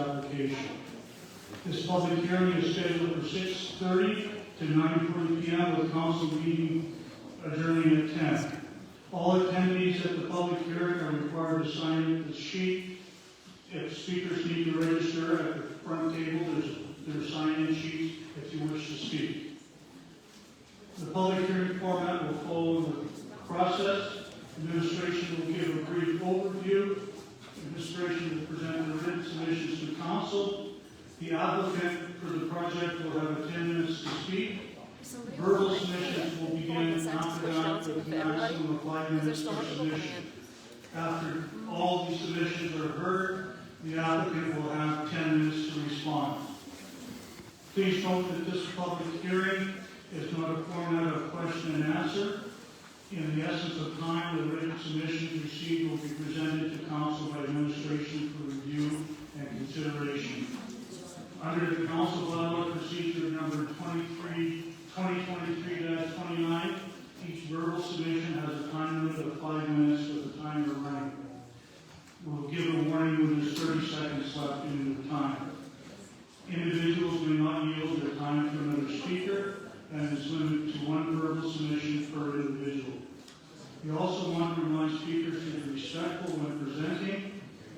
Application. This public hearing is scheduled for 6:30 to 9:40 p.m. with council meeting adjourning at 10. All attendees at the public hearing are required to sign the sheet. If speakers need to register at the front table, there's sign-in sheets if you wish to speak. The public hearing format will follow the process. Administration will give a brief overview. Administration will present the written submissions to council. The applicant for the project will have 10 minutes to speak. Verbal submissions will begin after that with a maximum of 5 minutes per submission. After all the submissions are heard, the applicant will have 10 minutes to respond. Please note that this public hearing is not a format of question and answer. In the essence of time, the written submissions received will be presented to council by administration for review and consideration. Under the council bylaw procedure number 2023-29, each verbal submission has a time limit of 5 minutes with a timer running. We'll give a warning when there's 30 seconds left in the time. Individuals may not yield their time to another speaker, and is limited to one verbal submission per individual. We also want to remind speakers to be respectful when presenting.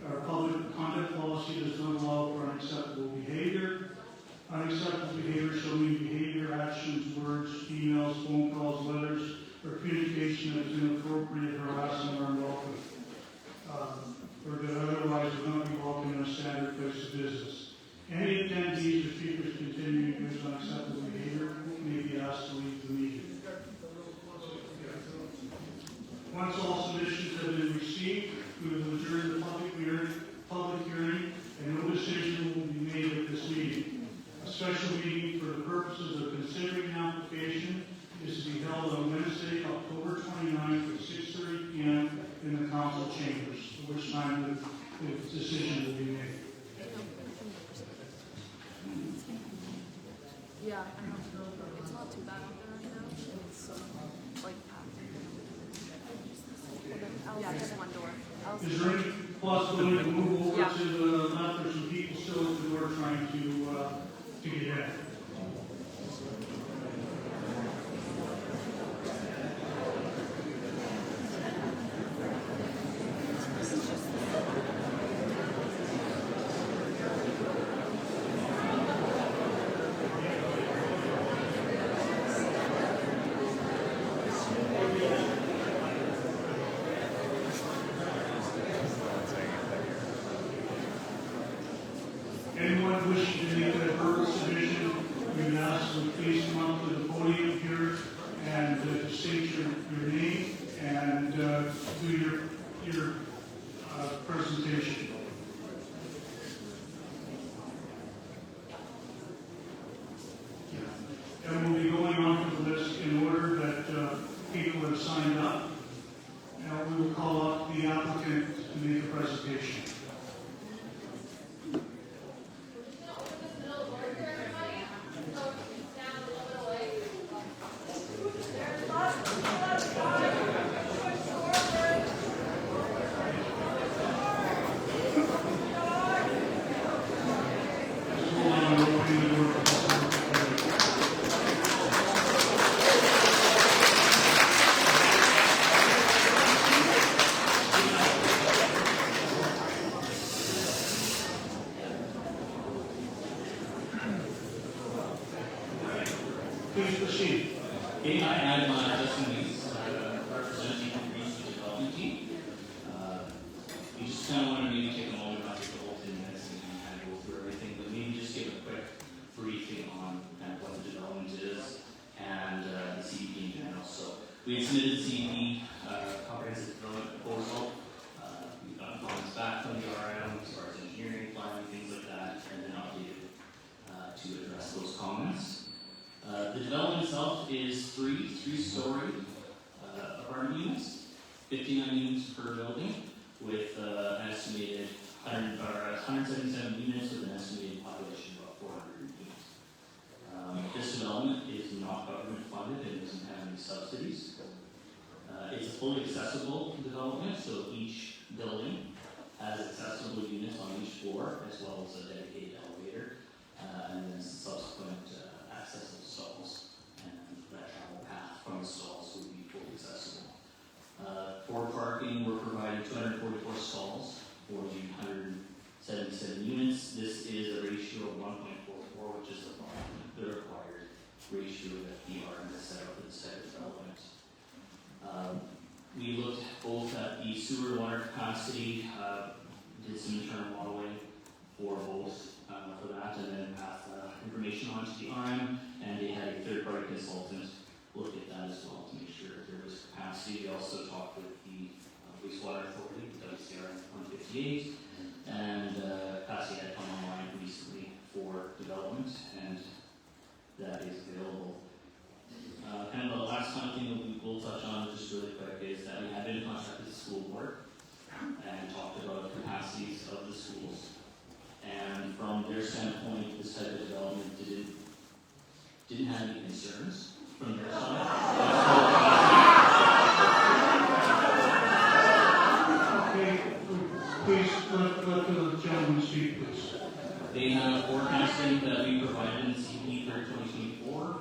Our public conduct policy does not allow for unacceptable behavior. Unacceptable behavior shall mean behavior, actions, words, emails, phone calls, letters, or communication that is inappropriate, harassing, or unlawful, or that otherwise would not be welcome in a standard place of business. Any attendees or speakers continuing to use unacceptable behavior may be asked to leave the meeting. Once all submissions have been received, we will adjourn the public hearing, and no decision will be made at this meeting. A special meeting for the purposes of considering the application is to be held on Wednesday, October 29th at 6:30 p.m. in the council chambers, at which time the decision will be made. Yeah, I know. It's not too bad out there right now. It's like yeah, just one door. Is there any possibility to move over to the left? There's some people still at the door trying to get in. Anyone wishing to make a verbal submission, we would ask to please come up to the podium here and state your name and do your presentation. And we'll be going on to the list in order that people have signed up. And we will call up the applicant to make a presentation. Please proceed. Okay, I am Justin Lees, representing the Research Development Team. We just kind of wanted to maybe take a moment, not take the whole 10 minutes and kind of go through everything, but maybe just give a quick briefing on kind of what the development is and the CDP in general. So we had submitted the CDP comprehensive development proposal. We've gotten comments back from the RM as far as engineering, planning, things like that, and then updated to address those comments. The development itself is three-story apartment units, 59 units per building, with an estimated 177 units with an estimated population of about 400 units. This development is not government funded and doesn't have any subsidies. It's a fully accessible development, so each building has accessible units on each floor, as well as a ratio that the RM has set up for this type of development. We looked both at the sewer water capacity, did some internal modeling for both for that, and then passed information on to the RM, and they had a third-party consultant look at that as well to make sure that there was capacity. We also talked with the wastewater authority, WCR 158, and capacity had come online recently for development, and that is available. Kind of the last kind of thing that we will touch on just really quick is that we have been in contact with the school board and talked about capacities of the schools. And from their standpoint, this type of development didn't have any concerns from their side. Okay, please let the gentleman speak, please. They have forecasting that we provided in CP for 2024.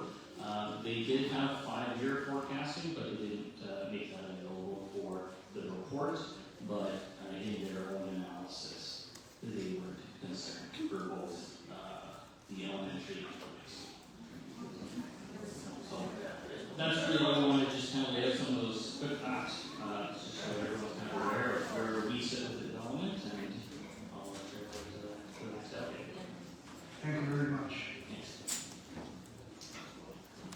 They did have 5-year forecasting, but they didn't make that available for the report. But in their own analysis, they weren't concerned for both the elementary and high school. So that's really what I wanted to just kind of lay out some of those quick facts, just so everyone's kind of aware of where we sit with the development, and I'll let you go to the next step. Thank you very much. Thanks.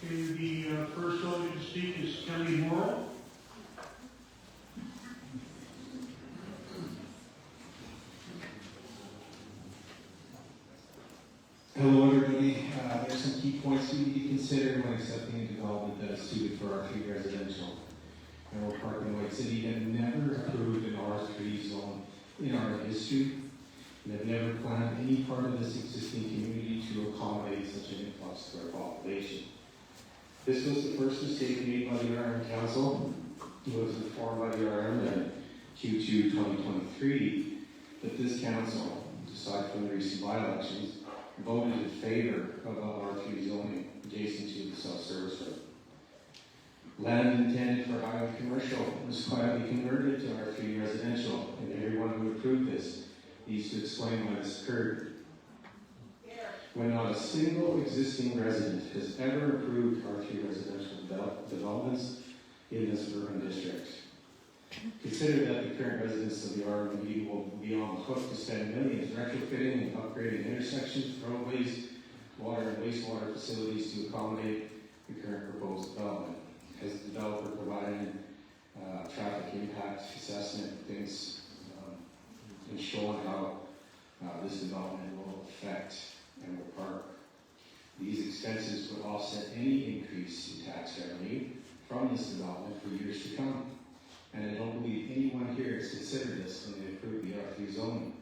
Okay, the first delegate to speak is Kelly Morrow. Hello everybody, there's some key points we need to consider when accepting a development that is suited for R3 residential. Edenwold Park in White City have never approved an R3 zone in our history, and have never planned any part of this existing community to accommodate such an influx to our population. This was the first mistake made by the RM Council. It was informed by the RM in Q2 2023 that this council, aside from the recent by-elections, voted in favor of R3 zoning adjacent to the self-service road. Land intended for highway commercial was quietly converted to R3 residential, and everyone who approved this needs to explain why this occurred. When not a single existing resident has ever approved R3 residential developments in this urban district. Consider that the current residents of the RMD will be on the hook to spend millions retrofitting and upgrading intersections, roadways, water and wastewater facilities to accommodate the current proposed development. Has the developer provided traffic impact assessment, things and shown how this development will affect Edenwold Park? These expenses would offset any increase in tax revenue from this development for years to come. And I don't believe anyone here has considered this when they approved the R3 zoning.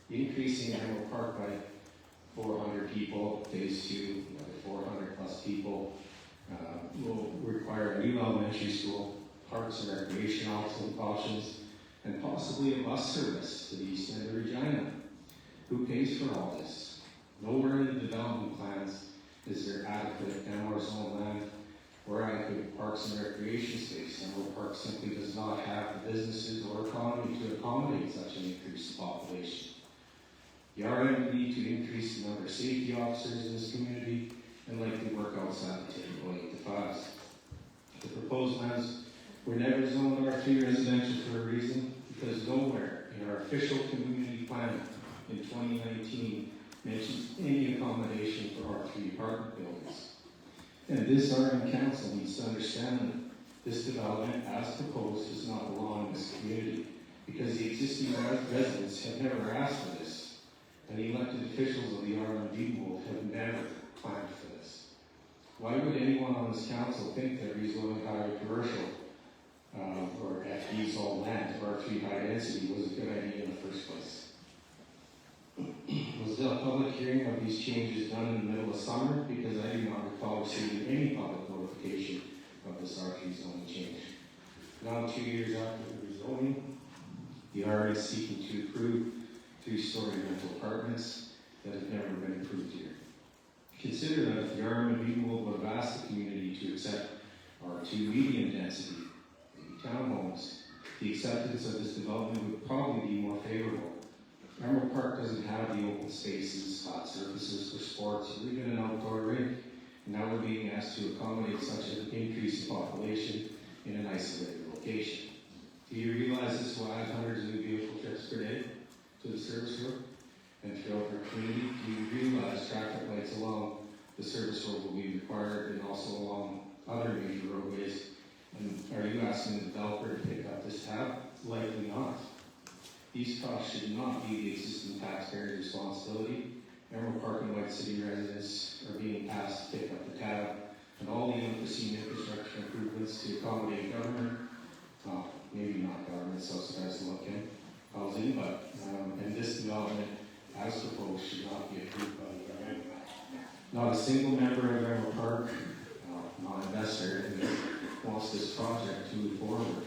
Increasing Edenwold Park by 400 people, phase 2, another 400 plus people, will require a new elementary school, parks and recreation options, and possibly a bus service to the east end of Regina. Who pays for all this? Nowhere in the development plans is there adequate MR zone land or adequate parks and recreation space. Edenwold Park simply does not have the businesses or economy to accommodate such an increased population. The RM would need to increase the number of safety officers in this community and likely work outside the typical 8 to 5s. The proposed lands were never zoned R3 residential for a reason, because nowhere in our official community plan in 2019 mentions any accommodation for R3 apartment buildings. And this RM Council needs to understand that this development, as proposed, does not belong in this community, because the existing residents have never asked for this, and the elected officials of the RM Edenwold have never planned for this. Why would anyone on this council think that rezoning highway commercial or FD zone land to R3 high density was a good idea in the first place? Was the public hearing of these changes done in the middle of summer? Because I do not recall receiving any public notification of this R3 zoning change. Now, 2 years after the rezoning, the RM is seeking to approve 3-story rental apartments that have never been approved here. Consider that if the RM of Edenwold would have asked the community to accept R2 medium density, townhomes, the acceptance of this development would probably be more favorable. Edenwold Park doesn't have the open spaces, hot surfaces for sports, or even an outdoor rink, and now we're being asked to accommodate such an increase in population in an isolated location. Do you realize this will add hundreds of new vehicle trips per day to the service road and throughout our community? Do you realize traffic lights along the service road will be required and also along other major roadways? And are you asking the developer to pick up this tab? Likely not. These costs should not be the existing taxpayer's responsibility. Emerald Park and White City residents are being asked to pick up the tab, and all the unforeseen infrastructure improvements to accommodate government, well, maybe not government subsidized look-in housing, but and this development as proposed should not be approved by the government. Not a single member of Emerald Park, not investor, wants this project to move forward.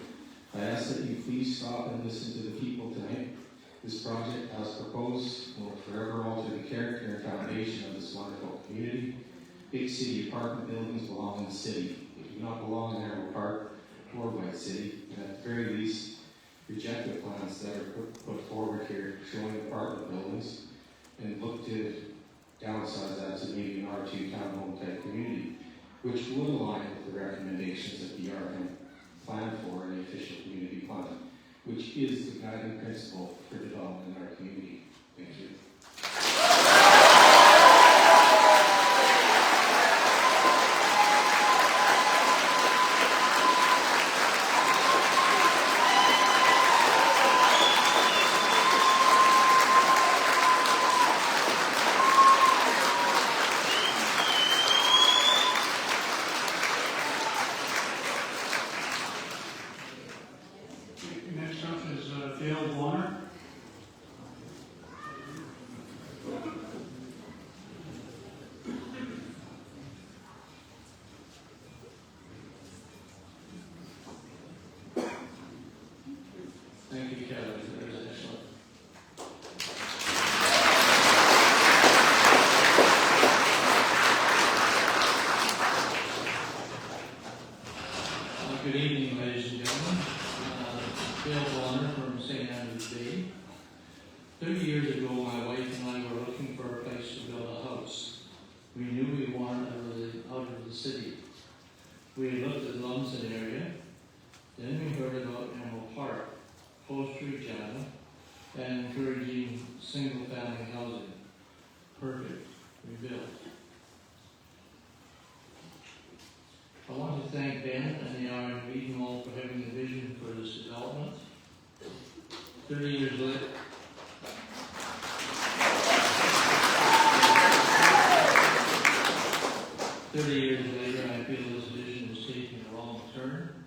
I ask that you please stop and listen to the people tonight. This project, as proposed, will forever alter the character and foundation of this wonderful community. Big city apartment buildings belong in the city. They do not belong in Emerald Park or White City, and at the very least, reject the plans that are put forward here showing apartment buildings and look to downsize that to maybe an R2 townhome type community, which would align with the recommendations that the RM planned for in the official community plan, which is the guiding principle for development in our community. Thank you. Next up is Edenwold. Thank you, Kevin. That was excellent. Good evening, ladies and gentlemen. Bill Bonner from St. Andrews Bay. 30 years ago, my wife and I were looking for a place to build a house. We knew we wanted out of the city. We had looked at Lumsden area. Then we heard about Emerald Park, close to Regina, and encouraging single-family housing. Perfect. We built. I want to thank Ben and the RM Edenwold for having the vision for this development. 30 years later, 30 years later, I feel this vision is taking a wrong turn.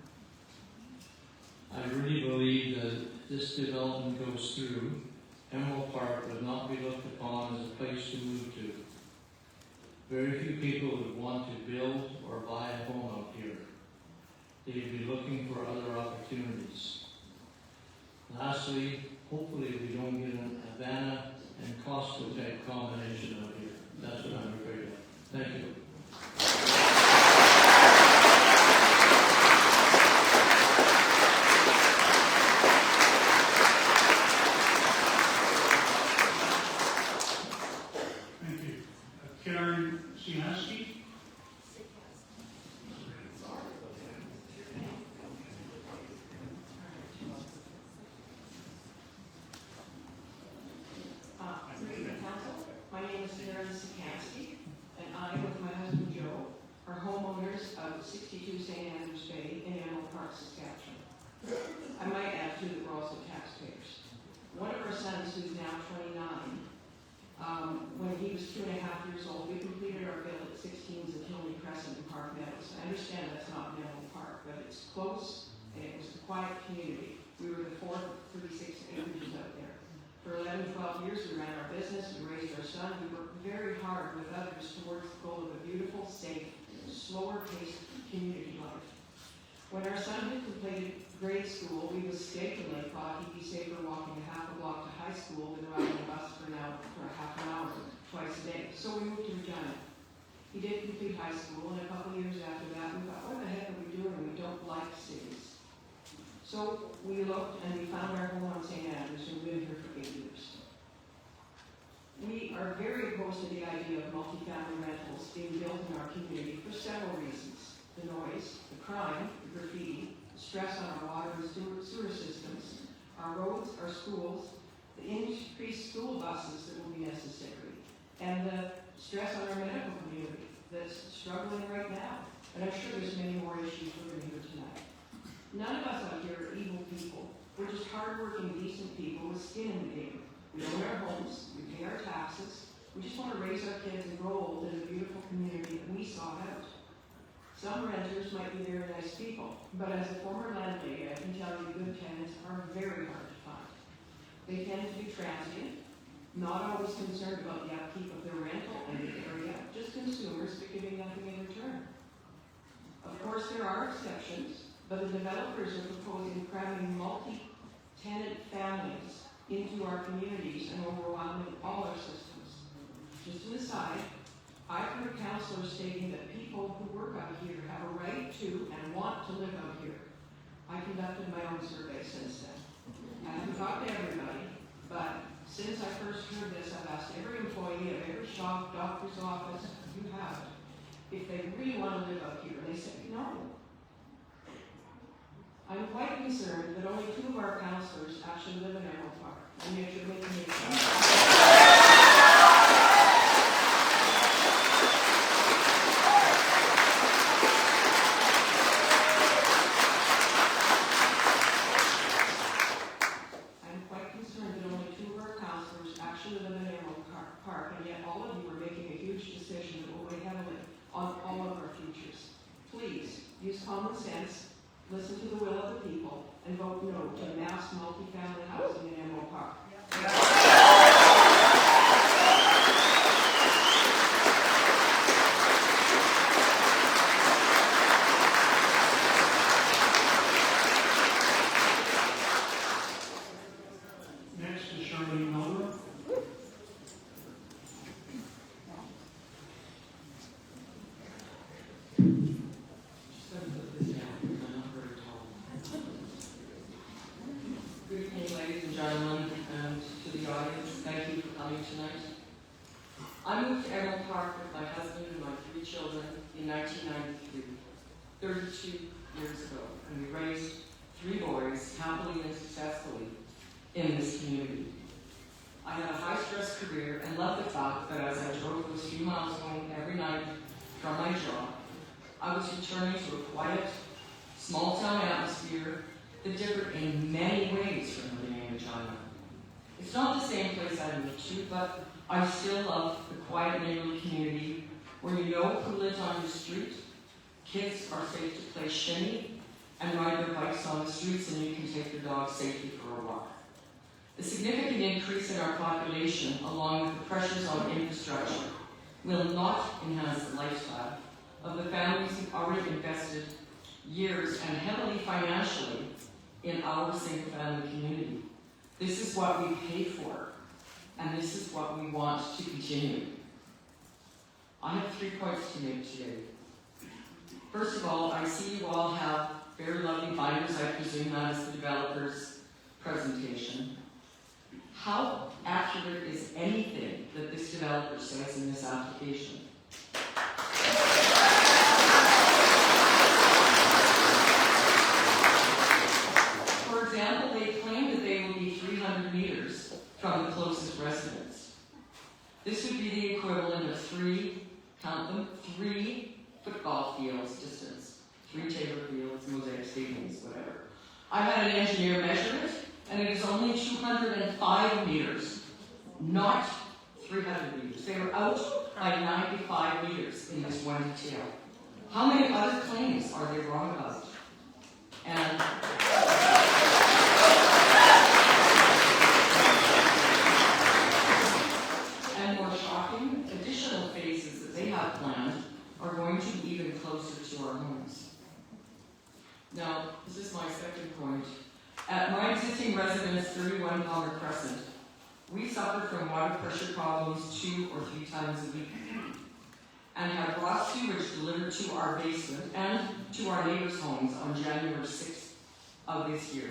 I really believe that this development goes through, Emerald Park would not be looked upon as a place to move to. Very few people would want to build or buy a home out here. They'd be looking for other opportunities. Lastly, hopefully we don't get an Havana and Costco type combination out here. That's what I'm afraid of. Thank you. Thank you. Karen Siaski. Good evening, Council. My name is Karen Siaski, and I, with my husband Joe, are homeowners of 62 St. Andrews Bay in Emerald Park, Saskatchewan. I might add too that we're also taxpayers. One of our sons, who's now 29, when he was 2.5 years old, we completed our bill at 16's at Hillney Crescent in Park Meadows. I understand that's not in Emerald Park, but it's close, and it was a quiet community. We were the fourth of 36 acres out there. For 11, 12 years, we ran our business, we raised our son, we worked very hard with others towards the goal of a beautiful, safe, slower-paced community life. When our son had completed grade school, we mistakenly thought he'd be safer walking a half a block to high school than riding a bus for a half an hour twice a day. So we moved to Regina. He did complete high school, and a couple years after that, we thought, what the heck are we doing? We don't like cities. So we looked and we found our home on St. Andrews, and we lived here for 8 years. We are very opposed to the idea of multifamily rentals being built in our community for several reasons. The noise, the crime, the graffiti, the stress on our water and sewer systems, our roads, our schools, the increased school buses that will be necessary, and the stress on our medical community that's struggling right now. And I'm sure there's many more issues we're going to hear tonight. None of us out here are evil people. We're just hardworking, decent people with skin in the game. We own our homes, we pay our taxes, we just want to raise our kids and grow old in a beautiful community that we sought out. Some renters might be very nice people, but as a former landlady, I can tell you good tenants are very hard to find. They tend to be transient, not always concerned about the upkeep of their rental in the area, just consumers but giving nothing in return. Of course, there are exceptions, but the developers are proposing cramming multi-tenant families into our communities and overwhelming all our systems. Just an aside, I've heard councillors stating that people who work out here have a right to and want to live out here. I conducted my own survey since then. I haven't talked to everybody, but since I first heard this, I've asked every employee of every shop, doctor's office, you have it, if they really want to live out here, and they say no. I'm quite concerned that only 2 of our councillors actually live in Edenwold Park, and yet you're making me Park, and yet all of you are making a huge decision that will weigh heavily on all of our futures. Please, use common sense, listen to the will of the people, and vote no to mass multifamily housing in Edenwold Park. Next is Charlene Miller. Good evening, ladies and gentlemen, and to the audience. Thank you for coming tonight. I moved to Edenwold Park with my husband and my 3 children in 1993, 32 years ago, and we raised 3 boys happily and successfully in this community. I had a high-stress career and loved the fact that as I drove those few miles home every night from my job, I was returning to a quiet, small-town atmosphere that differed in many ways from living in Regina. It's not the same place I moved to, but I still love the quiet neighborhood community where you know who lives on your street, kids are safe to play shinny and ride their bikes on the streets, and you can take your dog safely for a walk. The significant increase in our population, along with the pressures on infrastructure, will not enhance the lifestyle of the families who've already invested years and heavily financially in our single-family community. This is what we pay for, and this is what we want to continue. I have 3 points to make today. First of all, I see you all have very lovely binders. I presume that is the developer's presentation. How accurate is anything that this developer says in this application? For example, they claim that they will be 300 meters from the closest residence. This would be the equivalent of 3 football fields distance, 3 Tabor fields, Mosaic stadiums, whatever. I had an engineer measure it, and it is only 205 meters, not 300 meters. They were out by 95 meters in this one detail. How many other claims are they wrong about? And more shocking, additional phases that they have planned are going to be even closer to our homes. Now, this is my second point. At my existing residence, 31 Palmer Crescent, we suffer from water pressure problems 2 or 3 times a week, and had raw sewage delivered to our basement and to our neighbors' homes on January 6th of this year,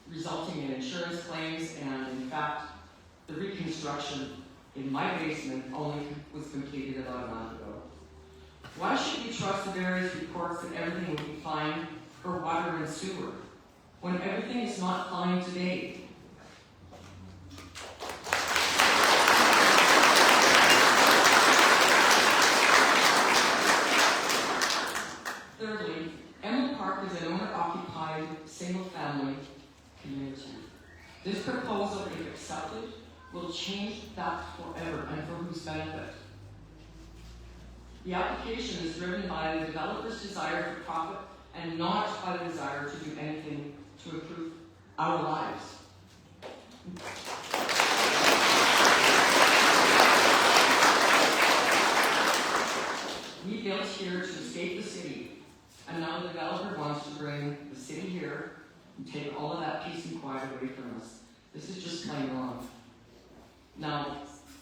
resulting in insurance claims and, in fact, the reconstruction in my basement only was completed about a month ago. Why should we trust the various reports that everything will be fine for water and sewer, when everything is not fine today? Thirdly, Emerald Park is an owner-occupied, single-family community. This proposal, if accepted, will change that forever, and for whose benefit? The application is driven by the developer's desire for profit and not by the desire to do anything to improve our lives. We built here to escape the city, and now the developer wants to bring the city here and take all of that peace and quiet away from us. This is just plain wrong. Now,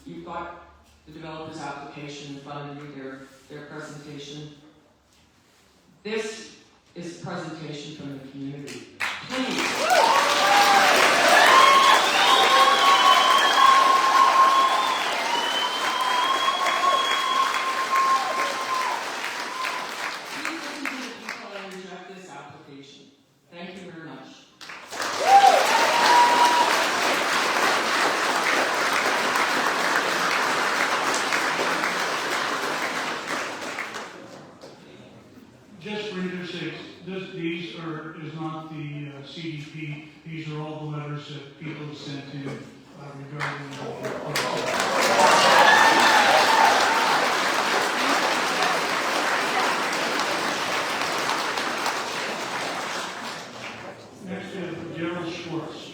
you've got the developer's application in front of you, their presentation. This is a presentation from the community. Please. Just for your sake, these is not the CDP. These are all the letters that people have sent in regarding Next we have Gerald Schwartz.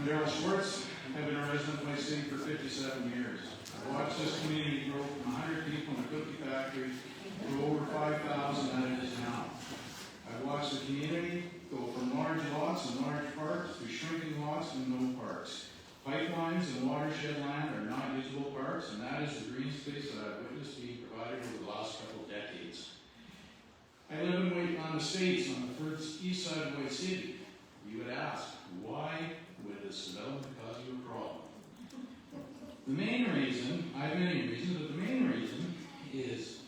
Daryl Schwartz. I've been a resident of my city for 57 years. I've watched this community grow from 100 people in a cookie factory to over 5,000 that it is now. I've watched the community go from large lots and large parks to shrinking lots and no parks. Pipelines and watershed land are not usable parks, and that is the green space that I've witnessed being provided over the last couple of decades. I live in White Estates on the east side of White City. You would ask, why would this development cause you a problem? The main reason, I have many reasons, but the main reason is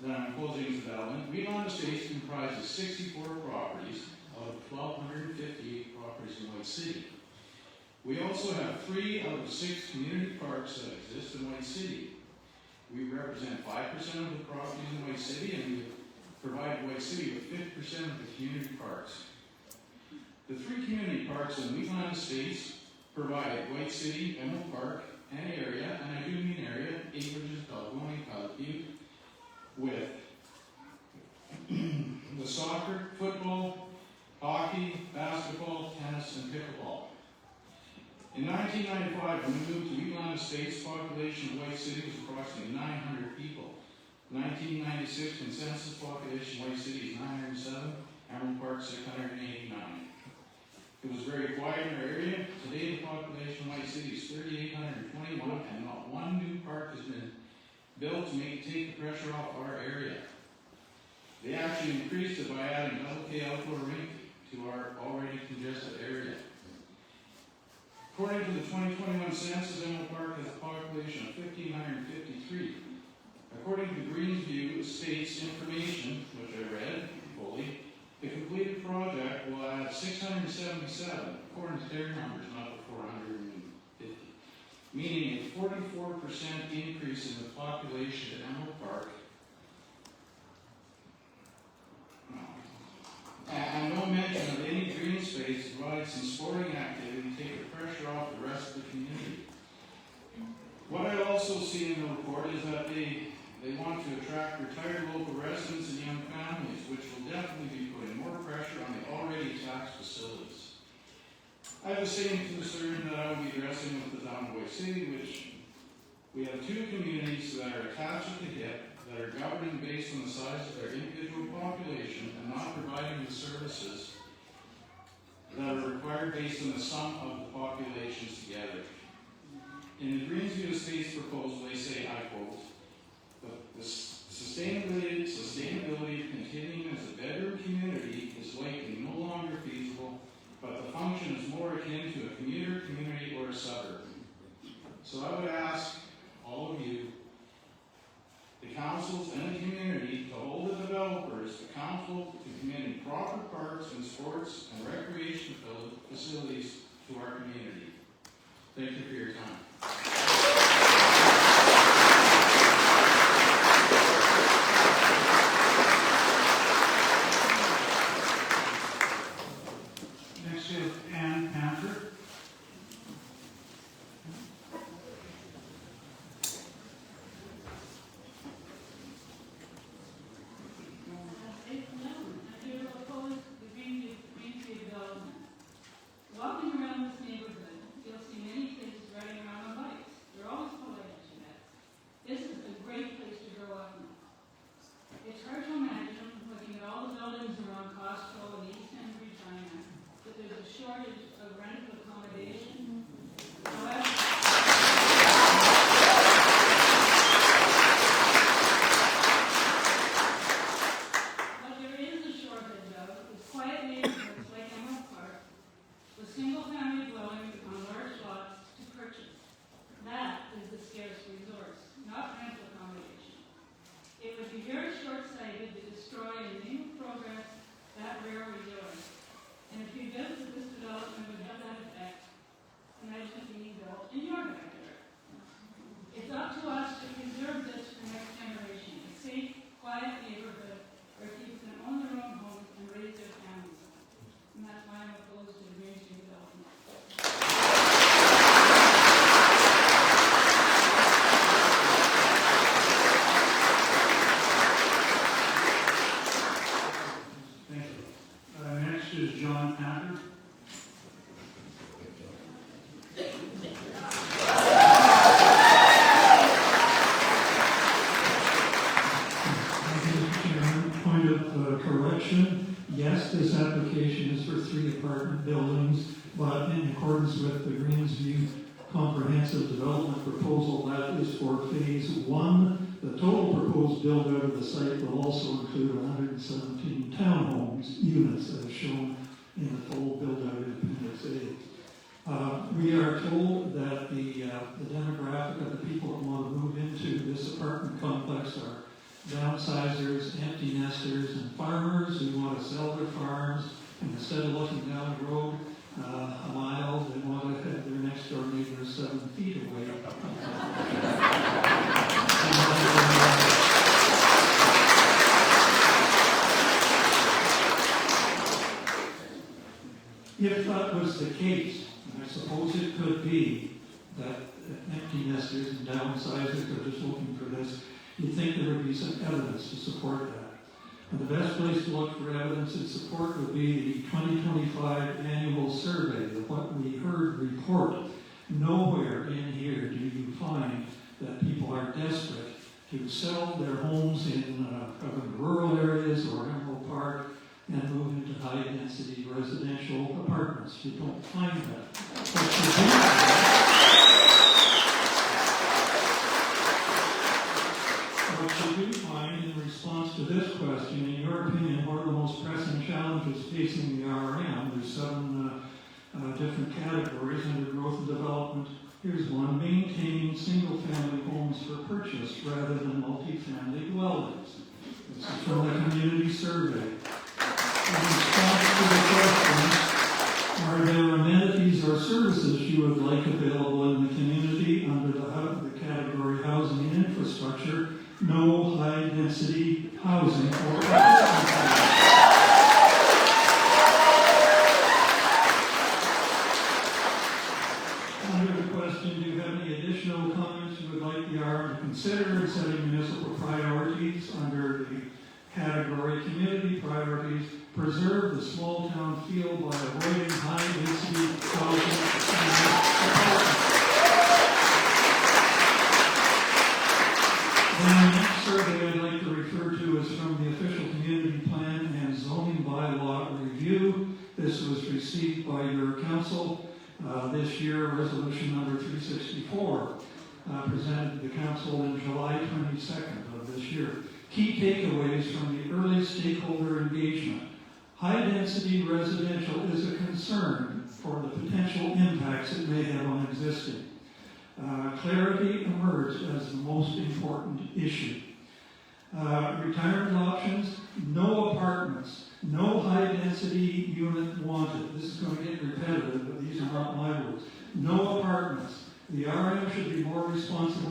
that I'm opposing this development. Wheatland Estates comprises 64 properties out of 1,258 properties in White City. We also have 3 out of 6 community parks that exist in White City. We represent 5% of the properties in White City, and we provide White City with 50% of the community parks. The 3 community parks in Wheatland Estates provide White City, Edenwold Park, and area, and I do mean area, acreages, Balgoni, Calbutte, with the soccer, football, hockey, basketball, tennis, and pickleball. In 1995, when we moved to Wheatland Estates, population of White City was approximately 900 people. 1996 consensus population White City is 907, Emerald Park 689. It was very quiet in our area. Today the population of White City is 3,821, and not one new park has been built to take the pressure off our area. They actually increased it by adding double K outdoor rink to our already congested area. According to the 2021 census, Edenwold Park has a population of 1,553. According to Greensview Estates information, which I read fully, the completed project will add 677, according to their numbers, not the 450, meaning a 44% increase in the population at Edenwold Park. And no mention of any green space to provide some sporting activity to take the pressure off the rest of the community. What I also see in the report is that they want to attract retired local residents and young families, which will definitely be putting more pressure on the already taxed facilities. I have the same concern that I will be addressing with the town of White City, which we have 2 communities that are attached at the hip, that are governing based on the size of their individual population and not providing the services that are required based on the sum of the populations together. In the Greensview Estates proposal, they say, I quote, the sustainability of continuing as a bedroom community is likely no longer feasible, but the function is more akin to a commuter community or a suburb. So I would ask all of you, the councils and the community, to hold the developers accountable to committing proper parks and sports and recreation facilities to our community. Thank you for your time. Next we have Ann Panther. Walking around this neighborhood, you'll see many kids riding around on bikes. They're always polite at you bet. This is a great place to grow up in. It's hard to imagine, looking at all the buildings around Costco and East End Regina, that there's a shortage of rental accommodation. However, what there is a shortage of is quiet neighborhoods like Edenwold Park, with single-family dwellings on large lots to purchase. That is the scarce resource, not rental accommodation. It would be very short-sighted to destroy in the name of progress that rare resource. And if you visit this development would have that effect, imagine it being built in your backyard. It's up to us to preserve this for next generation, a safe, quiet neighborhood where people can own their own homes and raise their families. And that's why I'm opposed to the Greensview development. Thank you. Next is John Panther. Point of correction. Yes, this application is for 3 apartment buildings, but in accordance with the Greensview Comprehensive Development Proposal, that is for Phase 1. The total proposed build-out of the site will also include 117 townhomes units as shown in the full build-out in Appendix A. We are told that the demographic of the people that want to move into this apartment complex are downsizers, empty nesters, and farmers who want to sell their farms, and instead of looking down the road a mile, they want to have their next door neighbor 7 feet away. If that was the case, and I suppose it could be that empty nesters and downsizers are just looking for this, you'd think there would be some evidence to support that. And the best place to look for evidence in support would be the 2025 annual survey, the What We Heard report. Nowhere in here do you find that people are desperate to sell their homes in rural areas or Edenwold Park and move into high-density residential apartments. You don't find that. What you do find in response to this question, in your opinion, what are the most pressing challenges facing the RM? There's 7 different categories under growth and development. Here's one: maintaining single-family homes for purchase rather than multi-family dwellings. This is from the community survey. In response to the question, are there amenities or services you would like available in the community under the category housing and infrastructure? No high-density housing or under the question, do you have any additional comments you would like the RM to consider in setting municipal priorities under the category community priorities? Preserve the small town feel by avoiding high-density housing. The next survey I'd like to refer to is from the official community plan and zoning bylaw review. This was received by your council this year, resolution number 364. presented to the council on July 22nd of this year. Key takeaways from the early stakeholder engagement. High-density residential is a concern for the potential impacts it may have on existing. Clarity emerged as the most important issue. Retirement options, no apartments, no high-density unit wanted. This is going to get repetitive, but these are not my words. No apartments. The RM should be more responsive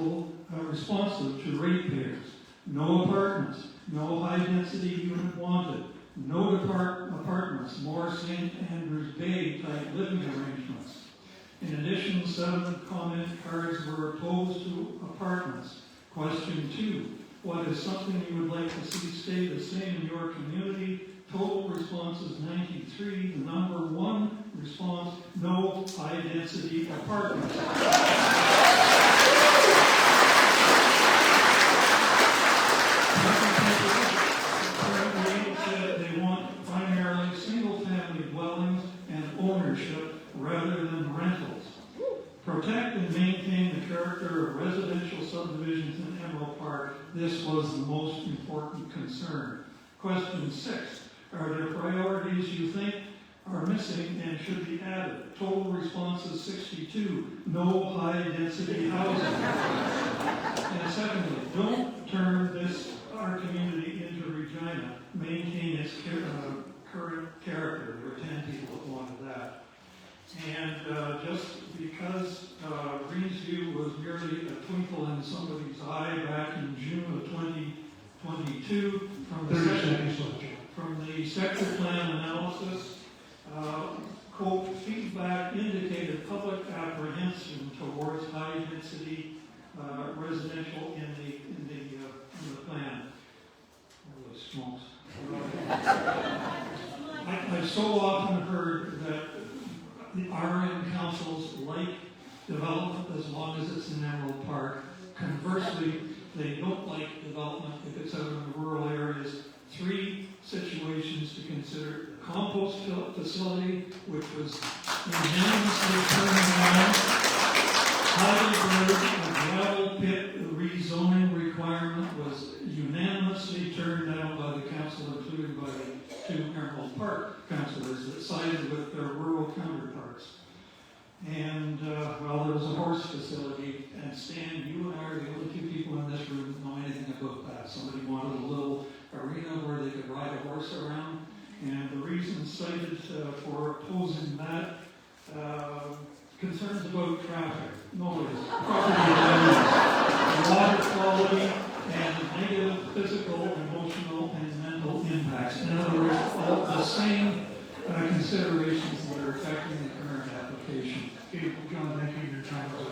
to ratepayers. No apartments, no high-density unit wanted. No apartments, more St. Andrews Bay type living arrangements. In addition, 7 comment cards were opposed to apartments. Question 2, what is something you would like to see stay the same in your community? Total responses 93. The number 1 response, no high-density apartments. They want primarily single-family dwellings and ownership rather than rentals. Protect and maintain the character of residential subdivisions in Emerald Park. This was the most important concern. Question 6. Are there priorities you think are missing and should be added? Total responses 62. No high-density housing. And secondly, don't turn our community into Regina. Maintain its current character. There were 10 people that wanted that. And just because Greensview was merely a twinkle in somebody's eye back in June of 2022, from the sector plan analysis, quote, feedback indicated public apprehension towards high-density residential in the plan. Holy smokes. I've so often heard that the RM councils like development as long as it's in Emerald Park. Conversely, they don't like development if it's out in the rural areas. 3 situations to consider. The compost facility, which was unanimously turned down. Heidelberg, a gravel pit rezoning requirement was unanimously turned down by the council, including by the 2 Emerald Park councillors that sided with their rural counterparts. And, well, there was a horse facility, and Stan, you and I are the only 2 people in this room that know anything about that. Somebody wanted a little arena where they could ride a horse around, and the reason cited for opposing that, concerns about traffic, noise, property damage, water quality, and negative physical, emotional, and mental impacts. In other words, all the same considerations that are affecting the current application. Okay, John, thank you. Your time is up.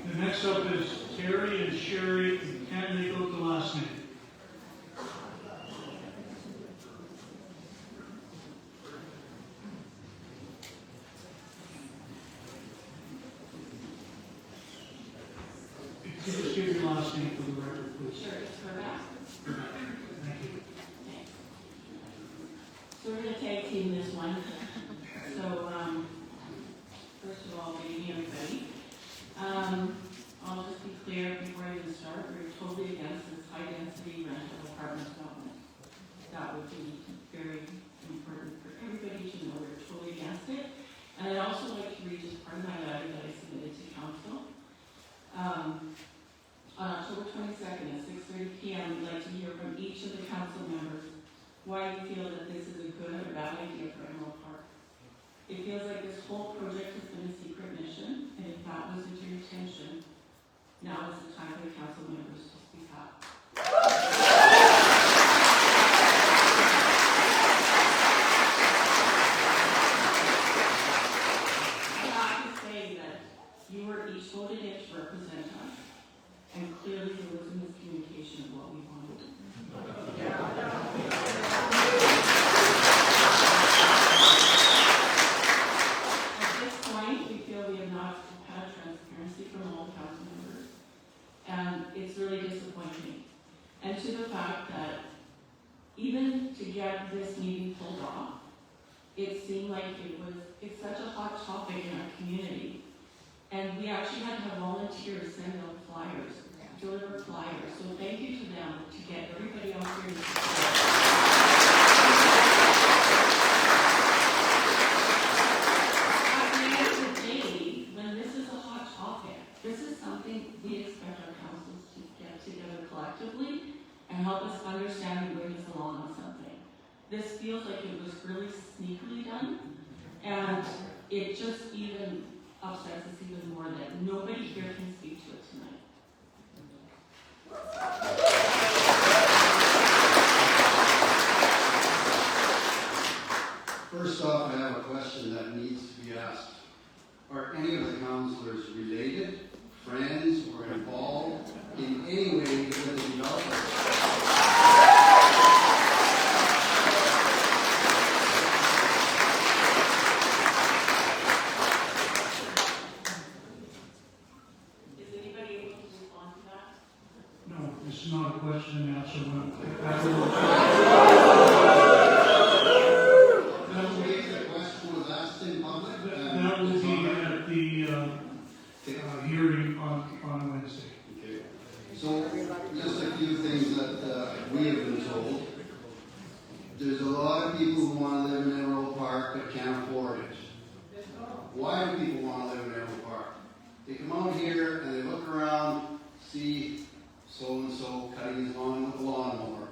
The next up is Terry and Sherry. Can't make out the last name. Could you just give your last name for the record, please? Sure, it's Corvette. Thank you. So we're going to tag team this one. So, first of all, good evening, everybody. I'll just be clear before I even start, we're totally against this high-density rental apartment development. That would be very important for everybody to know we're totally against it. And I'd also like to read just part of my letter that I submitted to council. On October 22nd at 6:30 p.m., we'd like to hear from each of the council members why you feel that this is a good or bad idea for Emerald Park. It feels like this whole project has been a secret mission, and if that wasn't your intention, now is the time for the council members to speak up. I have to say that you were each voted in to represent us, and clearly there was a miscommunication of what we wanted. seemed like it's such a hot topic in our community. And we actually had to have volunteers send out flyers, deliver flyers. So thank you to them to get everybody out here to support. At the end of the day, when this is a hot topic, this is something we expect our councils to get together collectively and help us understand and bring us along on something. This feels like it was really sneakily done, and it just even upsets us even more that nobody here can speak to it tonight. First off, I have a question that needs to be asked. Are any of the councillors related, friends, or involved in any way with the developer? It's not a question and answer. The question was asked in public. That will be at the hearing on Wednesday. Okay. So, just a few things that we have been told. There's a lot of people who want to live in Edenwold Park but can't afford it. Why do people want to live in Edenwold Park? They come out here and they look around, see so-and-so cutting his lawn with a lawnmower.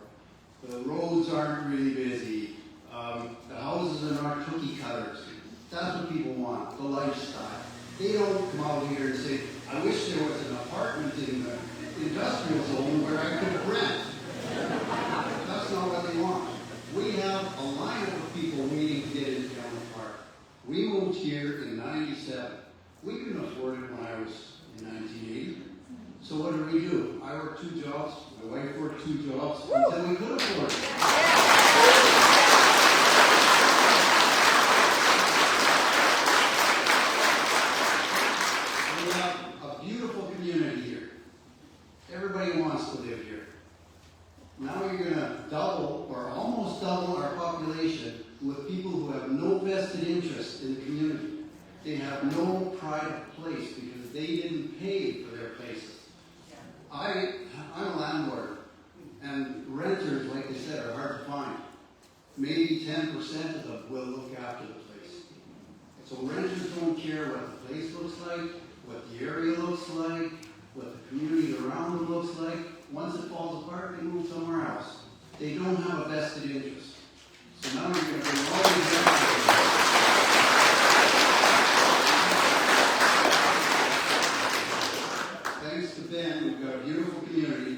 The roads aren't really busy. The houses are not cookie cutters. That's what people want, the lifestyle. They don't come out here and say, I wish there was an apartment in the industrial zone where I could rent. That's not what they want. We have a lineup of people waiting to get into Edenwold Park. We moved here in '97. We couldn't afford it when I was in 1980. So what did we do? I worked 2 jobs, my wife worked 2 jobs, until we could afford it. We have a beautiful community here. Everybody wants to live here. Now you're going to double, or almost double, our population with people who have no vested interest in the community. They have no pride of place because they didn't pay for their places. I'm a landlord, and renters, like I said, are hard to find. Maybe 10% of them will look after the place. So renters don't care what the place looks like, what the area looks like, what the community around them looks like. Once it falls apart, they move somewhere else. They don't have a vested interest. So now you're going to bring all these renters. Thanks to Ben, we've got a beautiful community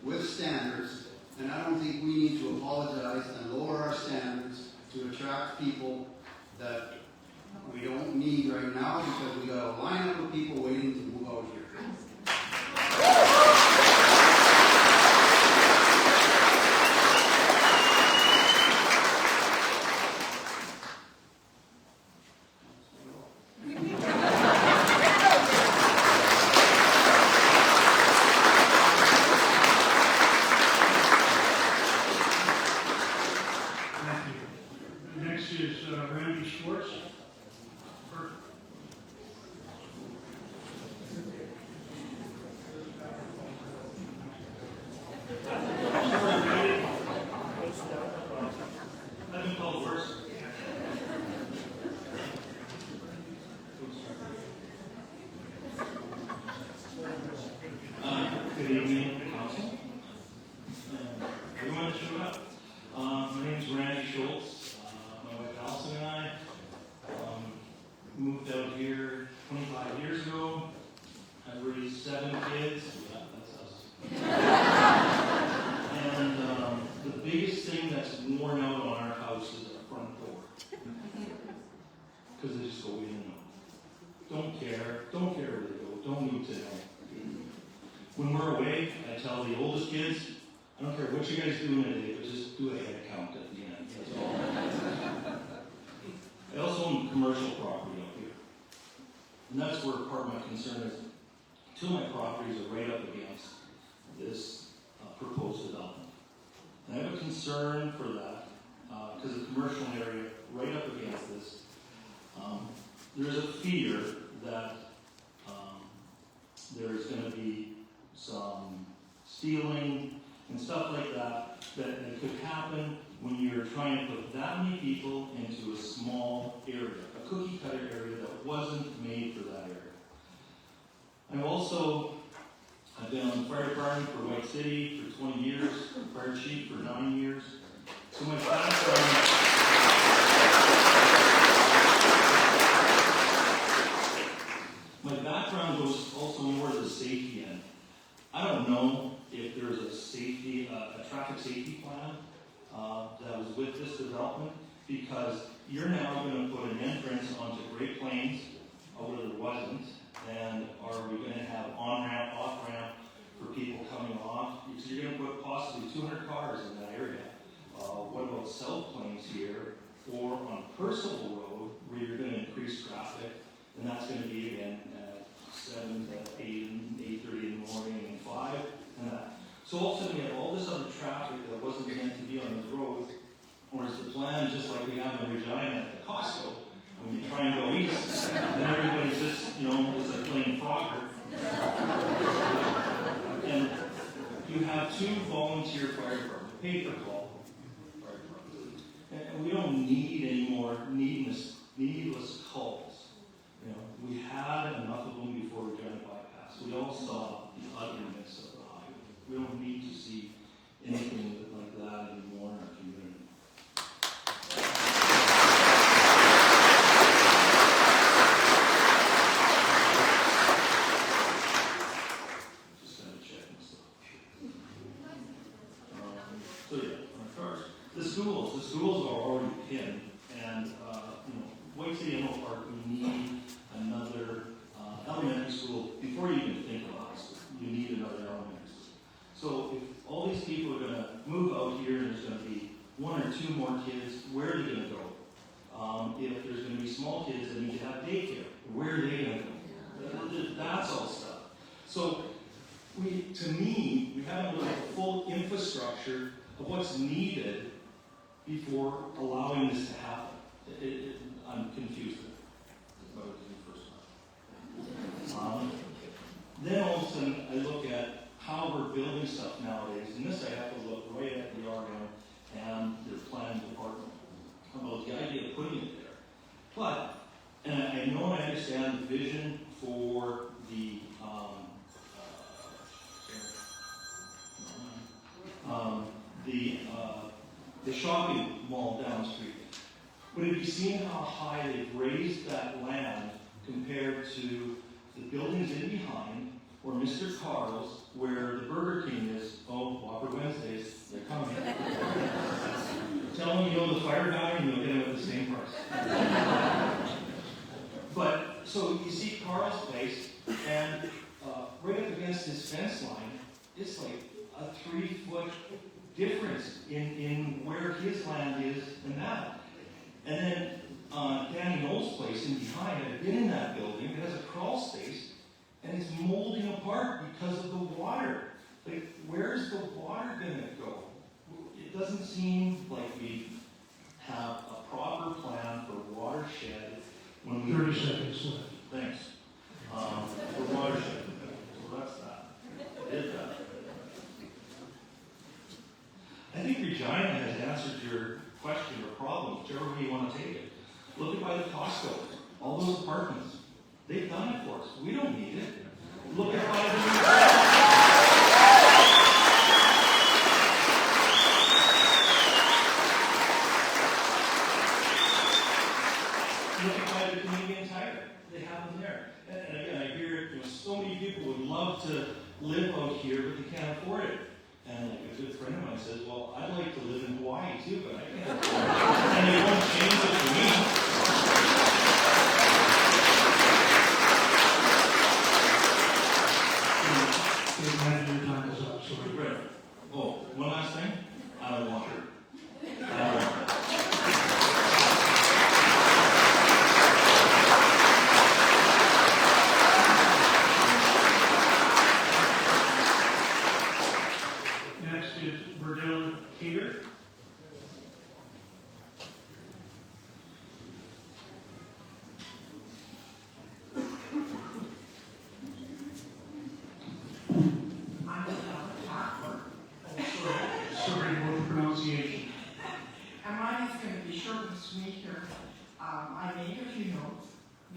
with standards, and I don't think we need to apologize and lower our standards to attract people that we don't need right now because we got a lineup of people waiting to move out here. Good evening, Council. Everyone showed up. My name is Randy Schultz. My wife Allison and I moved out here 25 years ago. I've raised 7 kids. Yeah, that's us. And the biggest thing that's worn out on our house is our front door. Because they just go in and out. Don't care where they go. Don't need to know. When we're away, I tell the oldest kids, I don't care what you guys do in a day, but just do a head count at the end. That's all. I also own commercial property up here. And that's where part of my concern is. 2 of my properties are right up against this proposed development. And I have a concern for that, because the commercial area right up against this. There's a fear that there's going to be some stealing and stuff like that that could happen when you're trying to put that many people into a small area, a cookie cutter area that wasn't made for that area. I've been on the fire department for White City for 20 years, fire chief for 9 years. So my background goes also more to the safety end. I don't know if there's a traffic safety plan that was with this development, because you're now going to put an entrance onto Great Plains where there wasn't, and are we going to have on-ramp, off-ramp for people coming off? So you're going to put possibly 200 cars in that area. What about South Plains here, or on Percival Road, where you're going to increase traffic, and that's going to be again at 7 to 8 and 8:30 in the morning and 5 and that. So all of a sudden we have all this other traffic that wasn't meant to be on the road, or is the plan just like we have in Regina at the Costco, when you try and go east, and everybody's just, it's like playing Frogger. And you have 2 volunteer fire departments, pay-per-call fire departments. And we don't need any more needless calls. We had enough of them before Regina bypass. We all saw the ugliness of the highway. We don't need to see anything like that anymore in our community. Just kind of checking stuff. So yeah, on cars. The schools are already pinned, and White City Edenwold Park, we need another elementary school. Before you even think about high school, you need another elementary school. So if all these people are going to move out here and there's going to be 1 or 2 more kids, where are they going to go? If there's going to be small kids that need to have daycare, where are they going to go? That's all stuff. So we haven't looked at the full infrastructure of what's needed before allowing this to happen. I'm confused. Then all of a sudden, I look at how we're building stuff nowadays, and this I have to look right at the RM and their planning department about the idea of putting it there. But, and I know and I understand the vision for the shopping mall down the street. But have you seen how high they've raised that land compared to the buildings in behind, or Mr. Carl's, where the Burger King is? Oh, Whopper Wednesdays, they're coming. Tell them you know the fire guy and you'll get them at the same price. But, so you see Carl's place, and right up against his fence line, it's like a 3-foot difference in where his land is and that. And then Danny Knowles' place in behind, I've been in that building, it has a crawl space, and it's molding apart because of the water. Like, where's the water going to go? It doesn't seem like we have a proper plan for watershed when we... 30 seconds left. Thanks. For watershed. So that's that. Did that. I think Regina has answered your question or problem, whichever way you want to take it. Look at by the Costco, all those apartments. They've done it for us. We don't need it. Look at by the Canadian Tire. They have them there. And again, I hear so many people would love to live out here, but they can't afford it. And like a good friend of mine says, well, I'd like to live in Hawaii too, but I can't afford it. And they won't change it for me. Your time is up, sorry. Right. Oh, one last thing. I don't want her.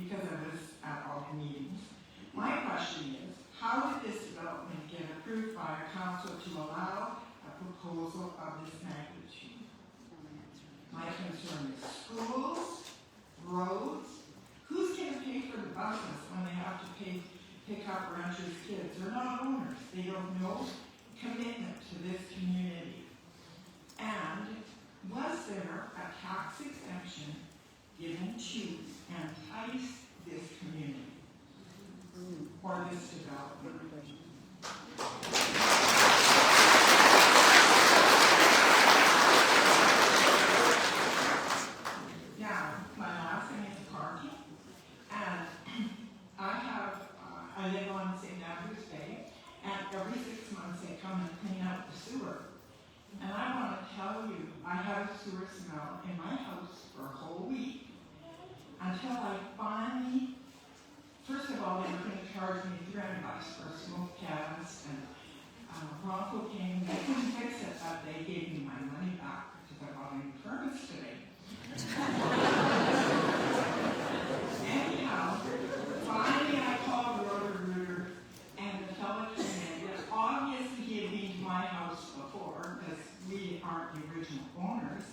because I was at all the meetings. My question is, how did this development get approved by a council to allow a proposal of this magnitude? My concern is schools, roads. Who's going to pay for the buses when they have to pick up renters' kids? They're not owners. They don't know commitment to this community. And was there a tax exemption given to entice this community or this development? Now, my last thing is parking, and I live on St. Andrews Bay, and every 6 months they come and clean out the sewer. And I want to tell you, I had a sewer smell in my house for a whole week until I finally, first of all, they were going to charge me $300 for a smoke cast, and Bronco came, they couldn't fix it, but they gave me my money back because I bought a new furnace today. Anyhow, finally I called Roto-Rooter, and the fellow came in. Obviously he had been to my house before, because we aren't the original owners.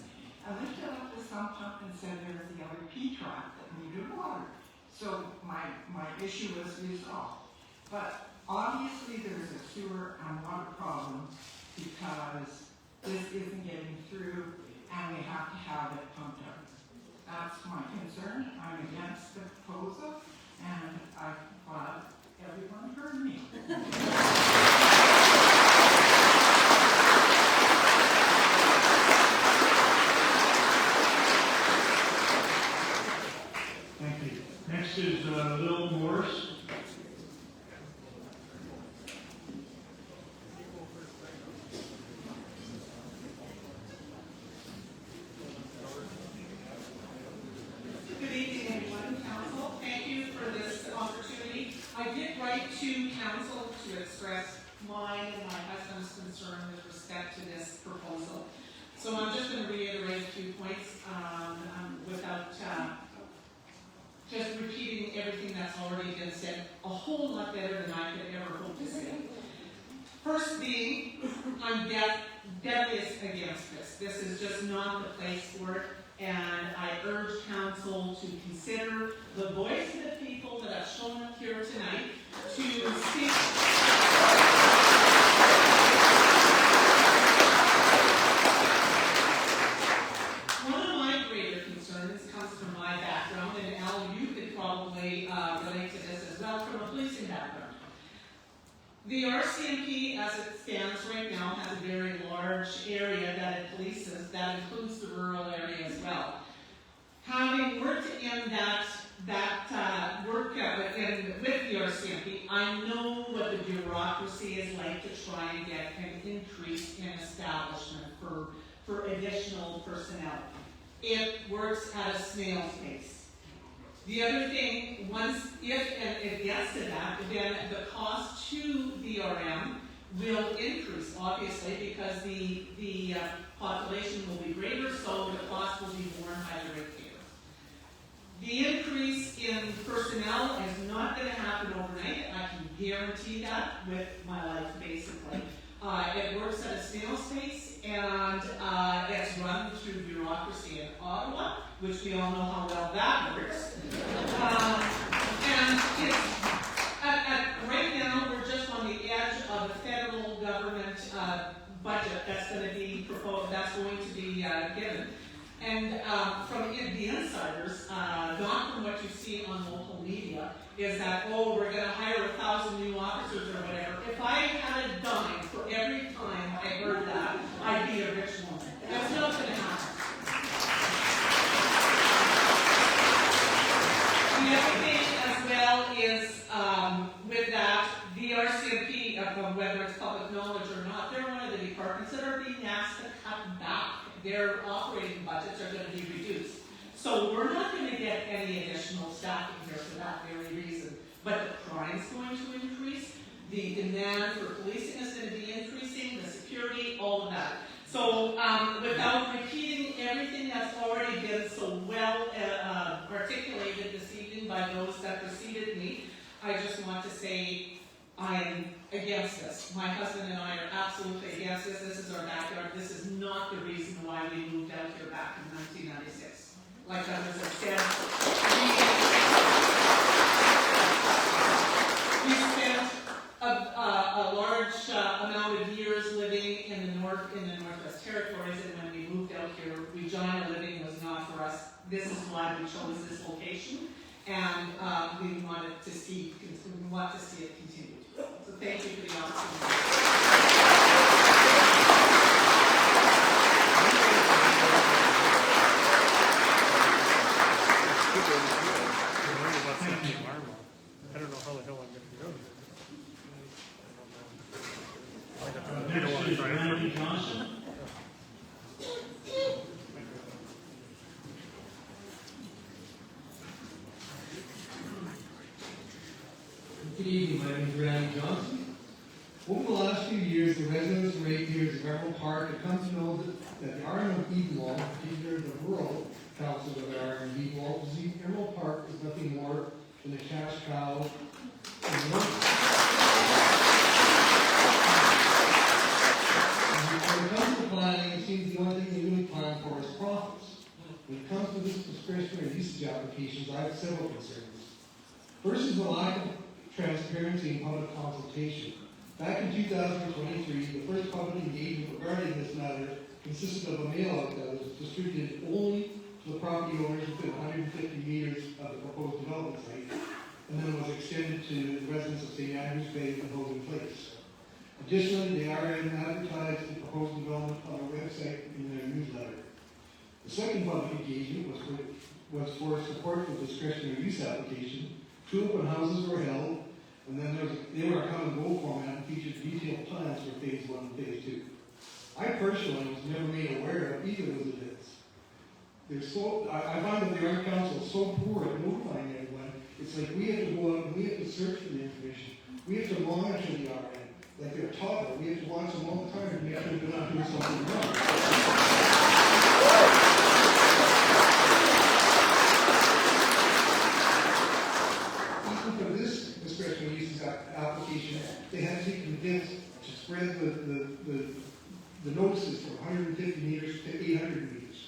I lifted up the sump pump and said there was the LEP trap that needed water. So my issue was resolved. But obviously there's a sewer and water problem because this isn't getting through and we have to have it pumped out. That's my concern. I'm against the proposal, and I'm glad everyone heard me. Thank you. Next is Lil Morris. Good evening, everyone. Council, thank you for this opportunity. I did write to council to express mine and my husband's concern with respect to this proposal. So I'm just going to reiterate a few points without just repeating everything that's already been said, a whole lot better than I could ever hope to say. First being, I'm deadly against this. This is just not the place for it. And I urge council to consider the voice of the people that have shown up here tonight to speak. One of my greater concerns comes from my background, and Al, you could probably relate to this as well from a policing background. The RCMP, as it stands right now, has a very large area that it polices. That includes the rural area as well. Having worked in that work with the RCMP, I know what the bureaucracy is like to try and get an increase in establishment for additional personnel. It works at a snail's pace. The other thing, if it gets to that, then the cost to the RM will increase, obviously, because the population will be greater, so the cost will be borne by the ratepayer. The increase in personnel is not going to happen overnight. I can guarantee that with my life, basically. It works at a snail's pace, and it's run through bureaucracy in Ottawa, which we all know how well that works. And it's, right now, we're just on the edge of the federal government budget that's going to be proposed, that's going to be given. And from the insiders, not from what you see on local media, is that, oh, we're going to hire 1,000 new officers or whatever. If I had a dime for every time I heard that, I'd be a rich woman. That's not going to happen. The other thing as well is, with that, the RCMP, whether it's public knowledge or not, they're one of the departments that are being asked to cut back. Their operating budgets are going to be reduced. So we're not going to get any additional staffing here for that very reason. But the crime's going to increase, the demand for policing is going to be increasing, the security, all of that. So without repeating everything that's already been so well articulated this evening opinion by those that preceded me, I just want to say I am against this. My husband and I are absolutely against this. This is our backyard. This is not the reason why we moved out here back in 1996. Like others have said, we spent a large amount of years living in the Northwest Territories, and when we moved out here, Regina living was not for us. This is why we chose this location, and we want to see it continue. So thank you for the opportunity. I don't know how the hell I'm gonna do it. Next is Randy Johnson. Good evening, my name is Randy Johnson. Over the last few years, the residents and ratepayers of Edenwold Park have come to know that the RN of Edenwold, particularly the rural council of the RN of Edenwold, believes Edenwold Park is nothing more than a cash cow. When it comes to planning, it seems the only thing they really plan for is profits. When it comes to this discretionary usage applications, I have several concerns. First is the lack of transparency and public consultation. Back in 2023, the first public engagement regarding this matter consisted of a mail-out that was distributed only to the property owners within 150 meters of the proposed development site, and then was extended to the residents of St. Andrews Bay and Hogan Place. Additionally, the RN advertised the proposed development on our website in their newsletter. The second public engagement was for support for the discretionary use application. 2 open houses were held, and then they were a come and go format and featured detailed plans for phase 1 and phase 2. I personally was never made aware of either of the bids. I find that the Art Council is so poor at notifying everyone. It's like we have to go out and we have to search for the information. We have to monitor the RN. Like they're a toddler, we have to watch them all the time to make sure they're not doing something wrong. Even for this discretionary uses application, they had to be convinced to spread the notices from 150 meters to 800 meters.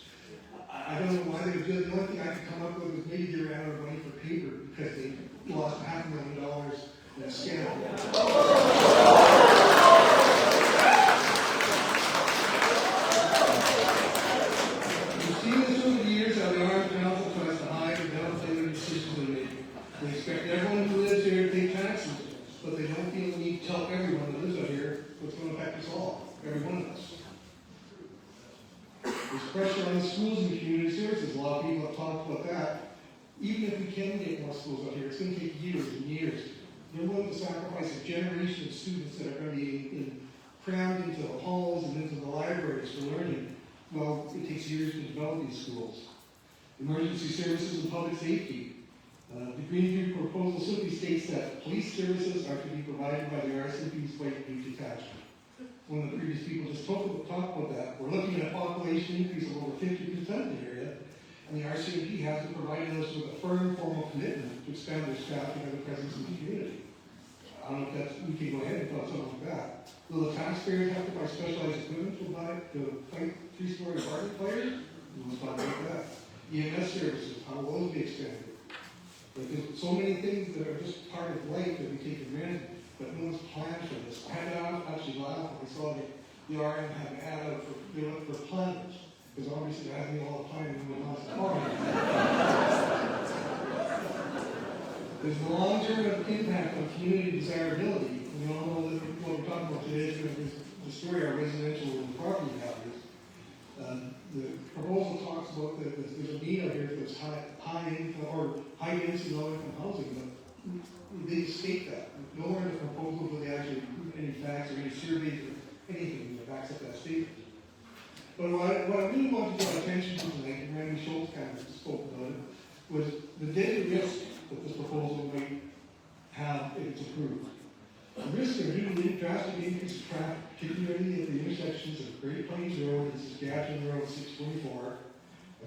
I don't know why they would do it. The only thing I could come up with was maybe they ran out of money for paper because they lost $500,000 in a scam. We've seen this over the years how the Art Council tries to hide and downplay their decisions they make. They expect everyone who lives here to pay taxes, but they don't feel the need to tell everyone that lives out here what's going to affect us all, every one of us. There's pressure on the schools and community services. A lot of people have talked about that. Even if we can get more schools out here, it's going to take years and years. They're willing to sacrifice a generation of students that are going to be crammed into the halls and into the libraries for learning. Well, it takes years to develop these schools. Emergency services and public safety. The Greenview proposal simply states that police services are to be provided by the RCMP's White Beach attachment. One of the previous people just talked about that. We're looking at a population increase of over 50% in the area, and the RCMP hasn't provided us with a firm, formal commitment to expand their staff and have a presence in the community. I don't know if that's, we can go ahead and thought something like that. Will the taxpayers have to buy specialized equipment to fight 3-story apartment fires? Let's talk about that. EMS services, how will those be expanded? Like, there's so many things that are just part of life that we take for granted, but no one's planned for this. I had to actually laugh when I saw the RN had an ad out for planners, because obviously they had me all the time and went on There's the long-term impact on community desirability. We all know that what we're talking about today is going to destroy our residential and property values. The proposal talks about that there's a need out here for this high income or high density low income housing, but they state that. Nowhere in the proposal do they actually include any facts or any surveys or anything that backs up that statement. But what I really want to draw attention to tonight, and Randy Schultz kind of spoke about it, was the daily risk that this proposal might have if it's approved. The risk of due drastic increase of traffic, particularly at the intersections of Great Plains Road and Saskatchewan Road 624,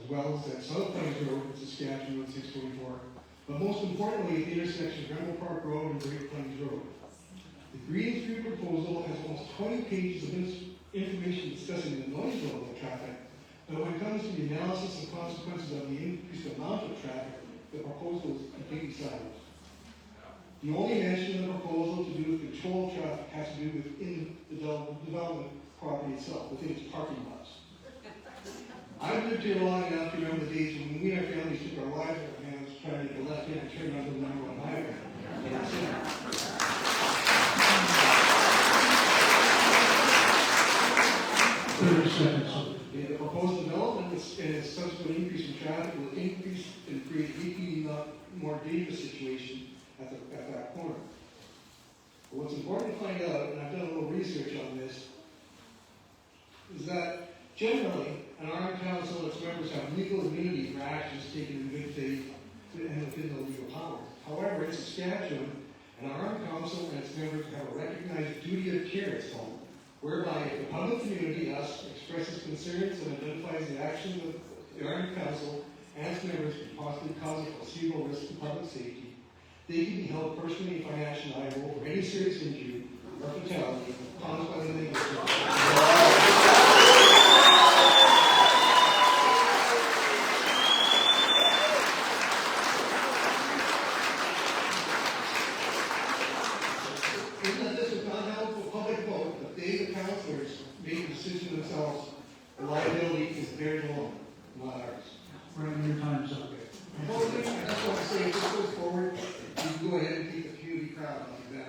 as well as at South Plains Road and Saskatchewan Road 624, but most importantly, at the intersection of Emerald Park Road and Great Plains Road. The Green Street proposal has almost 20 pages of information discussing the noise level of traffic, but when it comes to the analysis and consequences of the increased amount of traffic, the proposal is completely silent. The only mention in the proposal to do with control of traffic has to do within the development property itself, within its parking lots. I've lived here long enough to remember the days when we and our families took our lives in our hands trying to make a left-hand turn onto the number one highway. And that's it. 30 seconds. The proposed development and its subsequent increase in traffic will increase and create an equally more dangerous situation at that corner. But what's important to find out, and I've done a little research on this, is that generally an armed council and its members have legal immunity for actions taken in good faith and within the legal power. However, in Saskatchewan, an armed council and its members have a recognized duty of care, it's called, whereby if the public community, us, expresses concerns and identifies the actions of the armed council and its members could possibly cause a foreseeable risk to public safety, they can be held personally and financially liable for any serious injury or fatality caused by the negligence. Make the decision themselves. The liability is theirs alone, not ours. Bring your time's up. Well, that's what I say. If this goes forward, you can go ahead and take the community crowd like that.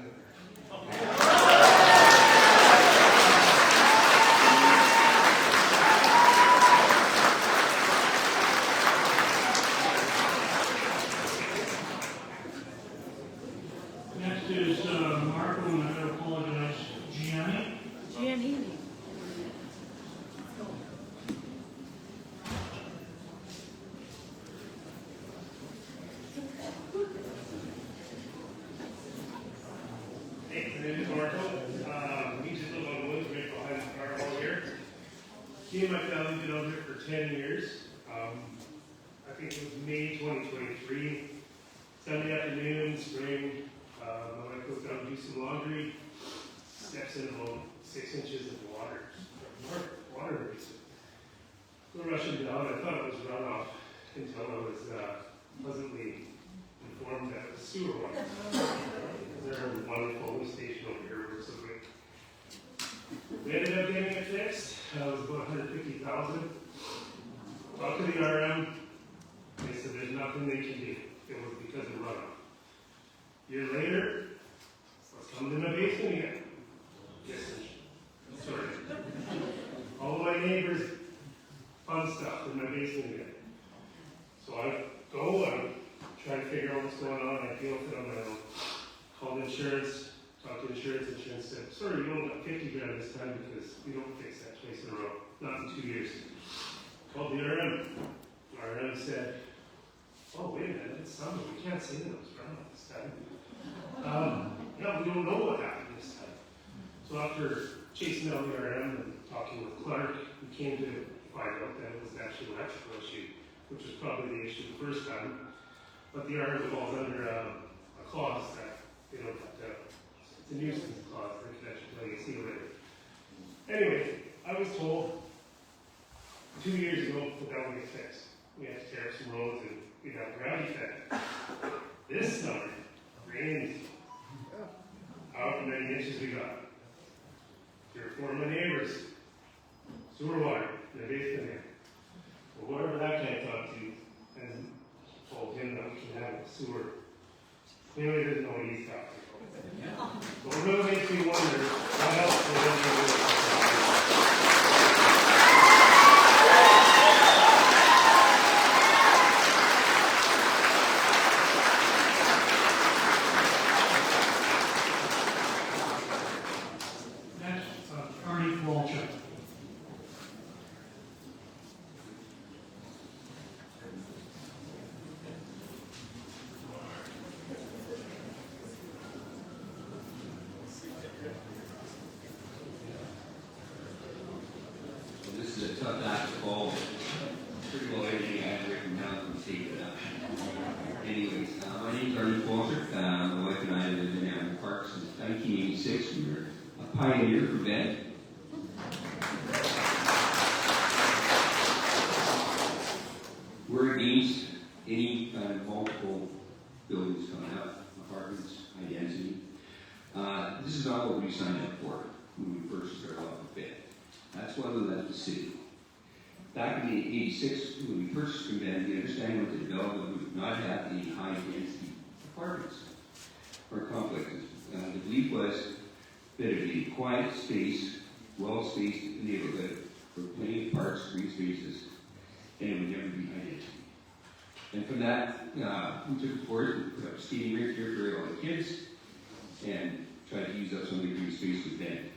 Next is Marco, and I gotta apologize, Gianni. Giannini. Hey, my name is Marco. We just live on the woods right behind the car hall here. Me and my family have been out here for 10 years. I think it was May 2023. Sunday afternoon, spring, my wife goes down to do some laundry, steps in about 6 inches of water. Water. We're rushing down. I thought it was runoff until I was pleasantly informed that it was sewer water. There's a wonderful lift station over here. We're so great. We ended up getting it fixed. It was about $150,000. Talked to the RM. They said there's nothing they can do. It was because of runoff. A year later, let's come to my basement again. Yes, sorry. All of my neighbors, fun stuff in my basement again. So I go and try to figure out what's going on. I deal with it on my own. Called insurance, talked to insurance. Insurance said, sorry, you only got 50 grand this time because we don't fix that twice in a row. Not in 2 years. Called the RM. RM said, oh, wait a minute, it's summer. We can't say that it was runoff this time. Yeah, we don't know what happened this time. So after chasing down the RM and talking with Clark, we came to find out that it was actually an electrical issue, which was probably the issue the first time. But the RM falls under a clause that they don't have to, it's a nuisance clause, the connection to legacy later. Anyway, I was told 2 years ago that that would get fixed. We had to tear up some roads and we'd have a gravity fed. This summer, rains. However many inches we got. Here are 4 of my neighbors. Sewer water in the basement here. Well, whatever that guy talked to and told him that we can have a sewer, clearly doesn't know what he's talking about. So it really makes me wonder what else we're going to do. Okay, my name is Arnie Walter. My wife and I have lived in Edenwold Park since 1986. We were a pioneer for bed. We're against any kind of multiple buildings coming up, apartments, high density. This is not what we signed up for when we purchased our lot of bed. That's why we left the city. Back in the 86, when we purchased from Ben, we understand what the development would not have any high density apartments or complexes. The belief was that it would be a quiet space, well spaced neighborhood with plenty of parks, green spaces, and it would never be high density. And from that, we took it forward and put up a skating rink here for all the kids and tried to use up some of the green space with Ben.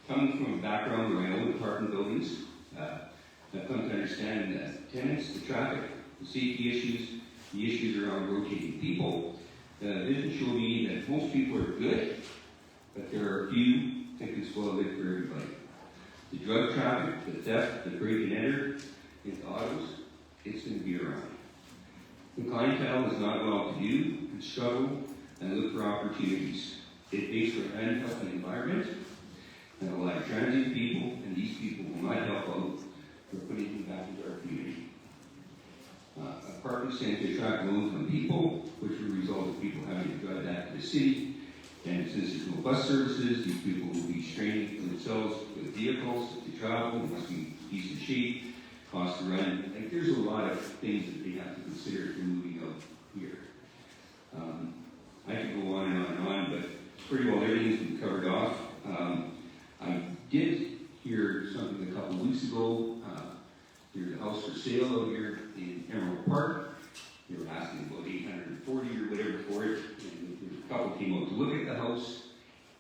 Coming from a background where I own apartment buildings, I've come to understand that tenants, the traffic, the safety issues, the issues around rotating people, vision showed me that most people are good, but there are a few that can spoil it for everybody. The drug traffic, the theft, the break and enter into autos, it's going to be around. The clientele is not well to do and struggle and look for opportunities. It makes for an unhealthy environment and a lot of transient people, and these people will not help out for putting them back into our community. Apartments tend to attract low-income people, which will result in people having to drive back to the city. And since there's no bus services, these people will be straining themselves with vehicles to travel, it must be decent shape, cost to run. Like, there's a lot of things that they have to consider for moving out here. I could go on and on and on, but pretty well everything's been covered off. I did hear something a couple weeks ago. There's a house for sale out here in Edenwold Park. They were asking about $840 or whatever for it. And a couple came out to look at the house.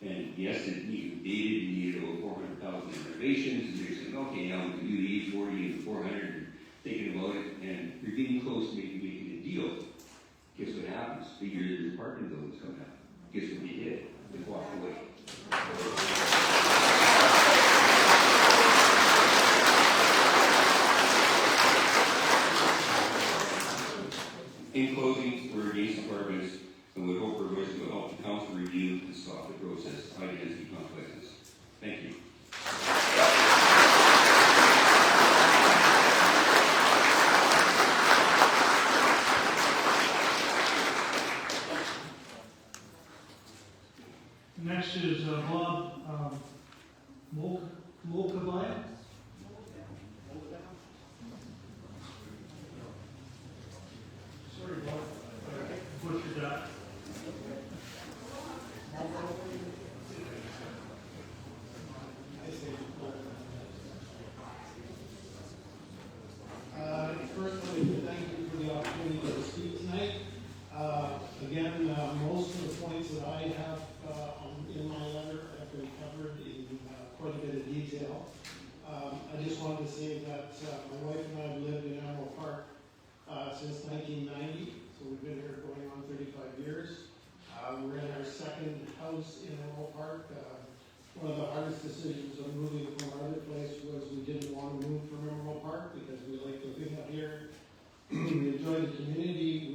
And yes, it needed dated, it needed over $400,000 in renovations. And they're saying, okay, now we can do the $840 and $400 and thinking about it. And they're getting close to maybe making a deal. Guess what happens? The year there's apartment buildings coming up. Guess what they did? They walked away. In closing, we're against apartments, and we hope our voice will help the council review and stop the process of high density complexes. Thank you. Next is Bob Molkavai. Sorry, Bob. Butchered that. First, let me thank you for the opportunity to speak tonight. Again, most of the points that I have in my letter have been covered in quite a bit of detail. I just wanted to say that my wife and I have lived in Edenwold Park since 1990, so we've been here going on 35 years. We're in our second house in Edenwold Park. One of the hardest decisions of moving from our other place was we didn't want to move from Edenwold Park because we like living up here. We enjoy the community.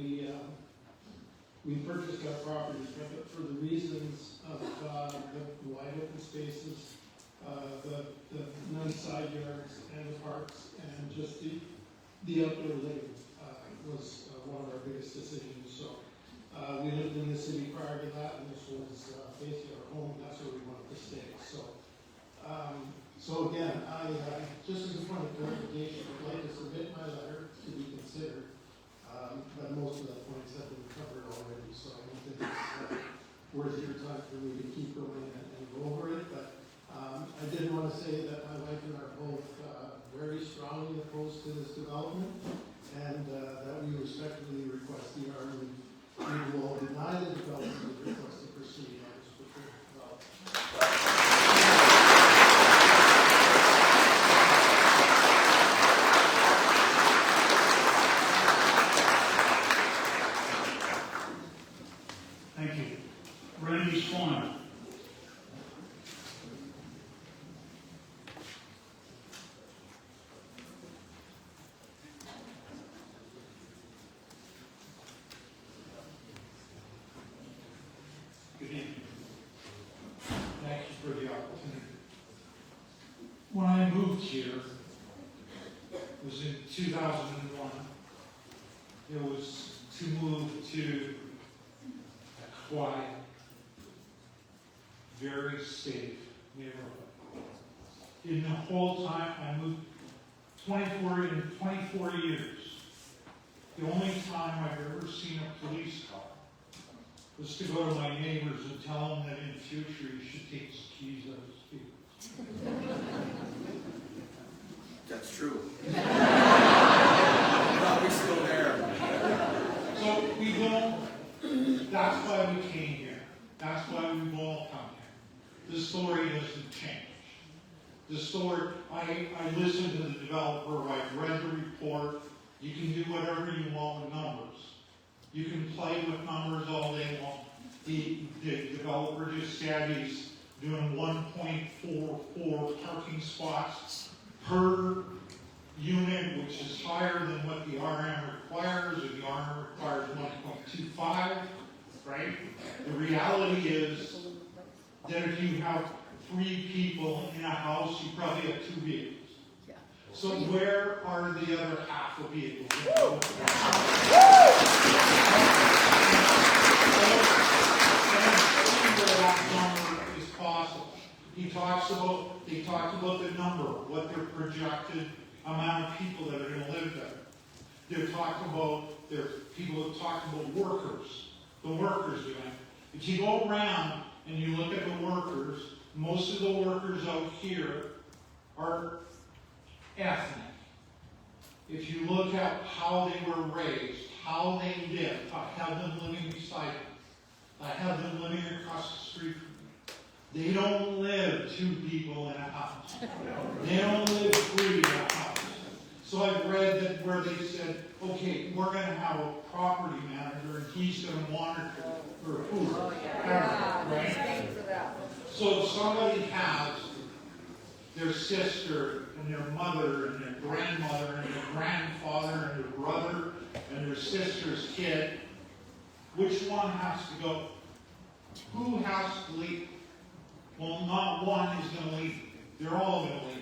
We purchased our property for the reasons of the wide open spaces, the nice side yards and the parks, and just the outdoor living was one of our biggest decisions. So we lived in the city prior to that, and this was basically our home. That's where we wanted to stay. So again, I just as a point of clarification, I'd like to submit my letter to be considered. But most of the points have been covered already, so I don't think it's worth your time for me to keep going and go over it. But I did want to say that my wife and I are both very strongly opposed to this development, and that we respectfully request the RMV will deny the development and request to proceed on this proposed development. Thank you. Randy Swan. here was in 2001. It was to move to a quiet, very safe neighborhood. In the whole time I moved, 24 years, the only time I've ever seen a police car was to go to my neighbors and tell them that in the future you should take his keys out of his feet. That's true. Probably still there. So we don't, that's why we came here. That's why we've all come here. The story doesn't change. The story, I listened to the developer, I've read the report. You can do whatever you want with numbers. You can play with numbers all day long. The developer just said he's doing 1.44 parking spots per unit, which is higher than what the RM requires, or the RM requires 1.25, right? The reality is that if you have 3 people in a house, you probably have 2 vehicles. So where are the other half of vehicles? Where that number is possible. They talked about the number, what their projected amount of people that are going to live there. They're talking about, people have talked about workers. The workers doing. If you go around and you look at the workers, most of the workers out here are ethnic. If you look at how they were raised, how they live, I have them living beside me. I have them living across the street from me. They don't live 2 people in a house. They don't live 3 in a house. So I've read that where they said, okay, we're going to have a property manager and he's going to monitor for food. Oh, yeah. Right? So if somebody has their sister and their mother and their grandmother and their grandfather and their brother and their sister's kid, which one has to go? Who has to leave? Well, not one is going to leave. They're all going to leave.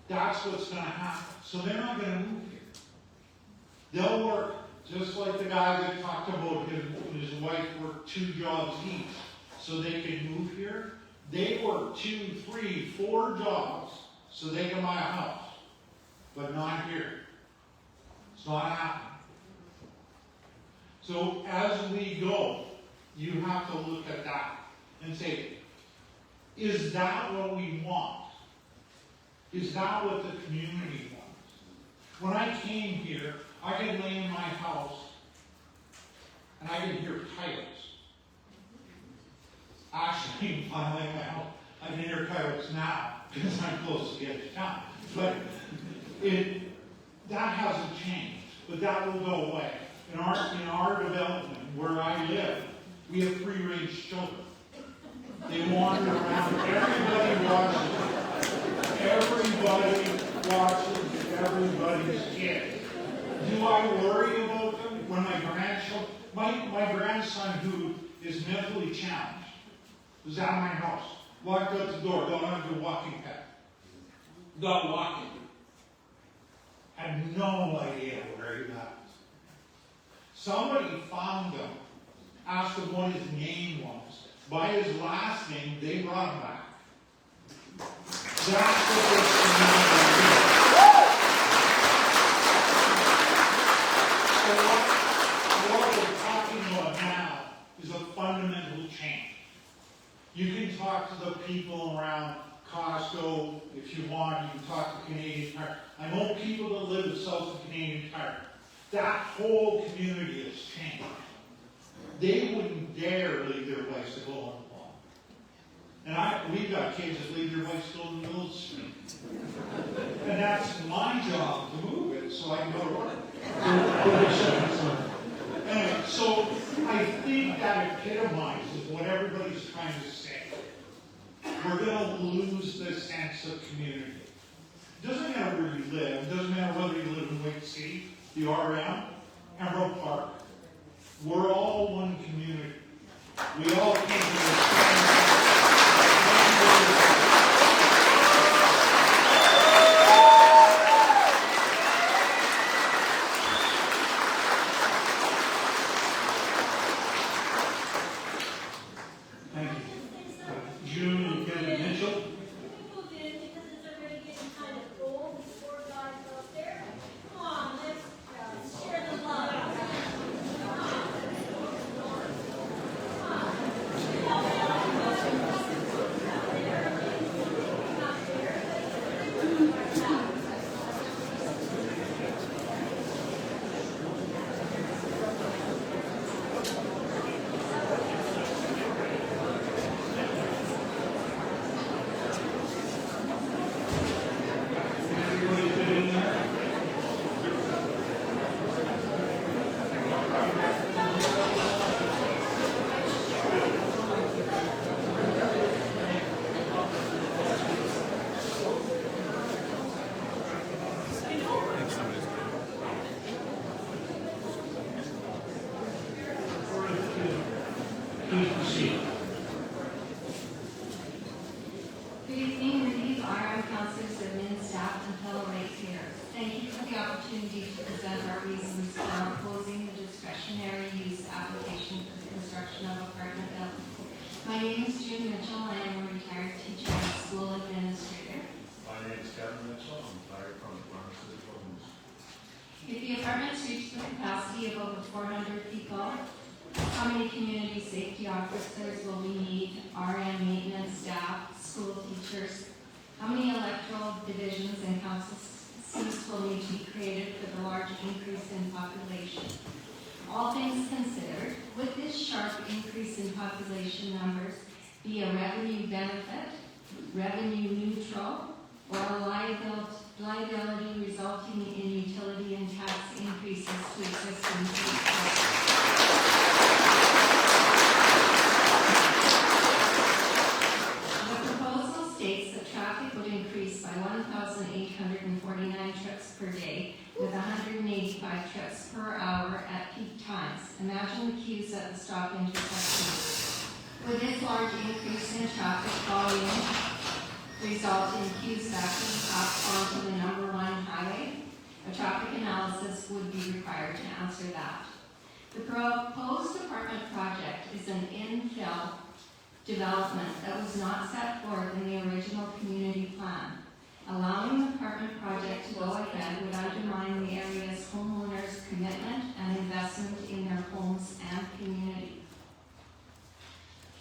That's what's going to happen. So they're not going to move here. They'll work just like the guy that talked about his wife worked 2 jobs each so they could move here. They work 2, 3, 4 jobs so they can buy a house. But not here. It's not happening. So as we go, you have to look at that and say, is that what we want? Is that what the community wants? When I came here, I could lay in my house and I could hear coyotes. Actually, when I lay in my house, I can hear coyotes now because I'm close to the edge of town. But that hasn't changed, but that will go away. In our development, where I live, we have free-range children. They wander around. Everybody watches everybody's kid. Do I worry about them when my grandchildren? My grandson, who is mentally challenged, was out of my house. Walked out the door. Don't have a walking pet. Got walking. Had no idea where he was. Somebody found him, asked him what his name was. By his last name, they brought him back. That's what this community is. So what we're talking about now is a fundamental change. You can talk to the people around Costco if you want. You can talk to Canadian Tire. I know people that live south of Canadian Tire. That whole community has changed. They wouldn't dare leave their bicycle on the lawn. And we've got kids that leave their bicycle in the middle of the street. And that's my job to move it so I can go to work. Anyway, so I think that epitomizes what everybody's trying to say. We're going to lose the sense of community. It doesn't matter where you live. It doesn't matter whether you live in Wake City, the RM, Emerald Park. We're all one community. We all came to the same please proceed. Good evening, review RM councillors, admin, staff, and fellow ratepayers. Thank you for the opportunity to present our reasons for opposing the discretionary use application for the construction of apartment buildings. My name is June Mitchell, and I am a retired teacher and school administrator. My name is Kevin Mitchell. I'm retired from the Lawrence City Homes. If the apartments reach the capacity of over 400 people, how many community safety officers will we need, RM, maintenance, staff, school teachers? How many electoral divisions and council seats will need to be created for the large increase in population? All things considered, would this sharp increase in population numbers be a revenue benefit, revenue neutral, or a liability resulting in utility and tax increases to existing cities? Traffic would increase by 1,849 trips per day with 185 trips per hour at peak times. Imagine the queues at the stop intersections. Would this large increase in traffic volume result in queues backing up onto the number 1 highway? A traffic analysis would be required to answer that. The proposed apartment project is an infill development that was not set forth in the original community plan. Allowing the apartment project to go ahead would undermine the area's homeowners' commitment and investment in their homes and community.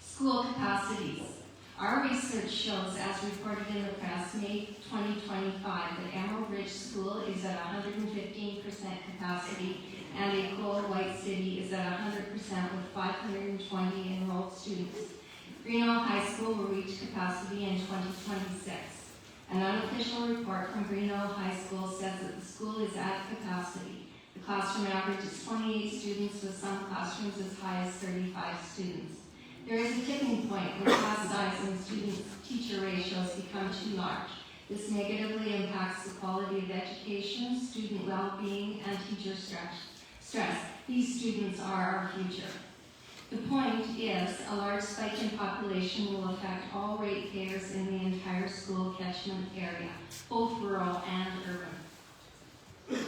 School capacities. Our research shows, as reported in the press, May 2025, that Emerald Ridge School is at 115% capacity and Edenwold White City is at 100% with 520 enrolled students. Greenough High School will reach capacity in 2026. An unofficial report from Greenough High School says that the school is at capacity. The classroom average is 28 students, with some classrooms as high as 35 students. There is a tipping point where class size and student-teacher ratios become too large. This negatively impacts the quality of education, student well-being, and teacher stress. These students are our future. The point is, a large spike in population will affect all ratepayers in the entire school catchment area, both rural and urban.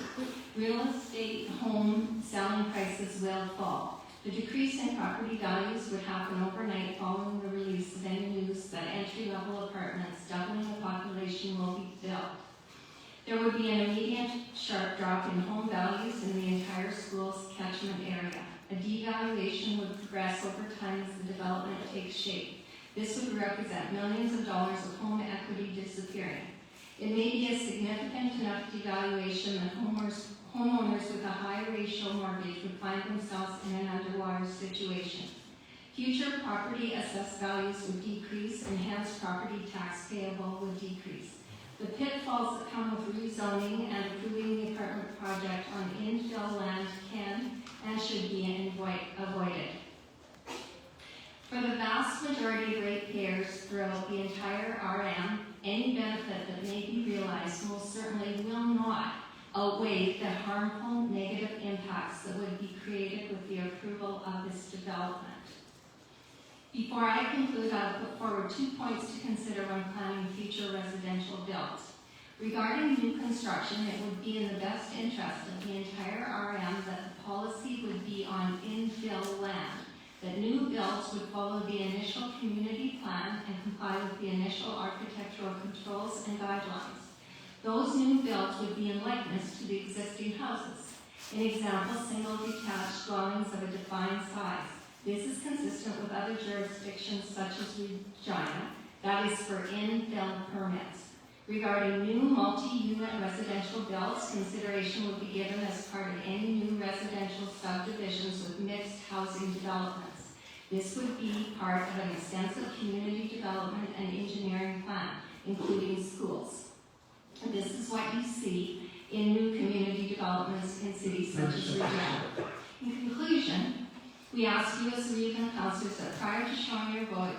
Real estate home selling prices will fall. The decrease in property values would happen overnight following the release of any news that entry-level apartments doubling the population will be built. There would be an immediate sharp drop in home values in the entire school's catchment area. A devaluation would progress over time as the development takes shape. This would represent millions of dollars of home equity disappearing. It may be a significant enough devaluation that homeowners with a high ratio mortgage would find themselves in an underwater situation. Future property assessed values would decrease, and hence property tax payable would decrease. The pitfalls that come with rezoning and approving the apartment project on infill land can and should be avoided. For the vast majority of ratepayers throughout the entire RM, any benefit that may be realized most certainly will not outweigh the harmful negative impacts that would be created with the approval of this development. Before I conclude, I'll put forward 2 points to consider when planning future residential builds. Regarding new construction, it would be in the best interest of the entire RM that the policy would be on infill land, that new builds would follow the initial community plan and comply with the initial architectural controls and guidelines. Those new builds would be in likeness to the existing houses. An example, single detached dwellings of a defined size. This is consistent with other jurisdictions such as Regina, that is for infill permits. Regarding new multi-unit residential builds, consideration would be given as part of any new residential subdivisions with mixed housing developments. This would be part of an extensive community development and engineering plan, including schools. And this is what you see in new community developments in cities such as Regina. In conclusion, we ask you as regional councillors that prior to showing your vote,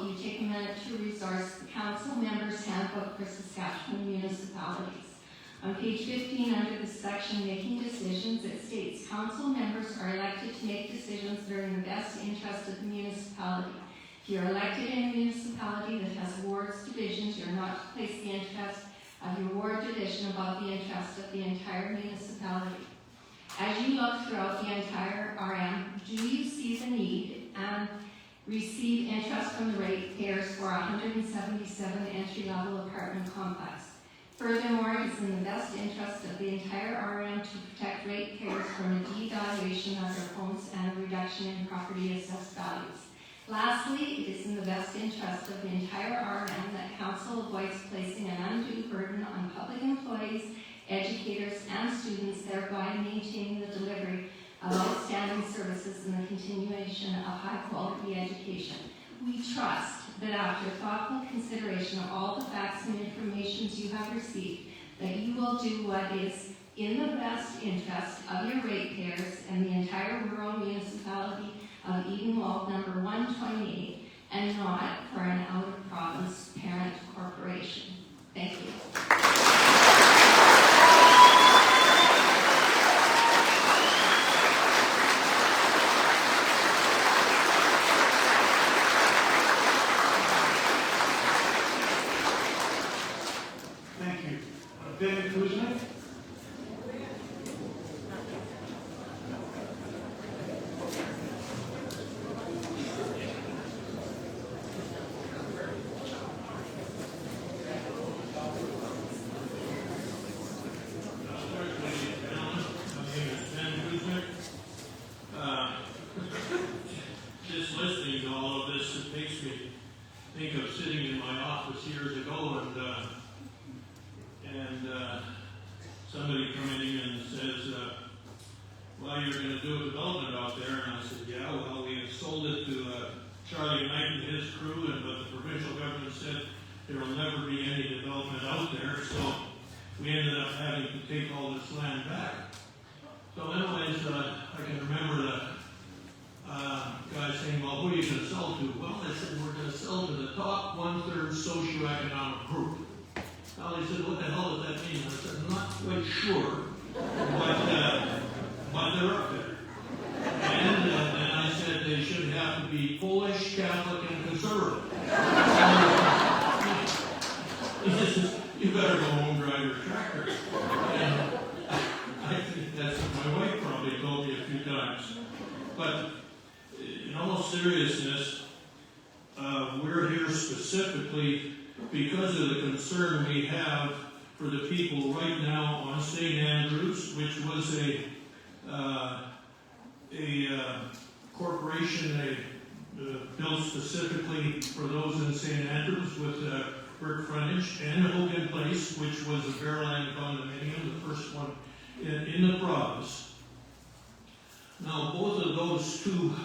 you take a minute to resource the Council Members Handbook for Saskatchewan Municipalities. On page 15, under the section Making Decisions, it states Council members are elected to make decisions that are in the best interest of the municipality. If you're elected in a municipality that has wards divisions, you're not to place the interest of your ward division above the interest of the entire municipality. As you look throughout the entire RM, do you see the need and receive interest from the ratepayers for 177 entry-level apartment complex? Furthermore, it is in the best interest of the entire RM to protect ratepayers from a devaluation of their homes and a reduction in property assessed values. Lastly, it is in the best interest of the entire RM that council avoids placing an undue burden on public employees, educators, and students, thereby maintaining the delivery of outstanding services and the continuation of high-quality education. We trust that after thoughtful consideration of all the facts and information you have received, that you will do what is in the best interest of your ratepayers and the entire rural municipality of Edenwold number 128, and not for an out-of-province parent corporation. Thank you. Just listening to all of this, it makes me think of sitting in my office years ago and somebody coming in and says, well, you're going to do a development out there. And I said, yeah, well, we have sold it to Charlie Knight and his crew, but the provincial government said there will never be any development out there. So we ended up having to take all this land back. So anyways, I can remember the guy saying, well, who are you going to sell to? Well, they said, we're going to sell to the top 1/3 socioeconomic group. Well, he said, what the hell does that mean? I said, I'm not quite sure, but they're up there. And I said they should have to be Polish, Catholic, and conservative. He says, you better go home and drive your tractor. And I think that's what my wife probably told me a few times. But in all seriousness, we're here specifically because of the concern we have for the people right now on St. Andrews, which was a corporation built specifically for those in St. Andrews with brick frontage, and Hogan Place, which was a Fairland condominium, the first one in the province. Now, both of those two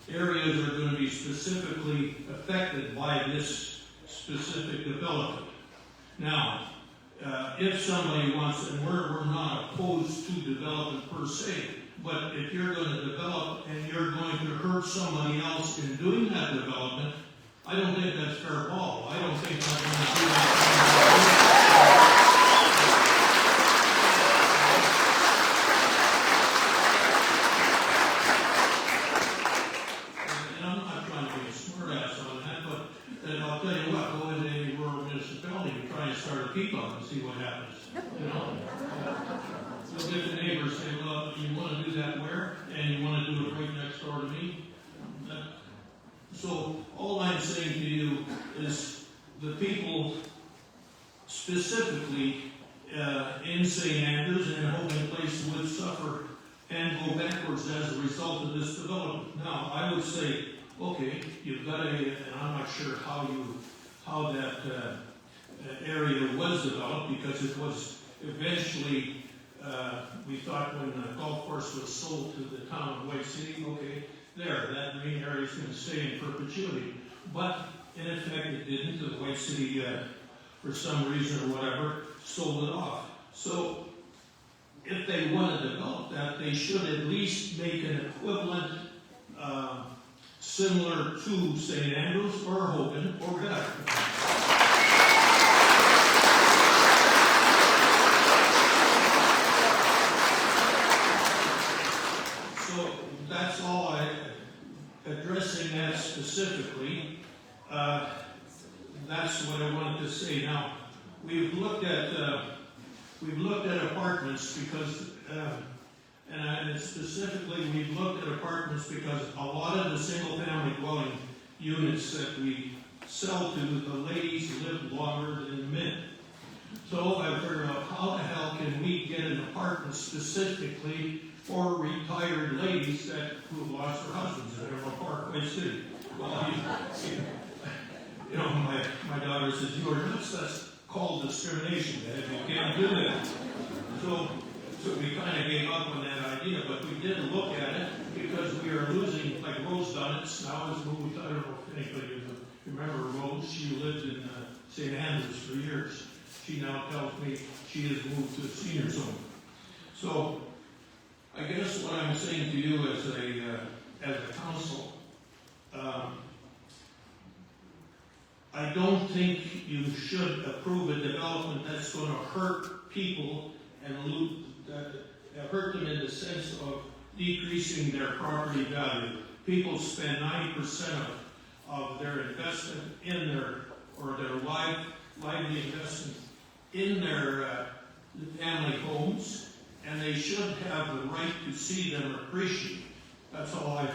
areas are going to be specifically affected by this specific development. Now, if somebody wants, and we're not opposed to development per se, but if you're going to develop and you're going to hurt somebody else in doing that development, I don't think that's fair ball. I don't think I'm going to do that. I'll tell you what, go into any rural municipality and try and start a peep up and see what happens. You know? You'll get the neighbors say, well, you want to do that where? And you want to do it right next door to me? So all I'm saying to you is the people specifically in St. Andrews and Hogan Place would suffer and go backwards as a result of this development. Now, I would say, okay, you've got and I'm not sure how that area was developed, because it was eventually, we thought when the golf course was sold to the town of White City, okay, that green area is going to stay in perpetuity. But in effect, it didn't. The White City, for some reason or whatever, sold it off. So if they want to develop that, they should at least make an equivalent similar to St. Andrews or Hogan or better. specifically, that's what I wanted to say. Now, we've looked at apartments because, and specifically we've looked at apartments because a lot of the single-family dwelling units that we sell to, the ladies live longer than the men. So I figured out how the hell can we get an apartment specifically for retired ladies who lost their husbands in Edenwold Parkway City. Well, you know, my daughter says, "You are nuts, that's called discrimination, Dad. You can't do that." So we kind of gave up on that idea, but we did look at it because we are losing, like Rose Dunnitz now has moved. I don't know if anybody remember Rose. She lived in St. Andrews for years. She now tells me she has moved to a senior home. So I guess what I'm saying to you as a council, I don't think you should approve a development that's going to hurt people and hurt them in the sense of decreasing their property value. People spend 90% of their investment in their lively investment in their family homes, and they should have the right to see them appreciated. That's all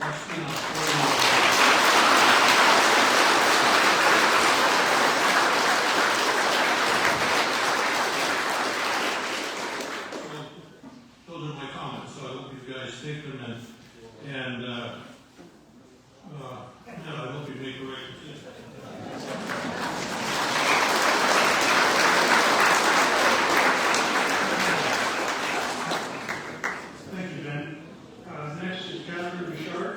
that's been those are my comments, so I hope you guys take them and I hope you make the right decision. Thank you, Ben. Next is Catherine Bouchard.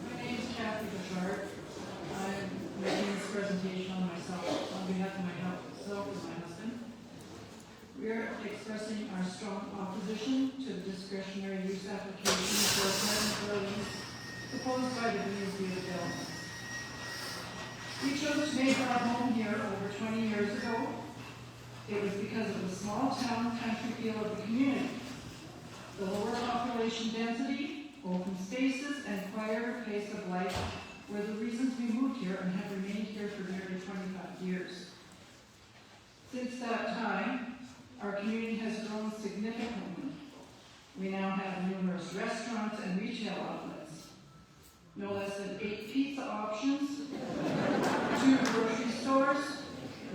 My name is Kathy Bouchard. I'm making this presentation on myself, on behalf of myself and my husband. We are expressing our strong opposition to the discretionary use application for apartment buildings proposed by the Edenwold development. We chose to make our home here over 20 years ago. It was because of the small town country feel of the community. The lower population density, open spaces, and quieter pace of life were the reasons we moved here and have remained here for nearly 25 years. Since that time, our community has grown significantly. We now have numerous restaurants and retail outlets, no less than 8 pizza options, 2 grocery stores,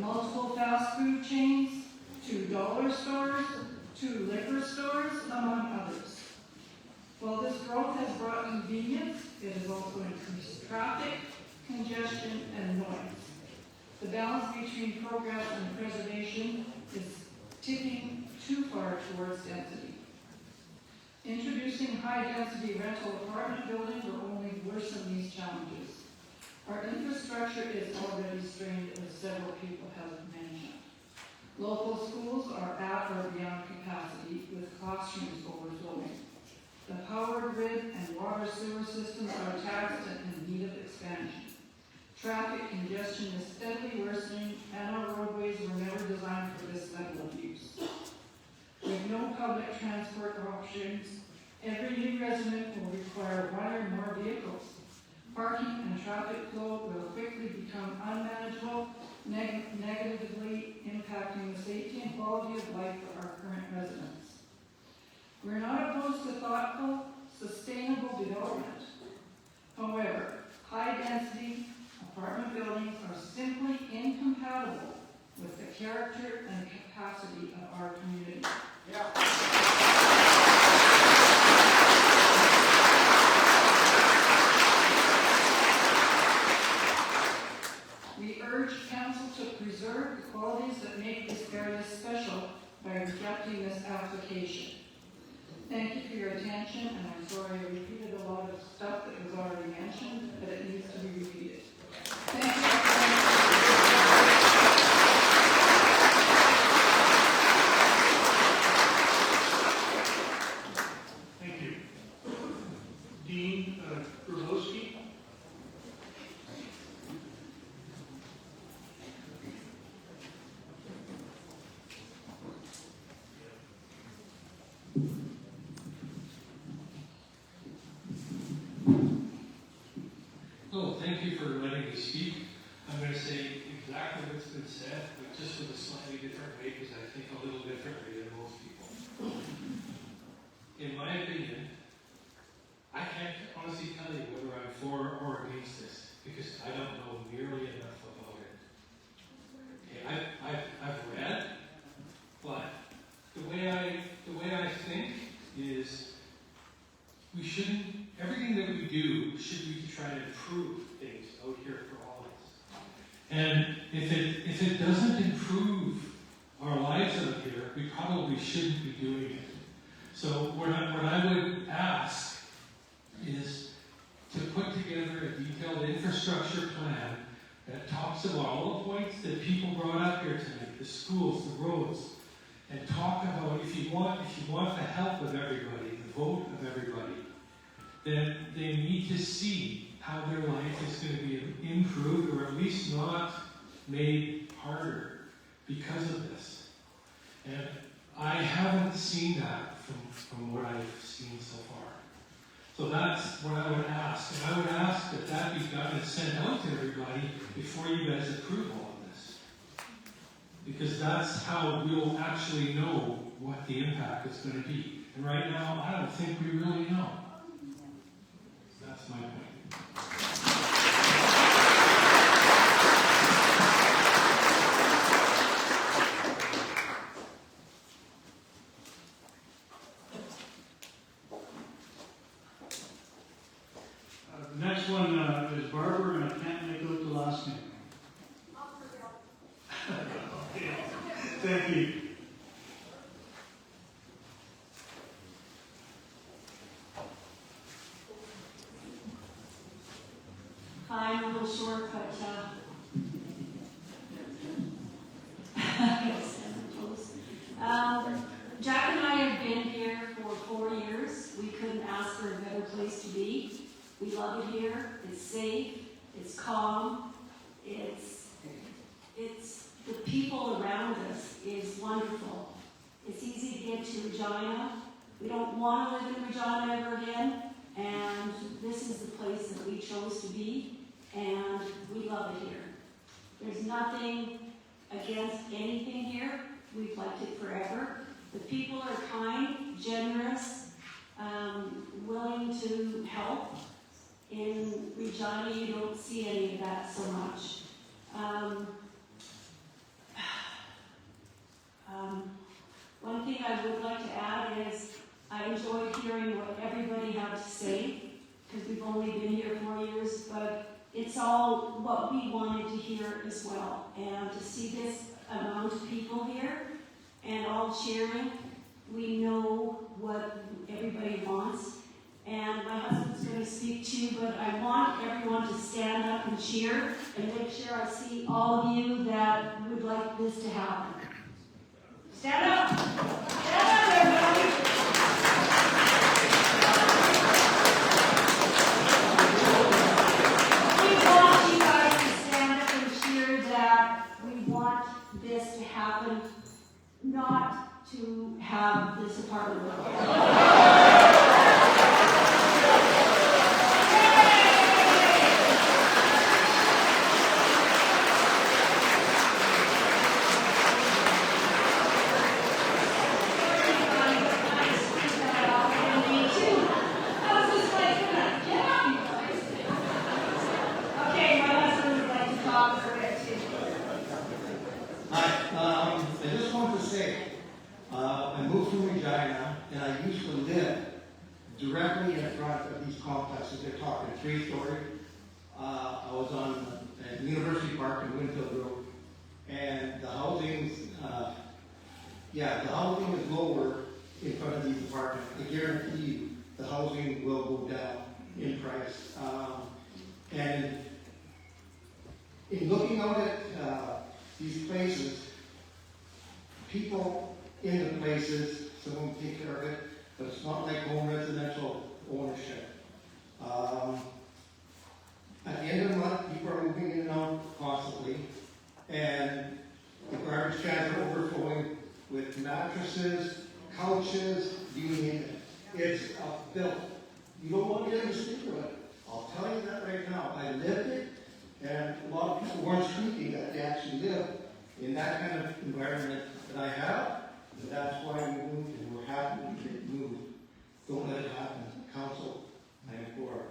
multiple fast food chains, 2 dollar stores, 2 liquor stores, among others. While this growth has brought convenience, it has also increased traffic, congestion, and noise. The balance between progress and preservation is tipping too far towards density. Introducing high-density rental apartment buildings will only worsen these challenges. Our infrastructure is already strained, as several people have mentioned. Local schools are at or beyond capacity, with classrooms overflowing. The power grid and water sewer systems are taxed and in need of expansion. Traffic congestion is steadily worsening, and our roadways were never designed for this level of use. With no public transport options, every new resident will require 1 or more vehicles. Parking and traffic flow will quickly become unmanageable, negatively impacting the safety and quality of life for our current residents. We're not opposed to thoughtful, sustainable development. However, high-density apartment buildings are simply incompatible with the character and capacity of our community. We urge Council to preserve the qualities that make this area special by rejecting this application. Thank you for your attention, and I'm sorry I repeated a lot of stuff that was already mentioned, but it needs to be repeated. Thank Thank you. Dean Grabowski. way I think is everything that we do should be to try to improve things out here for all of us. And if it doesn't improve our lives out here, we probably shouldn't be doing it. So what I would ask is to put together a detailed infrastructure plan that talks about all the points that people brought up here tonight, the schools, the roads, and talk about if you want the help of everybody, the vote of everybody, then they need to see how their life is going to be improved or at least not made harder because of this. And I haven't seen that from what I've seen so far. So that's what I would ask. And I would ask that that be done and sent out to everybody before you guys approve all of this. Because that's how we'll actually know what the impact is going to be. And right now, I don't think we really know. That's my point. The next one is Barbara, and I can't make out the last name. Thank you. Hi, I'm a little short, but Jack and I have been here for 4 years. We couldn't ask for a better place to be. We love it here. It's safe. It's calm. It's the people around us is wonderful. It's easy to get to Regina. We don't want to live in Regina ever again, and this is the place that we chose to be, and we love it here. There's nothing against anything here. We've liked it forever. The people are kind, generous, willing to help. In Regina, you don't see any of that so much. One thing I would like to add is I enjoyed hearing what everybody had to say, because we've only been here 4 years, but it's all what we wanted to hear as well. And to see this amount of people here and all cheering, we know what everybody wants. And my husband's going to speak too, but I want everyone to stand up and cheer and make sure I see all of you that would like this to happen. Stand up! Stand up, everybody! We want you guys to stand up and cheer that we want this to happen, not to have this apartment built. Directly in front of these complexes. They're talking 3-story. I was on University Park in Winfield Road, and the housing is lower in front of these apartments. I guarantee you the housing will go down in price. And in looking out at these places, people in the places, someone take care of it, but it's not like home residential ownership. At the end of the month, people are moving in and out constantly, and the garbage cans are overflowing with mattresses, couches, you name it. It's a filth. You don't want to get in the sleep of it. I'll tell you that right now. I lived it, and a lot of people weren't speaking that they actually live in that kind of environment that I have. And that's why we moved, and we're happy to get moved. Don't let it happen. Council, I am for it.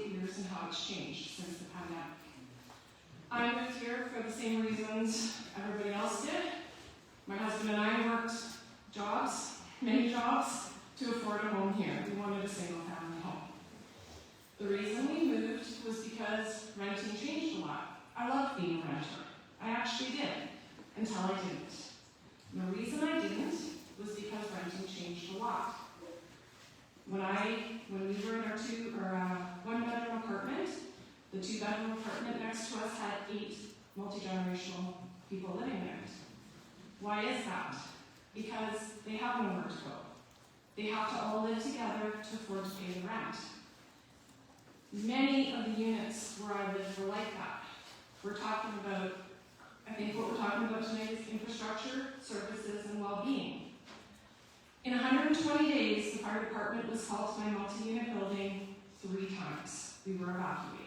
8 years and how it's changed since the pandemic. I moved here for the same reasons everybody else did. My husband and I worked jobs, many jobs, to afford a home here. We wanted a single family home. The reason we moved was because renting changed a lot. I loved being a renter. I actually did, until I didn't. And the reason I didn't was because renting changed a lot. When we were in our one-bedroom apartment, the two-bedroom apartment next to us had 8 multi-generational people living in it. Why is that? Because they have nowhere to go. They have to all live together to afford to pay the rent. Many of the units where I lived were like that. We're talking about, I think what we're talking about tonight is infrastructure, services, and well-being. In 120 days, the fire department was called to my multi-unit building 3 times. We were evacuated.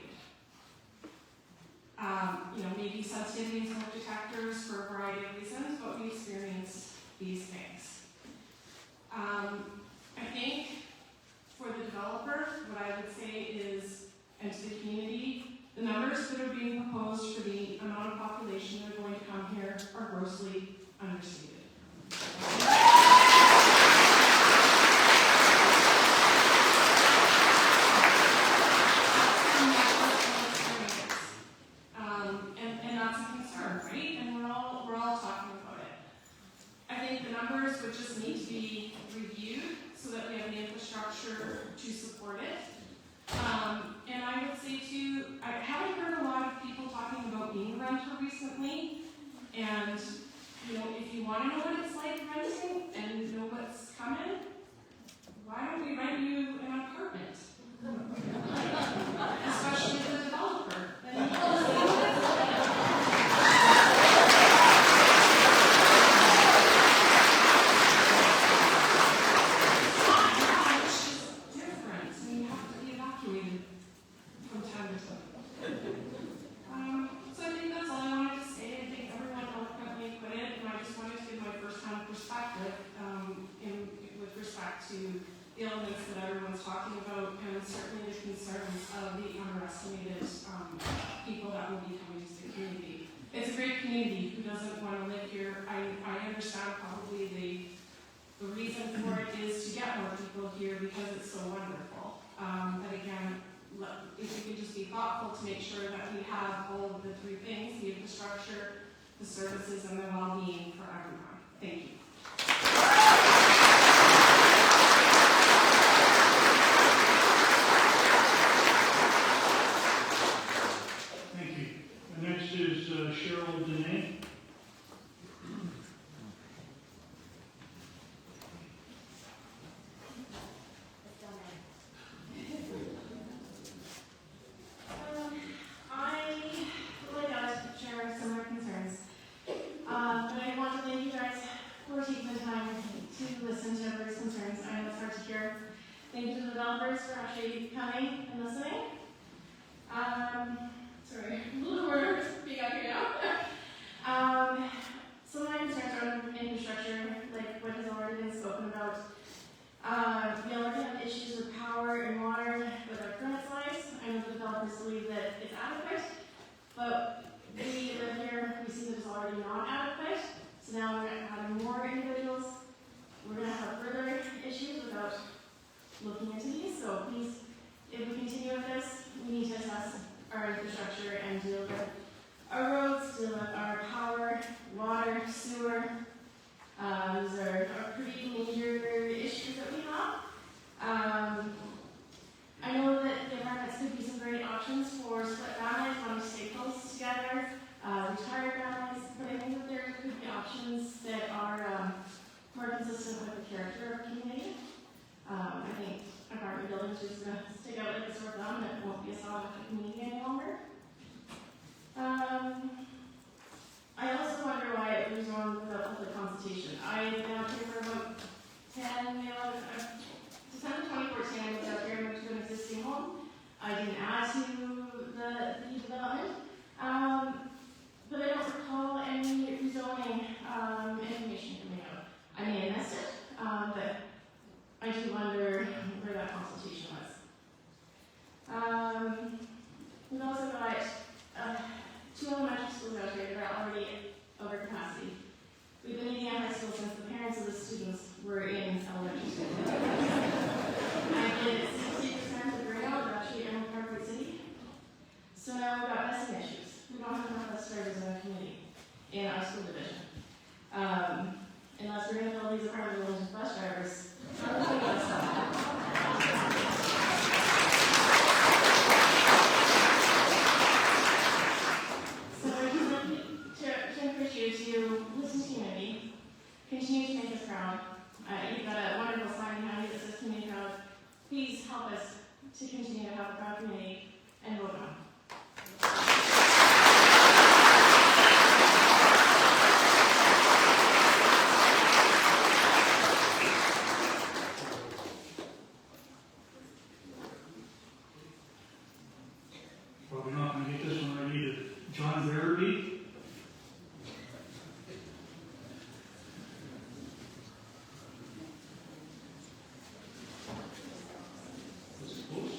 Maybe sensitivity and smoke detectors for a variety of reasons, but we experienced these things. I think for the developer, what I would say is, and to the community, the numbers that are being proposed for the amount of population that are going to come here are grossly understated. And that's a concern, right? And we're all talking about it. I think the numbers would just need to be reviewed so that we have the infrastructure to support it. And I would say too, I haven't heard a lot of people talking about being a renter recently. And if you want to know what it's like renting and know what's coming, why don't we rent you an apartment? Especially the developer. So I think that's all I wanted to say. I think everyone eloquently put it, and I just wanted to give my first-hand perspective with respect to the elements that everyone's talking about, and certainly the concerns of the underestimated people that will be coming to the community. It's a great community. Who doesn't want to live here? I understand probably the reason for it is to get more people here because it's so wonderful. But again, if we could just be thoughtful to make sure that we have all of the 3 things, the infrastructure, the services, and the well-being for everyone. Thank you. Thank you. The next is Cheryl Dene. I really got to share similar concerns. But I want to thank you guys for taking the time to listen to everybody's concerns. I know it's hard to hear. Thank you to the developers for actually coming and listening. Sorry, a little more being up here now. Some of my concerns are on infrastructure, like what has already been spoken about. We already have issues with power and water with our current size. I know the developers believe that it's adequate, but we live here, we see that it's already not adequate. So now we're going to add more individuals. We're going to have further issues without looking into these. So please, if we continue with this, we need to assess our infrastructure and deal with our roads, deal with our power, water, sewer. These are pretty major issues that we have. I know that the apartments could be some great options for split families wanting to stay close together, retired families, but I think that there could be options that are more consistent with the character of a community. I think apartment buildings are just going to stick out like a sore thumb and it won't be a solid community any longer. I also wonder why it was wrong with the public consultation. I've been out here for about December 2014, I was out here and went to an existing home. I didn't add to the development, but I don't recall any rezoning information coming out. I may have missed it, but I do wonder where that consultation was. over capacity. We've been in high school since the parents of the students were in elementary school. I've been at 60% of the grade out, actually in Parkway City. So now we've got busing issues. We don't have enough bus drivers in our community, in our school division. Unless we're going to fill these apartment buildings with bus drivers, how are we going to solve that? So I just want to encourage you to listen to community, continue to make us proud. You've got a wonderful sign behind you that says community proud. Please help us to continue to have a proud community and vote on. Probably not going to get this one right either. John Barrowby. This is close.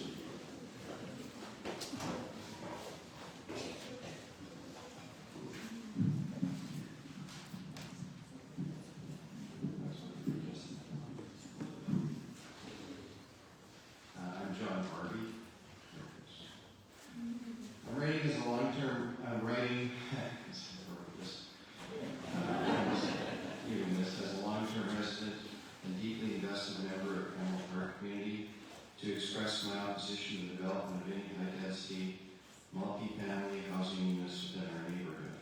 I'm John Harvey. I'm writing as a long-term, giving this as a long-term resident and deeply invested member of Edenwold Park community to express my opposition to the development of any high-density, multi-family housing units within our neighborhood.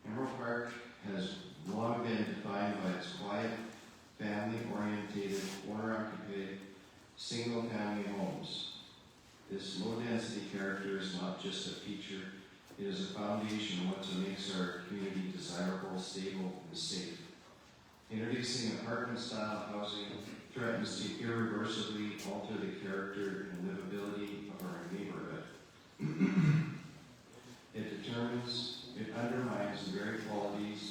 Edenwold Park has long been defined by its quiet, family-oriented, owner-occupied, single-family homes. This low-density character is not just a feature, it is a foundation of what makes our community desirable, stable, and safe. Introducing apartment-style housing threatens to irreversibly alter the character and livability of our neighborhood. It undermines the very qualities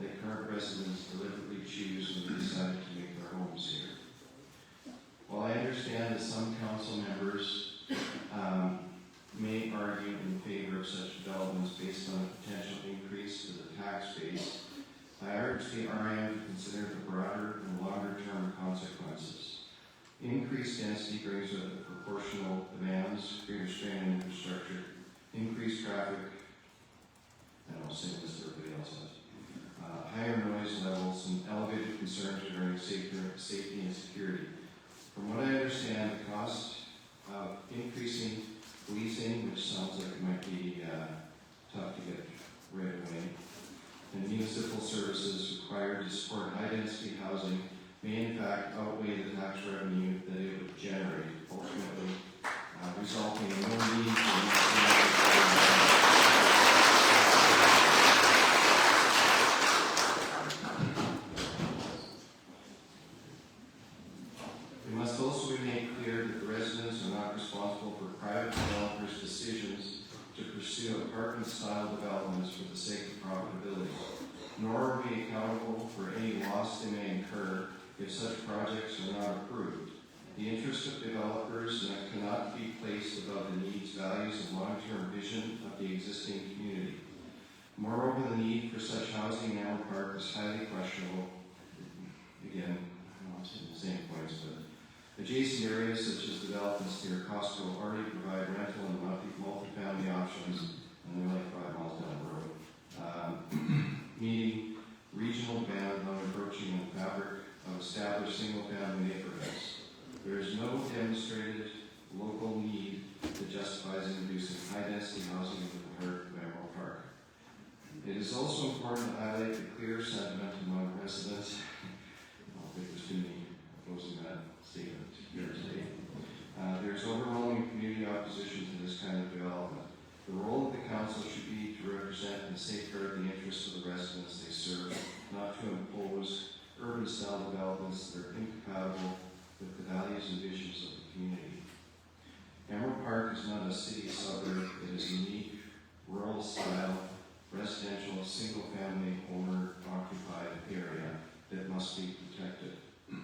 that current residents deliberately choose when they decide to make their homes here. While I understand that some council members may argue in favor of such developments based on a potential increase to the tax base, I urge the RM to consider the broader and longer-term consequences. Increased density brings with it proportional demands, greater strain on infrastructure, increased traffic, and I'll say this to everybody else has, higher noise levels, and elevated concerns regarding safety and security. From what I understand, the cost of increasing policing, which sounds like it might be tough to get right away, and municipal services required to support high-density housing may in fact outweigh the tax revenue that it would generate, ultimately resulting in no need for It must also be made clear that the residents are not responsible for private developers' decisions to pursue apartment-style developments for the sake of profitability, nor are we accountable for any loss they may incur if such projects are not approved. The interest of developers cannot be placed above the needs, values, and long-term vision of the existing community. Moreover, the need for such housing in Edenwold Park is highly questionable. Again, I'm saying the same points, but adjacent areas such as developments near Costco already provide rental and multi-family options, and they're like 5 miles down the road, meeting regional demand on encroaching on the fabric of established single-family neighborhoods. There is no demonstrated local need that justifies introducing high-density housing into the heart of Edenwold Park. It is also important to highlight the clear sentiment among residents. I don't think there's too many opposing that statement here today. There's overwhelming community opposition to this kind of development. The role of the council should be to represent and safeguard the interests of the residents they serve, not to impose urban-style developments that are incompatible with the values and visions of the community. Edenwold Park is not a city suburb. It is a unique, rural-style, residential, single-family, owner-occupied area that must be protected. I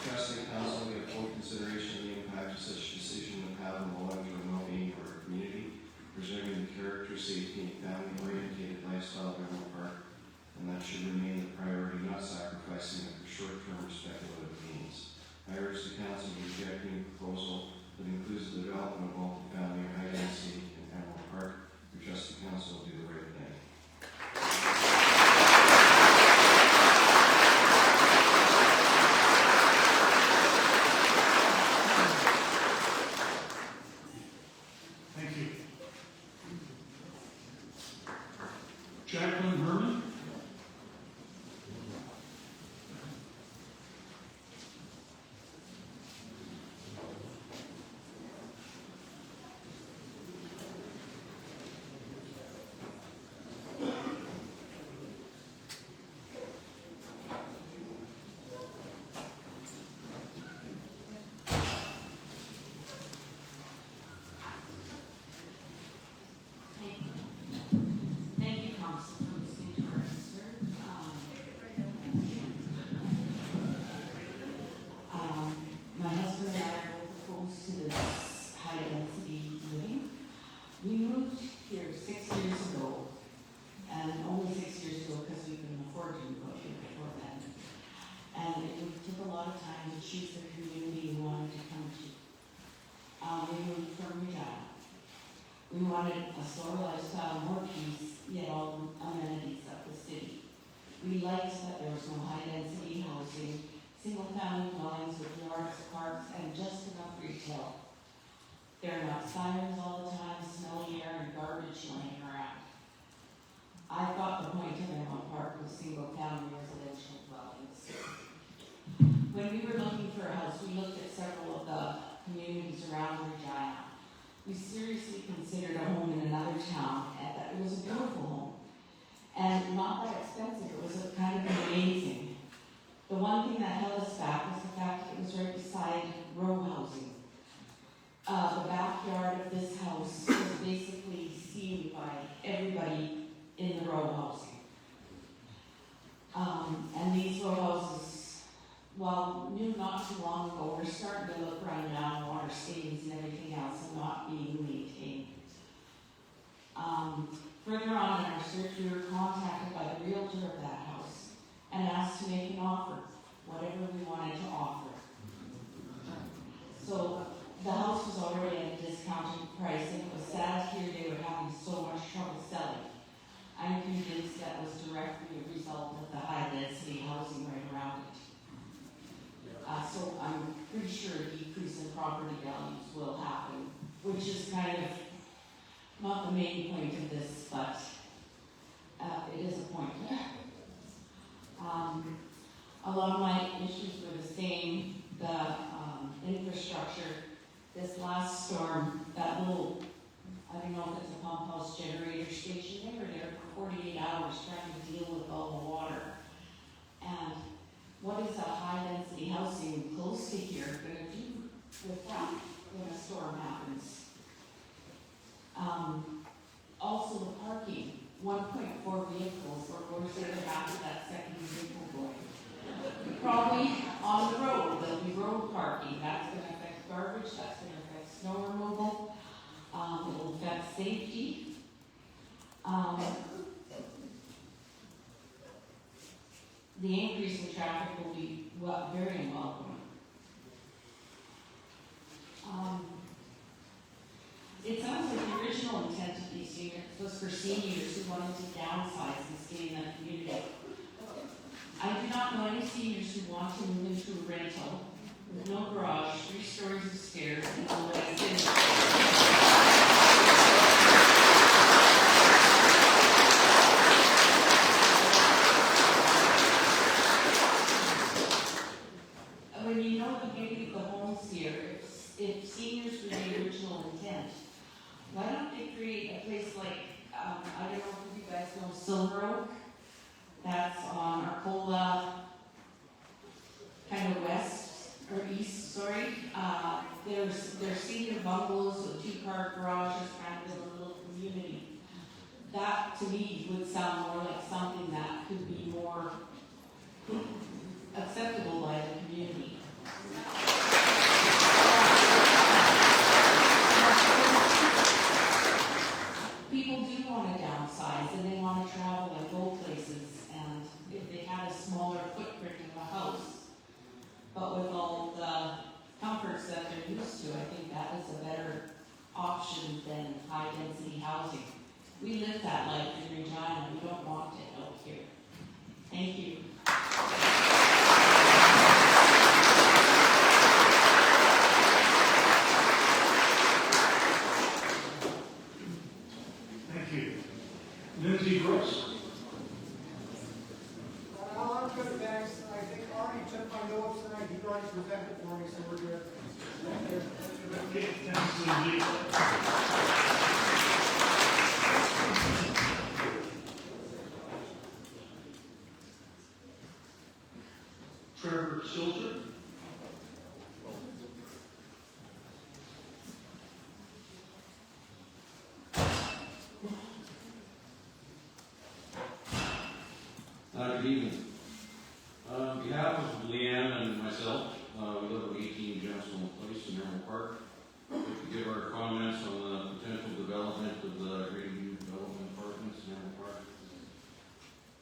trust the council will give full consideration a slower lifestyle, more peace, yet all amenities of the city. We liked that there was no high-density housing, single-family dwellings with yards, parks, and just enough retail. There are not sirens all the time, smelly air, and garbage laying around. I thought the point of Edenwold Park was single-family residential dwellings. When we were looking for a house, we looked at several of the communities around Regina. We seriously considered a home in another town, and that it was a beautiful home. And not that expensive, it was a kind of amazing. The one thing that held us back was the fact that it was right beside row housing. The backyard of this house was basically seen by everybody in the row housing. And these row houses, while new not too long ago, were starting to look run down, water stains and everything else, and not being maintained. Further on in our search, we were contacted by the realtor of that house and asked to make an offer, whatever we wanted to offer. So the house was already at a discounted price, and it was sad to hear they were having so much trouble selling. I'm convinced that was directly a result of the high-density housing right around it. So I'm pretty sure a decrease in property values will happen, which is kind of not the main point of this, but it is a point. A lot of my issues were the same. The infrastructure. This last storm, that little, I don't know if it's a pump house generator station, they were there for 48 hours trying to deal with all the water. And what is a high-density housing close to here going to do with that when a storm happens? Also the parking, 1.4 vehicles, or we're saying after that second vehicle going. Probably on the road, there'll be road parking. That's going to affect garbage, that's going to affect snow removal, it'll affect safety. The increase in traffic will be very welcome. It sounds like the original intent of these units was for seniors who wanted to downsize and stay in that community. I do not know any seniors who want to move into a rental with no garage, 3 stories of stairs, and no ways when you know the beauty of the homes here, if seniors were the original intent, why don't they create a place like, I don't know if you guys know Silver Oak, that's on Arcola, kind of west, or east, sorry. There's senior bungalows with 2-car garages, kind of in a little community. That, to me, would sound more like something that could be more acceptable by the community. People do want to downsize and they want to travel and go places, and if they had a smaller footprint in the house, but with all the comforts that they're used to, I think that is a better option than high-density housing. We live that life in Regina, we don't want it out here. Thank you. Thank you. Lindsay Brooks. I'm good, thanks. I think Arnie took my notes and he already presented for me, so we're good. Okay, thanks, Lindsay. Trevor Silter. Good evening. On behalf of Leanne and myself, we live at 18 Gemstone Place in Edenwold Park. We'd like to give our comments on the potential development of the Greater View Development Apartments in Edenwold Park.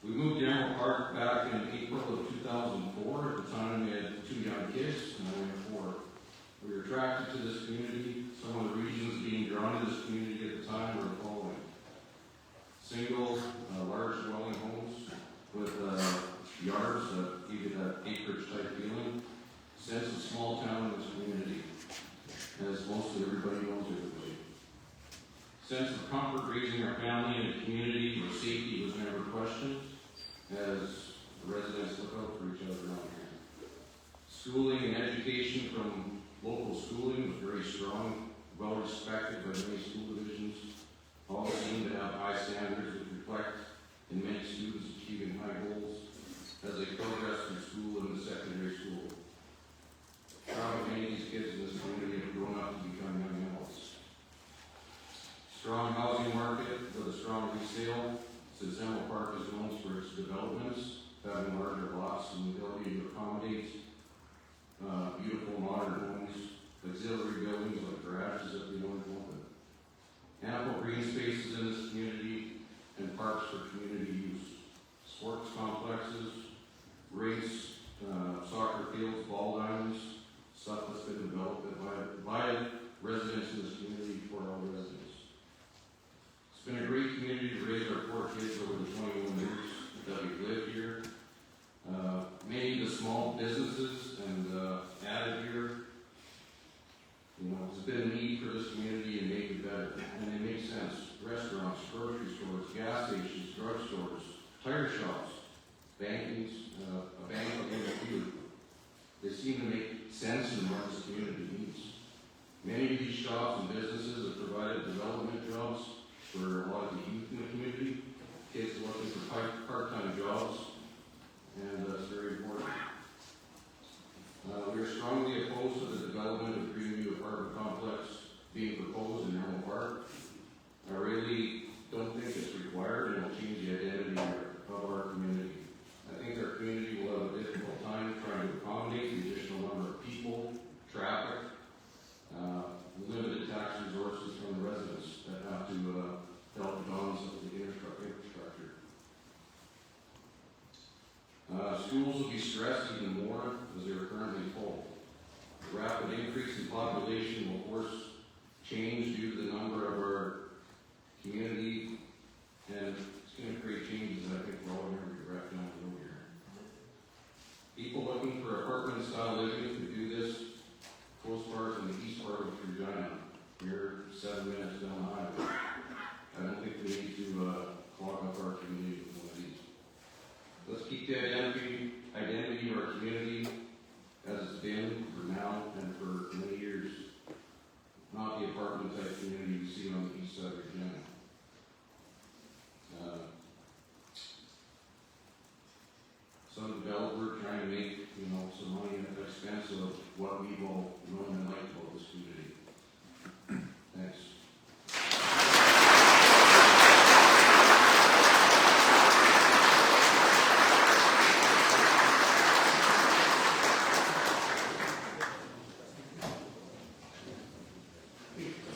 We moved to Edenwold Park back in April of 2004. At the time, we had 2 young kids, and now we have 4. We were attracted to this community. Some of the reasons being drawn to this community at the time were the following. single, large dwelling homes with yards that give you that acreage type feeling. Sense of small town in this community, as mostly everybody knows everybody. Sense of comfort raising our family in a community where safety was never questioned, as the residents look out for each other around here. Schooling and education from local schooling was very strong, well respected by many school divisions. All seem to have high standards that reflect in many students achieving high goals as they progress through school and the secondary school. Proud of many of these kids in this community have grown up to become young adults. Strong housing market with a strong resale, since Emerald Park is known for its developments, having larger lots and the ability to accommodate beautiful modern homes, auxiliary buildings like garages that we don't open. Ample green spaces in this community and parks for community use. Sports complexes, rinks, soccer fields, ball diamonds, stuff that's been developed by residents in this community for all residents. It's been a great community to raise our 4 kids over the 21 years that we've lived here. Many of the small businesses and added here, there's been a need for this community and make it better. And they make sense. Restaurants, grocery stores, gas stations, drugstores, tire shops, bankings, a bank like a few. They seem to make sense in what this community needs. Many of these shops and businesses have provided development jobs for a lot of the youth in the community, kids looking for part-time jobs, and that's very important. We are strongly opposed to the development of the Greenview apartment complex being proposed in Emerald Park. I really don't think it's required, and it'll change the identity of our community. I think our community will have a difficult time trying to accommodate the additional number of people, traffic, limited tax resources from the residents that have to help balance of the infrastructure. Schools will be stressed even more as they are currently full. The rapid increase in population will force change due to the number of our community, and it's going to create changes, I think, for all of every right down the road here. People looking for apartment-style living could do this close part in the east part of Regina. We're 7 minutes down the highway. I don't think we need to clog up our community with one of these. Let's keep the identity of our community as it's been for now and for many years. Not the apartment type community you see on the east side of Regina. Some developer trying to make some money at the expense of what we've all known and liked about this community. Thanks.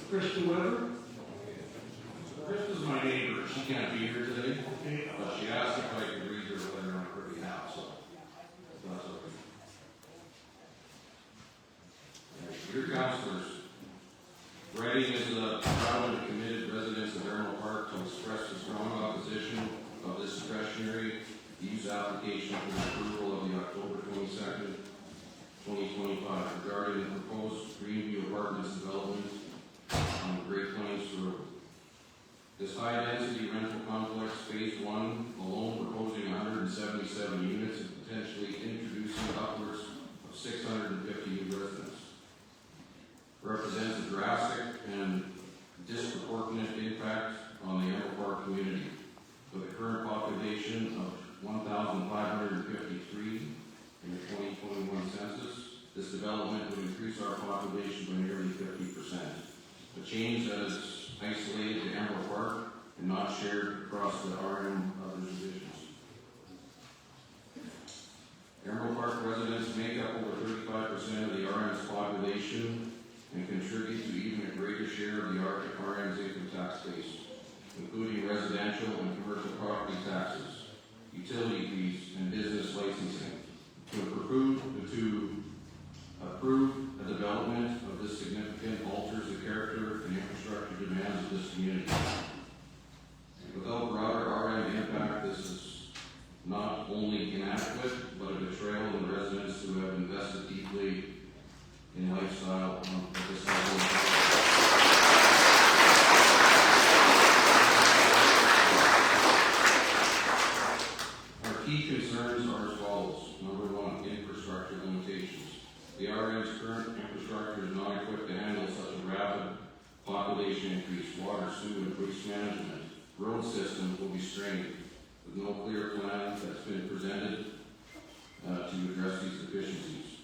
Krista Weber. Krista's my neighbor. She can't be here today, but she asked if I could read her letter on her behalf, so that's okay. Dear councilors, writing as a proud and committed residents of Emerald Park to express the strong opposition of this discretionary use application for the approval of the October 22nd, 2025 regarding the proposed Greenview Apartments development on Great Plains Road. This high-density rental complex, Phase 1, alone proposing 177 units and potentially introducing upwards of 650 new residents, represents a drastic and disproportionate impact on the Emerald Park community. With a current population of 1,553 in the 2021 census, this development would increase our population by nearly 50%. A change that is isolated to Emerald Park and not shared across the RM other divisions. Emerald Park residents make up over 35% of the RM's population and contribute to even a greater share of the RM's income tax base, including residential and commercial property taxes, utility fees, and business licensing. To approve a development of this significant alters the character and infrastructure demands of this community. Without broader lifestyle of this household. Our key concerns are as follows. Number one, infrastructure limitations. The RM's current infrastructure is not equipped to handle such a rapid population increase. Water, sewage, waste management, road systems will be strained with no clear plan that's been presented to address these deficiencies.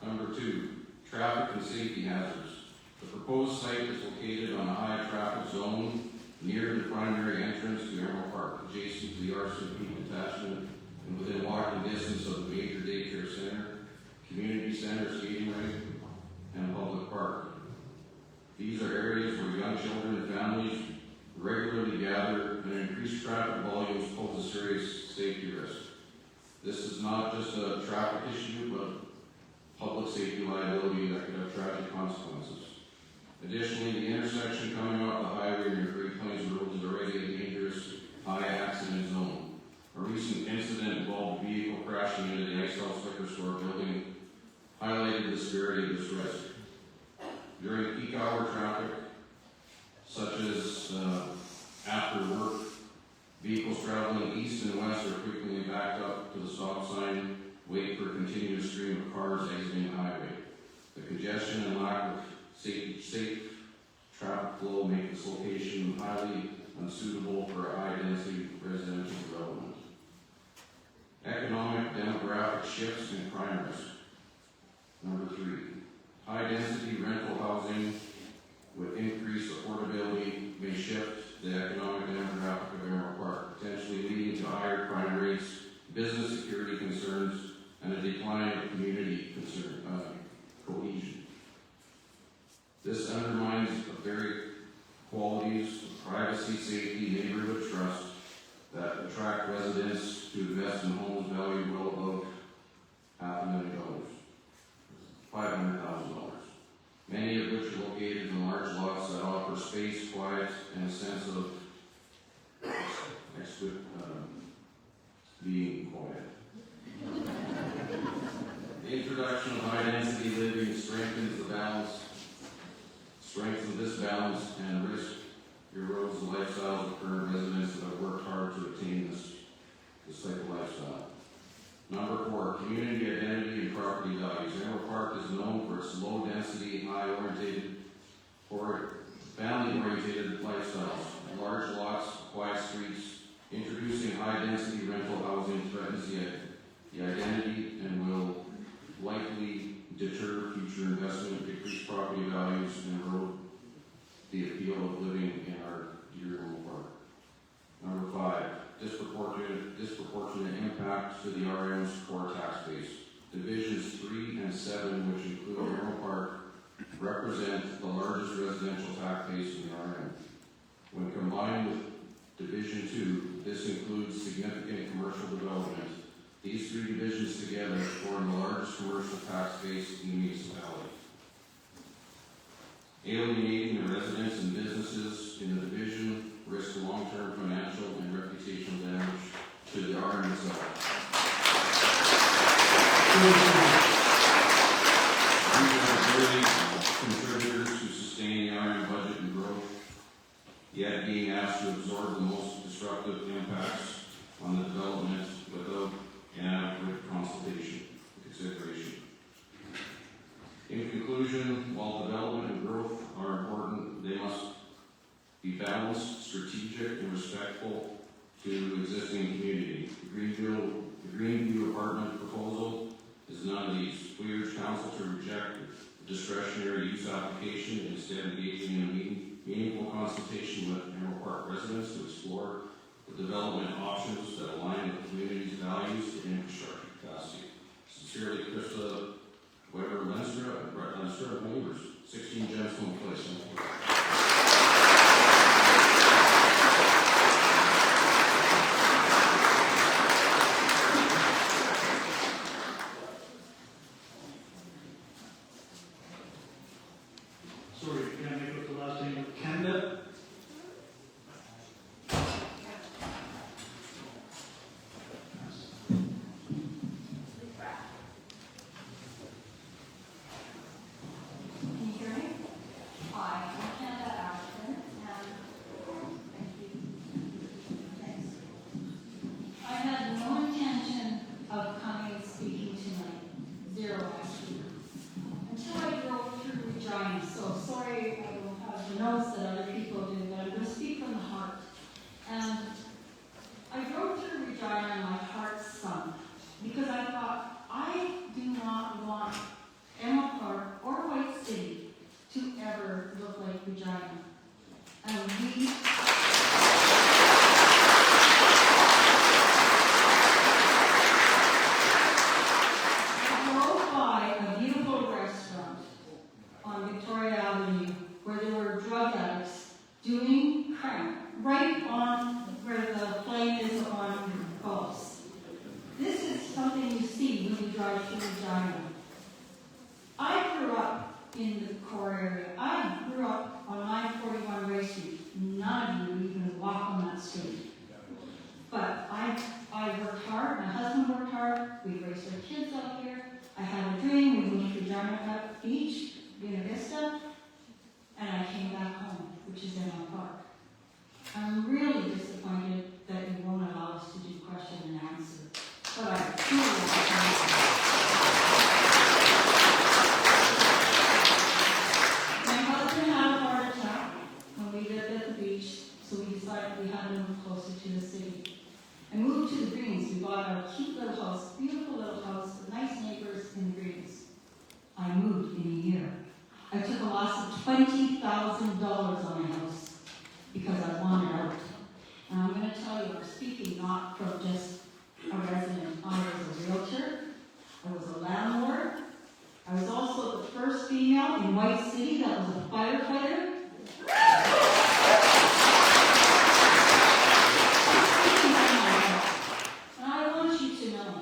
Number two, traffic and safety hazards. The proposed site is located on a high traffic zone near the primary entrance to Emerald Park, adjacent to the RCP detachment and within walking distance of the major daycare center, community center, skating rink, and public park. These are areas where young children and families regularly gather, and increased traffic volumes pose a serious safety risk. This is not just a traffic issue, but public safety liability that could have tragic consequences. Additionally, the intersection coming off the highway near Great Plains Road is already a dangerous high accident zone. A recent incident involved a vehicle crashing into the Ice House liquor store building highlighted the severity of this risk. During peak hour traffic, such as after work, vehicles traveling east and west are frequently backed up to the stop sign, wait for a continuous stream of cars exiting the highway. The congestion and lack of safe traffic flow make this location highly unsuitable for a high-density residential development. Economic demographic shifts and crime risk. Number three, high-density rental housing with increased affordability may shift the economic demographic of Emerald Park, potentially leading to higher crime rates, business security concerns, and a decline of community cohesion. This undermines the very qualities of privacy, safety, neighborhood trust that attract residents to invest in homes valued well above $500,000, $500,000. Many of which are located in large lots that offer space, quiet, and a sense of being quiet. The introduction of high-density living strengthens this balance and risk erodes the lifestyles of current residents that have worked hard to attain this type of lifestyle. Number four, community identity and property values. Emerald Park is known for its low-density, high-orientated, or family-orientated lifestyles. Large lots, quiet streets. Introducing high-density rental housing threatens the identity and will likely deter future investment, decrease property values, and erode the appeal of living in our dear Emerald Park. Number five, disproportionate impact to the RM's core tax base. Divisions 3 and 7, which include Emerald Park, represent the largest residential tax base in the RM. When combined with Division 2, this includes significant commercial development. These three divisions together form the largest commercial tax base in the municipality. Alienating the residents and businesses in the division risk long-term financial and reputational damage to the RM itself. These are early contributors to sustaining the RM budget and growth, yet being asked to absorb the most disruptive impacts on the development without inadequate consultation and consideration. In conclusion, while development and growth are important, they must be balanced, strategic, and respectful to existing community. The Greenview apartment proposal is none of these. We urge council to reject the discretionary use application and instead engaging in a meaningful consultation with Emerald Park residents to explore the development options that align with the community's values and infrastructure capacity. Sincerely, Krista Weber Lenstra and Brett Lenstra of Neighbors, 16 Gemstone Place. Sorry, I can't make up the last name. Kenda? so sorry I don't have the notes that other people do, but I'm going to speak from the heart. And I drove through Regina and my heart sunk because I thought, I do not want Emerald Park or White City to ever look like Regina. And we drove by a beautiful restaurant on Victoria Avenue where there were drug addicts doing crime right on where the plane is on Gulfs. This is something you see when you drive through Regina. I grew up in the core area. I grew up on 941 Ray Street. None of you even walk on that street. But I worked hard, my husband worked hard, we raised our kids out here. I had a dream, we moved to Regina Beach, Buena Vista, and I came back home, which is Edenwold Park. I'm really disappointed that you won't allow us to do question and answer. But I truly My husband had a heart attack when we lived at the beach, so we decided we had to move closer to the city. I moved to the Greens. We bought a cute little house, beautiful little house with nice neighbors in the Greens. I moved in a year. I took a loss of $20,000 on my house because I wanted out. And I'm going to tell you, I'm speaking not from just a resident. I was a realtor. I was a landlord. I was also the first female in White City that was a firefighter. And I want you to know,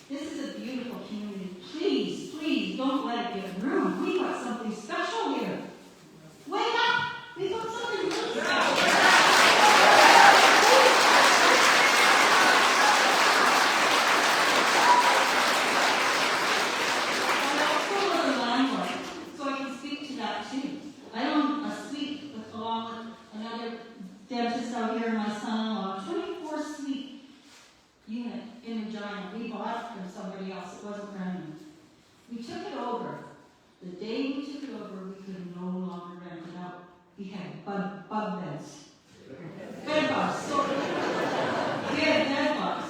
this is a beautiful community. Please, please don't let it get ruined. We got something special here. Wake up! We got something really special. Dentist out here, my son-in-law, 24-suite unit in Regina. We bought it from somebody else. It wasn't brand new. We took it over. The day we took it over, we could no longer rent it out. We had bug beds. Bed bugs. So we had bed bugs.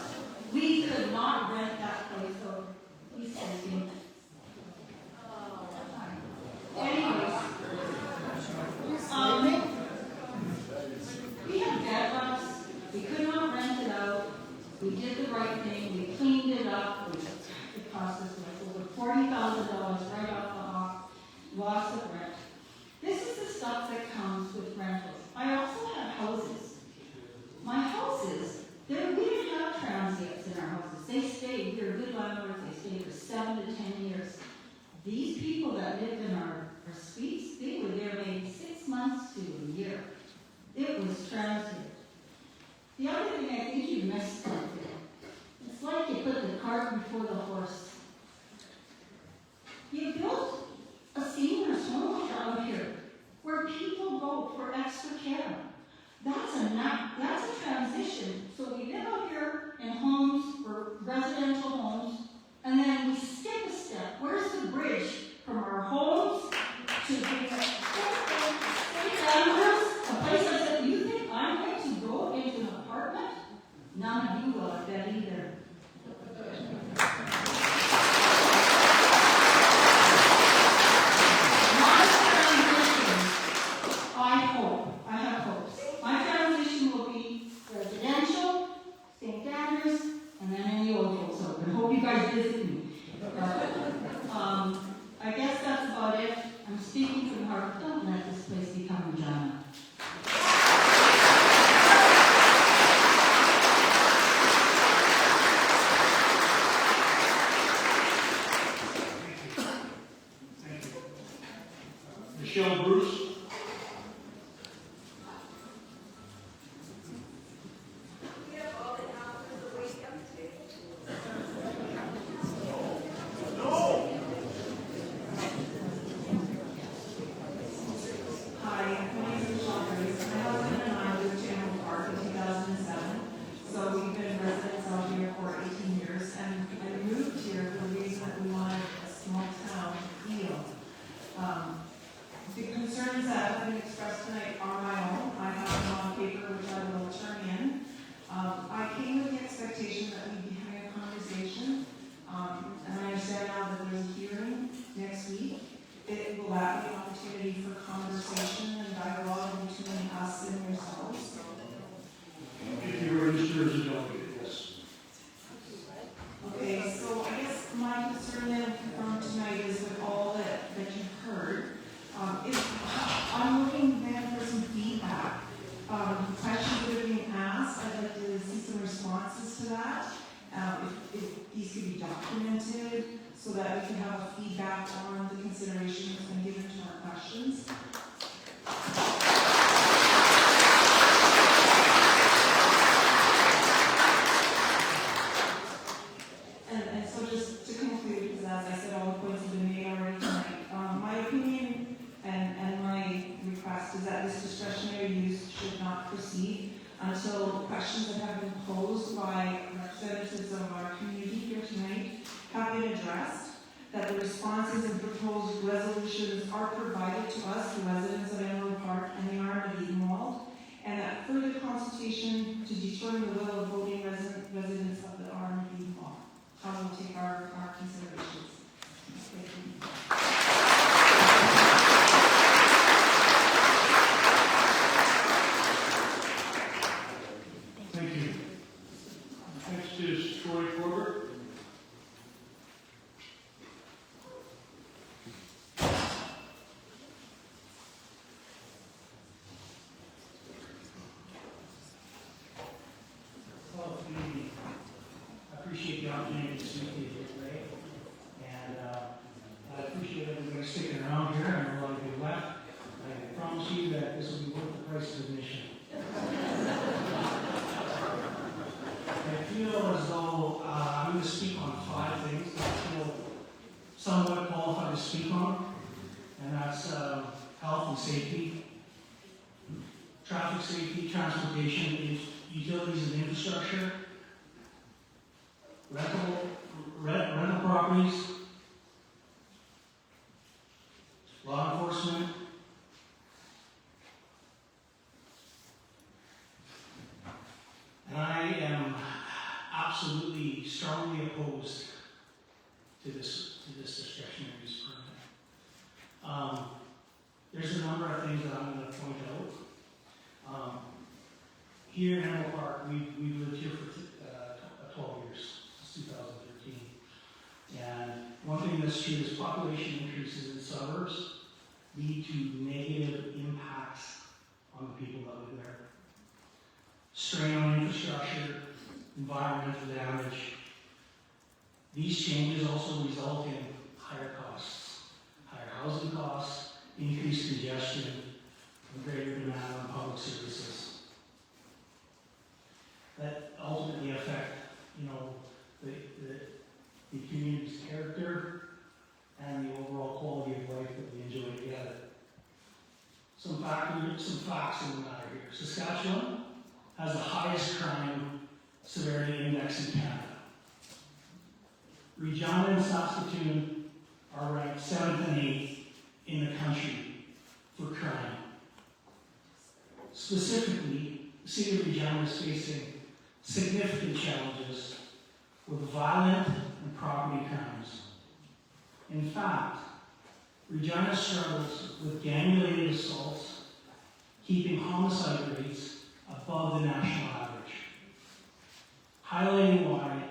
We could not rent that place over. We said, anyways, we had bed bugs. We could not rent it out. We did the right thing. We cleaned it up. It cost us like over $40,000 right off the hop. Loss of rent. This is the stuff that comes with rentals. I also have houses. My houses, we didn't have transients in our houses. They stayed. We were good landlords. They stayed for 7 to 10 years. These people that lived in our suites, they were there maybe 6 months to a year. It was transient. The other thing I think you missed something. It's like you put the cart before the horse. You built a senior's home down here where people go for extra care. That's a transition. So we live out here in homes, or residential homes, and then we skip a step. Where's the bridge from our homes to the a place I said, you think I'm going to go into an apartment? None of you will, I bet either. My transition, I have hopes. My transition will be residential, St. Andrews, and then in the old folks home. I hope you guys visit me. I guess that's about it. I'm speaking from the heart. Don't let this place become Regina. Michelle Bruce. Because concerns that have been expressed tonight are my own. I have them on paper, which I will turn in. I came with the expectation that we'd be having a conversation, and I understand now that there's a hearing next week. It will allow the opportunity for conversation and dialogue between us and yourselves. If you were registered as a delegate, yes. Okay, so I guess my concern then from tonight is with all that you've heard. I'm looking then for some feedback. Questions that are being asked, I'd like to see some responses to that. If these could be documented so that we can have a feedback on the considerations and given to our questions. And so just to conclude, because as I said, all the points have been made already tonight. My opinion and my request is that this discretionary use should not proceed until questions that have been posed by representatives of our community here tonight have been addressed, that the responses and proposed resolutions are provided to us, the residents of Edenwold Park and the Arm of Edenwold, and that further consultation to determine the will of voting residents of the Arm of Edenwold. I will take our considerations. Thank you. Thank you. Next is Troy Corbett. Well, good evening. I appreciate the opportunity to speak to you here today. And I appreciate everybody sticking around here. I know a lot of you left. I promise you that this will be worth the price of admission. I feel as though I'm going to speak on 5 things that I feel somewhat qualified to speak on. And that's health and safety, traffic safety, transportation, utilities and infrastructure, rental properties, law enforcement, and I am absolutely strongly opposed to this discretionary use permit. There's a number of things that I'm going to point out. Here in Edenwold Park, we've lived here for 12 years, since 2013. And one thing that's true is population increases in suburbs lead to negative impacts on the people that live there. Strain on infrastructure, environmental damage. These changes also result in higher costs, higher housing costs, increased congestion, and greater demand on public services that ultimately affect, the community's character and the overall quality of life that we enjoy together. Some facts in the matter here. Saskatchewan has the highest crime severity index in Canada. Regina and Saskatoon are ranked 7th and 8th in the country for crime. Specifically, the city of Regina is facing significant challenges with violent and property crimes. In fact, Regina struggles with gang-related assaults, keeping homicide rates above the national average. Highlighting why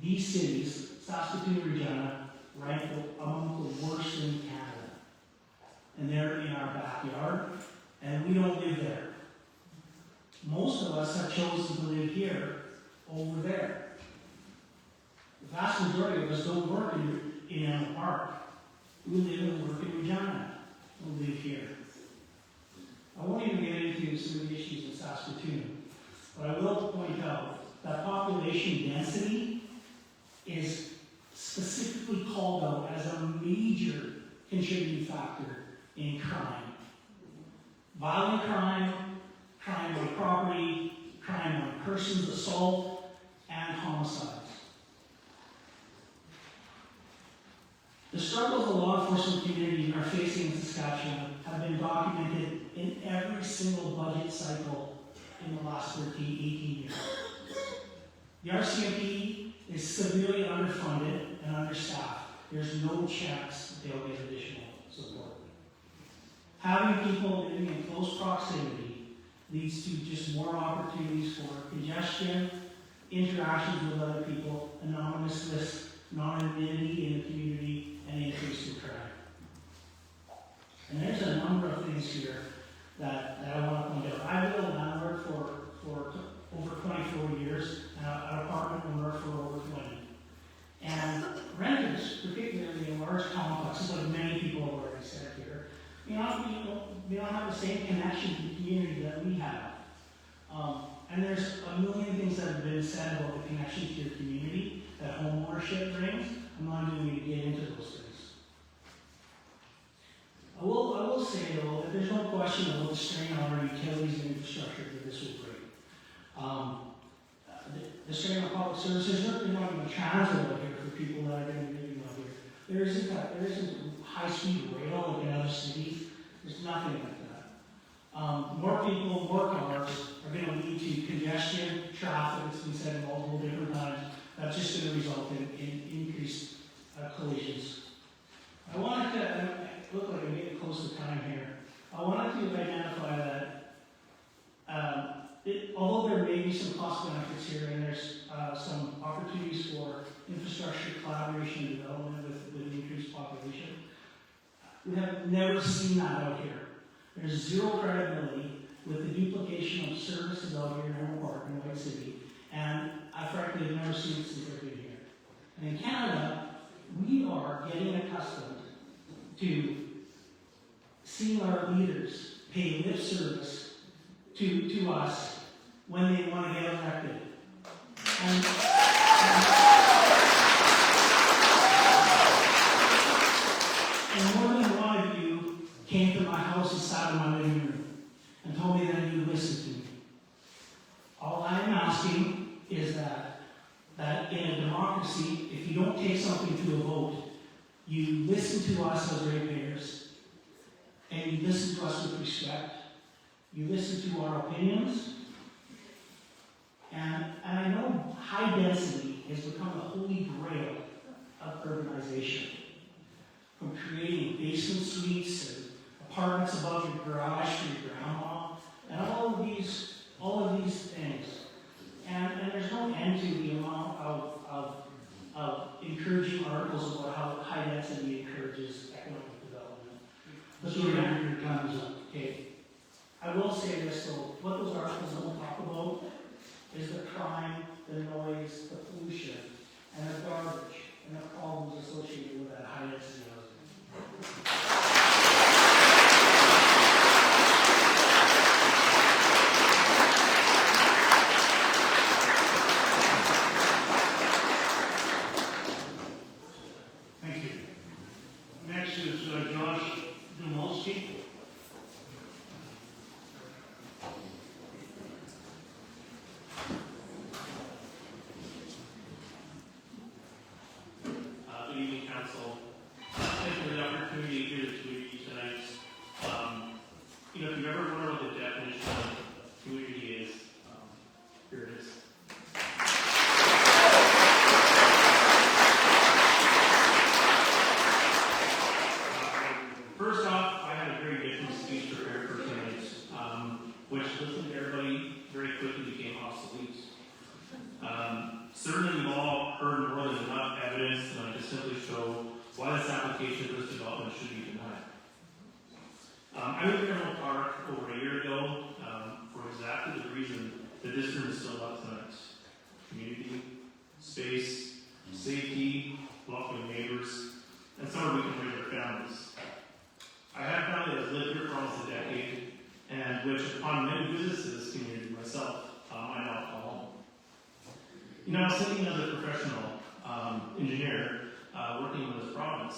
these cities, Saskatoon and Regina, rank among the worst in Canada. And they're in our backyard, and we don't live there. Most of us have chosen to live here over there. The vast majority of us don't work in Edenwold Park. We live and work in Regina. We live here. I won't even get into some of the issues in Saskatoon, but I will point out that population density is specifically called out as a major contributing factor in crime. Violent crime, crime on property, crime on persons, assault, and homicides. The struggles the law enforcement community are facing in Saskatchewan have been documented every single budget cycle in the last 18 years. The RCMP is severely underfunded and understaffed. There's no chance that they'll get additional support. Having people living in close proximity leads to just more opportunities for congestion, interactions with other people, anonymousness, anonymity in the community, and increase in crime. And there's a number of things here that I want to point out. I've been a landlord for over 24 years, and an apartment owner for over 20. And renters, particularly in large complexes, like many people have already said here, they don't have the same connection to the community that we have. And there's a million things that have been said about the connection to your community that home ownership brings. I'm not even going to get into those things. I will say, though, that there's no question about the strain on our utilities and infrastructure that this will bring. The strain on public services, there's not even transit out here for people that are going to be living out here. There isn't high-speed rail like in other cities. There's nothing like that. More people, more cars are going to lead to congestion, traffic, it's been said multiple different times. That's just going to result in increased collisions. I wanted to, look like I'm getting close to time here. I wanted to identify that although there may be some cost benefits here and there's some opportunities for infrastructure collaboration and development with increased population, we have never seen that out here. There's zero credibility with the duplication of services out here in Edenwold Park in White City, and I frankly have never seen it since I've been here. And in Canada, we are getting accustomed to seeing our leaders pay lip service to us when they want to get elected. And more than one of you came to my house and sat in my living room and told me that you listened to me. All I am asking is that in a democracy, if you don't take something to a vote, you listen to us as ratepayers, and you listen to us with respect. You listen to our opinions. And I know high density has become the holy grail of urbanization. From creating basement suites and apartments above your garage for your grandma, and all of these things. And there's no end to the amount of encouraging articles about how high density encourages economic development. But your time is up. Okay. I will say this though, what those articles don't talk about is the crime, the noise, the pollution, and the garbage, and the problems associated with that high density housing. Thank you. Next is Josh Dumolski. Good evening, Council. Thank you for the opportunity here to meet you tonight. If you've ever wondered what the definition of community is, here it is. First off, I had a very different speech prepared for tonight, which listening to everybody very quickly became obsolete. Certainly we've all heard more than enough evidence to simply show why this application for this development should be denied. I was in Edenwold Park over a year ago for exactly the reason that this room is still up tonight. Community, space, safety, welcoming neighbors, and somewhere we can raise our families. I have family that has lived here for almost a decade, and which upon many visits to this community myself, I now call home. I was thinking as a professional engineer working in this province,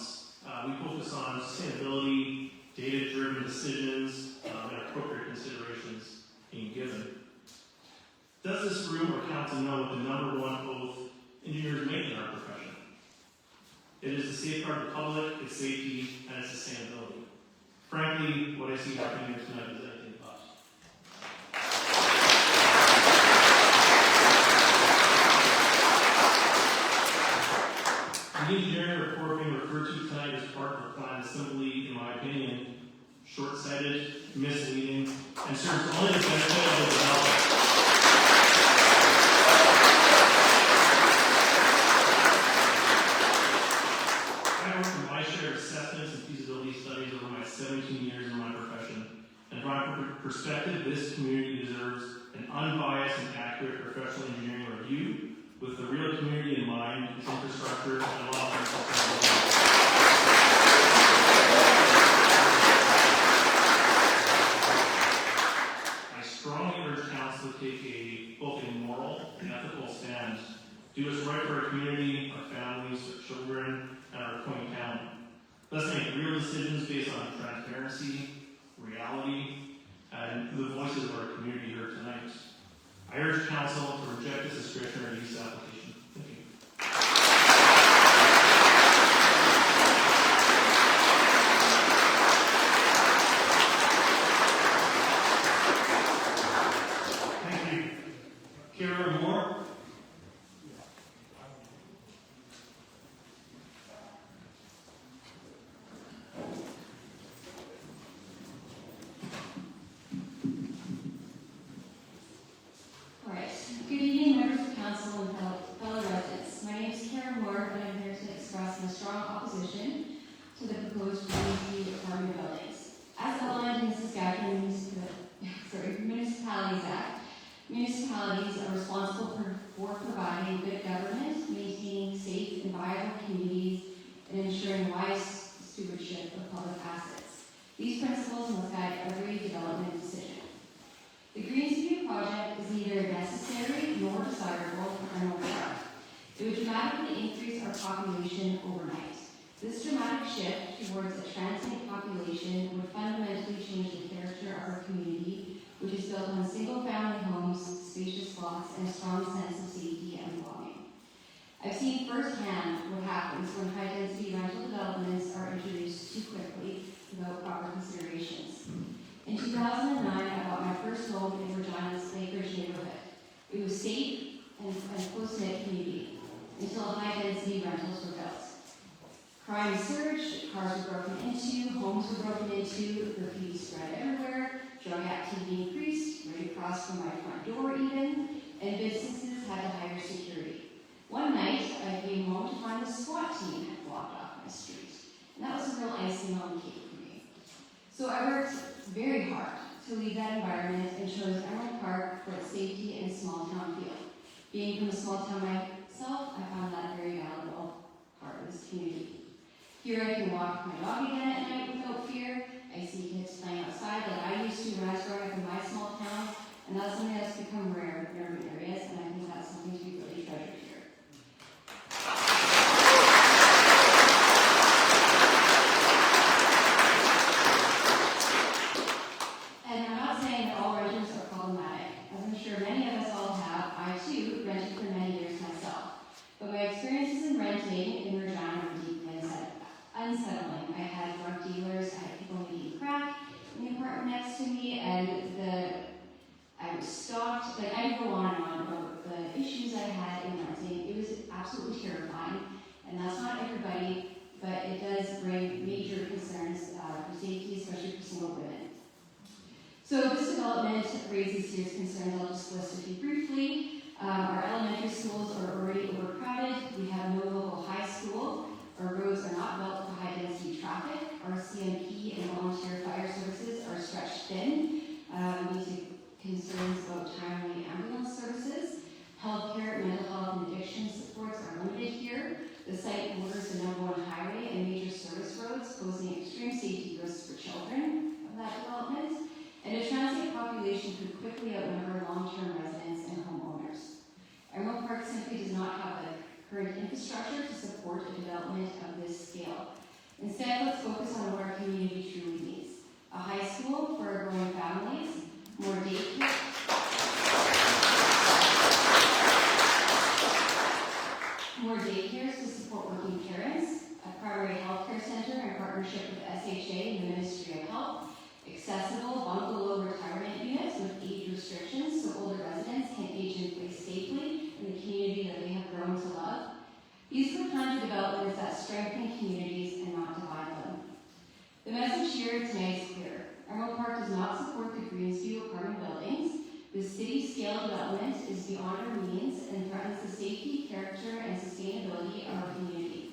we focus on sustainability, data-driven decisions, and appropriate considerations being given. Does this room or council know what the number one oath engineers make in our profession? It is to safeguard the public, its safety, and its sustainability. Frankly, what I see happening here tonight is anything but. referred to tonight as part of the plan is simply, in my opinion, short-sighted, misleading, and serves only the benefit of the developer. I worked for my share of assessments and feasibility studies over my 17 years in my profession, and from my perspective, this community deserves an unbiased and accurate professional engineering review with the real community in mind, its infrastructure, and long-term sustainability. I strongly urge council to take both a moral and ethical stand. Do what's right for our community, our families, our children, and our Queen County. Let's make real decisions based on transparency, reality, and the voices of our community here tonight. I urge council to reject this discretionary use application. Thank you. Thank you. Kara Moore. All right. Good evening, members of council and fellow residents. My name is Karen Moore, and I'm here to express my strong opposition to the proposed green apartment buildings. As outlined in the Saskatchewan Municipalities Act, municipalities are responsible for providing good government, maintaining safe and viable communities, and ensuring wise stewardship of public assets. These principles must guide every development decision. The Green City project is neither necessary nor desirable for Edenwold Park. It would dramatically increase our population overnight. This dramatic shift towards a transient population would fundamentally change the character of our community, which is built on single-family homes, spacious lots, and a strong sense of safety and belonging. I've seen firsthand what happens when high-density rental developments are introduced too quickly without proper considerations. In 2009, I bought my first home in Regina's Lakeridge neighborhood. It was safe and a close-knit community until high-density rentals were built. Crime surged, cars were broken into, homes were broken into, graffiti spread everywhere, drug activity increased, right across from my front door even, and businesses had to hire security. One night, I came home to find the SWAT team had blocked off my street, and that was a real icing on the cake for me. So I worked very hard to leave that environment and chose Edenwold Park for its safety and small town feel. Being from a small town myself, I found that very valuable part of this community. Here I can walk my dog again at night without fear. I see kids playing outside like I used to when I was growing up in my small town, and that's something that's become rare in urban areas, and I think that's something to be really treasured here. And I'm not saying that all renters are problematic. As I'm sure many of us all have, I too rented for many years myself. But my experiences in renting in Regina were deeply unsettling. I had drug dealers, I had people making crack in the apartment next to me, and I was stalked. Like, I could go on and on about the issues I had in renting. It was absolutely terrifying, and that's not everybody, but it does bring major concerns for safety, especially for single women. So this development raises serious concerns. I'll just list a few briefly. Our elementary schools are already overcrowded. We have no local high school. Our roads are not built for high-density traffic. Our CMP and volunteer fire services are stretched thin. We need to concerns about timely ambulance services. Healthcare, mental health, and addiction supports are limited here. The site borders the #1 highway and major service roads, posing extreme safety risks for children of that development. And a transient population could quickly outnumber long-term residents and homeowners. Edenwold Park simply does not have the current infrastructure to support a development of this scale. Instead, let's focus on what our community truly needs. A high school for our growing families, more daycare, more daycares to support working parents, a primary health care center in partnership with SHA and the Ministry of Health, accessible bungalow retirement units with age restrictions so older residents can age in place safely in the community that they have grown to love. These are the kind of developments that strengthen communities not support the Greensview apartment buildings. The city-scale development is beyond our means and threatens the safety, character, and sustainability of our community.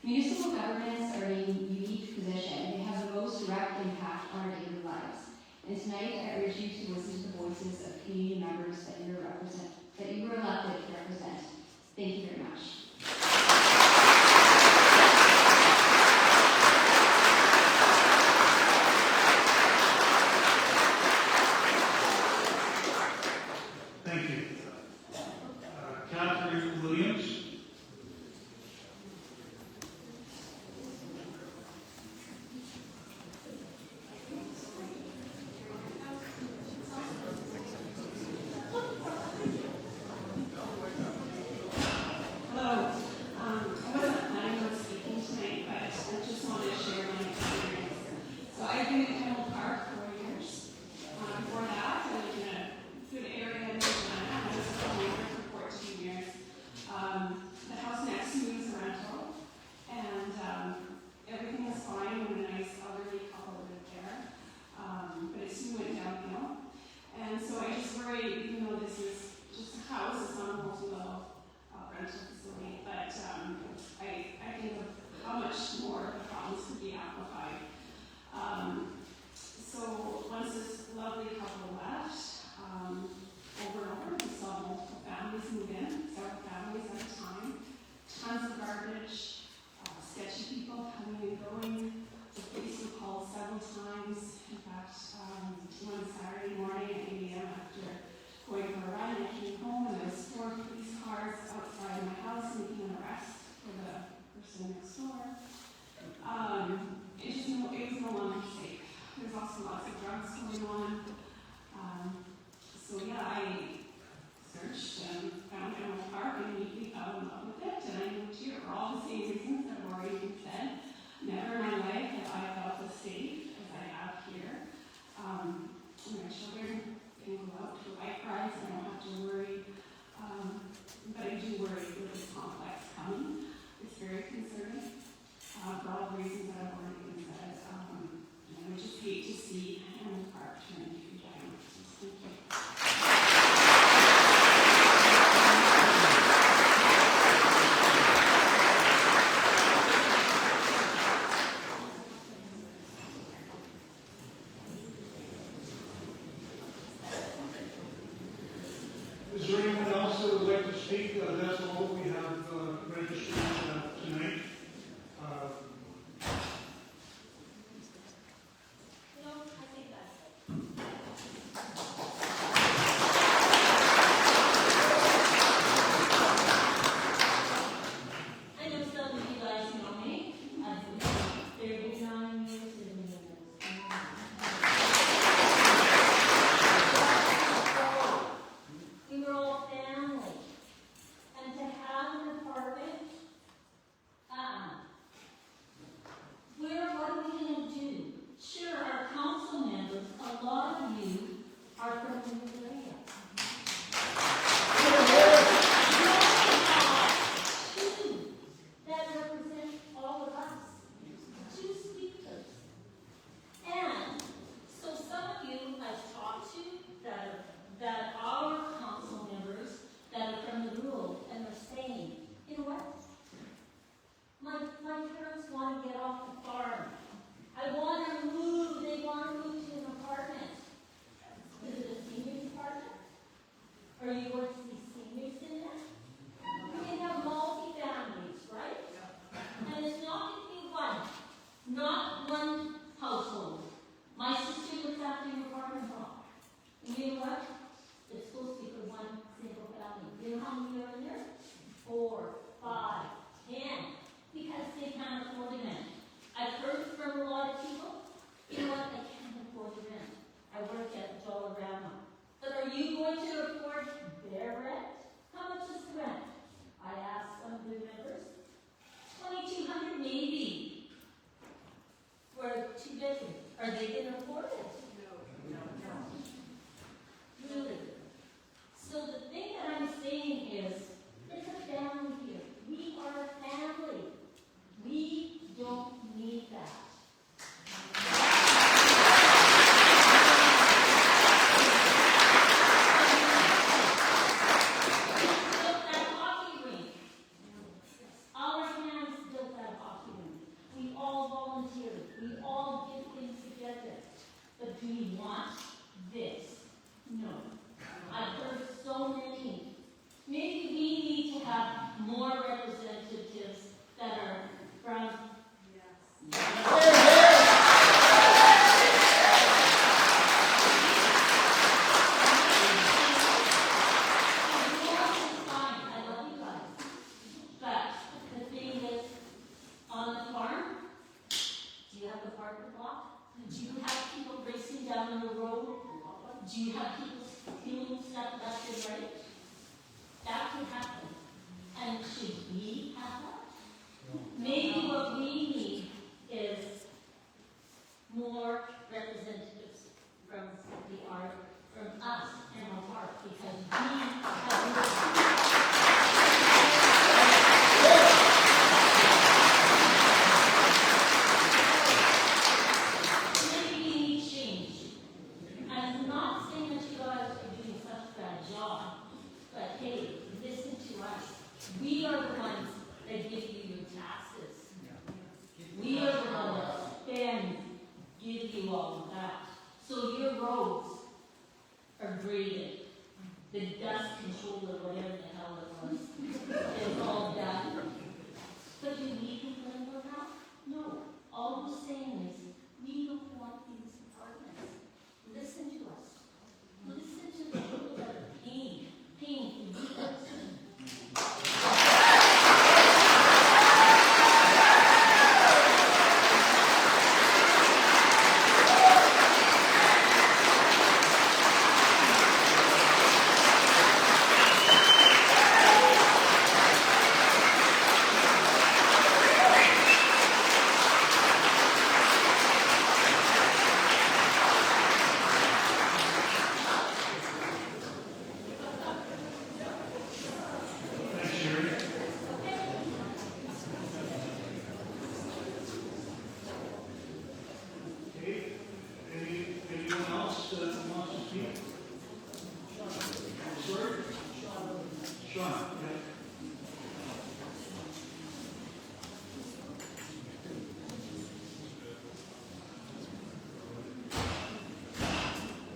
Municipal governments are in a unique position. They have the most direct impact on our daily lives. And tonight, I urge you to listen to the voices of community members that you were elected to represent. Thank you very much. Thank you. Catherine Williams. Hello. I wasn't planning on speaking tonight, but I just wanted to share my experience. So I've been in Edenwold Park for 4 years. Before that, I lived in a good area in Regina. I was a homemaker for 14 years. The house next to me was a rental, and everything was fine when a nice elderly couple lived there. But it soon went downhill. And so I just worried, even though this is just a house, it's not a multi-level rental facility, but I think of how much more the problems could be amplified. So once this lovely couple left, over and over, we saw multiple families move in, several families at a time, tons of garbage, sketchy people coming and going. The police were called several times. In fact, one Saturday morning at 8 a.m. after going for a run, I came home and there was 4 police cars outside my house making an arrest for the person next door. It was no longer safe. There's also lots of drugs going on. So yeah, I searched and found Edenwold Park and immediately fell in love with it. And I moved here for all the same reasons that have already been said. Never in my life have I felt as safe as I have here. My children can go out for bike rides. I don't have to worry. But I do worry with this complex coming. It's very concerning for all the reasons that have already been said. And I would just hate to see Edenwold Park turn into giant. Thank you. Is there anyone else that would like to speak? That's all we have registered tonight. I know some of you guys know me. I've been 39 years in the We were all family. And to have an apartment, what are we going to do? Sure, our council members, a lot of you are from the area. That represent all of us. 2 speakers. And so some of you I've talked to that are council members that are from the rural and are saying, you know what? My parents want to get off the farm. I want to move. They want to move to an apartment. Is it a seniors apartment? Are you going to see seniors in there? We can have multi-families, right? And it's not going to be not one household. My sister looks after your apartment block. And you know what? It's supposed to be for one single family. You know how many are in there? 4, 5, 10. Because they can't afford the rent. I've heard from a lot of people, you know what? I can't afford the rent. I work at Dollarama. But are you going to afford their rent? How much is the rent? I asked some of the members. $2,200 maybe for 2 bedrooms. Are they going to afford it? No. do we want this? No. I've heard so many. Maybe we need to have more representatives that are from. Do you have people stealing stuff left and right? That could happen. And should we have that? Maybe what we need is more representatives from the art, from us and our art, because we have we are the ones that give you your taxes. We are the ones that spend, give you all of that. So your roads are graded. The dust control or whatever the hell it was is all done. But do we complain about that? No. All we're saying is we don't want these apartments. Listen to us. Listen to the people that are paying for you guys.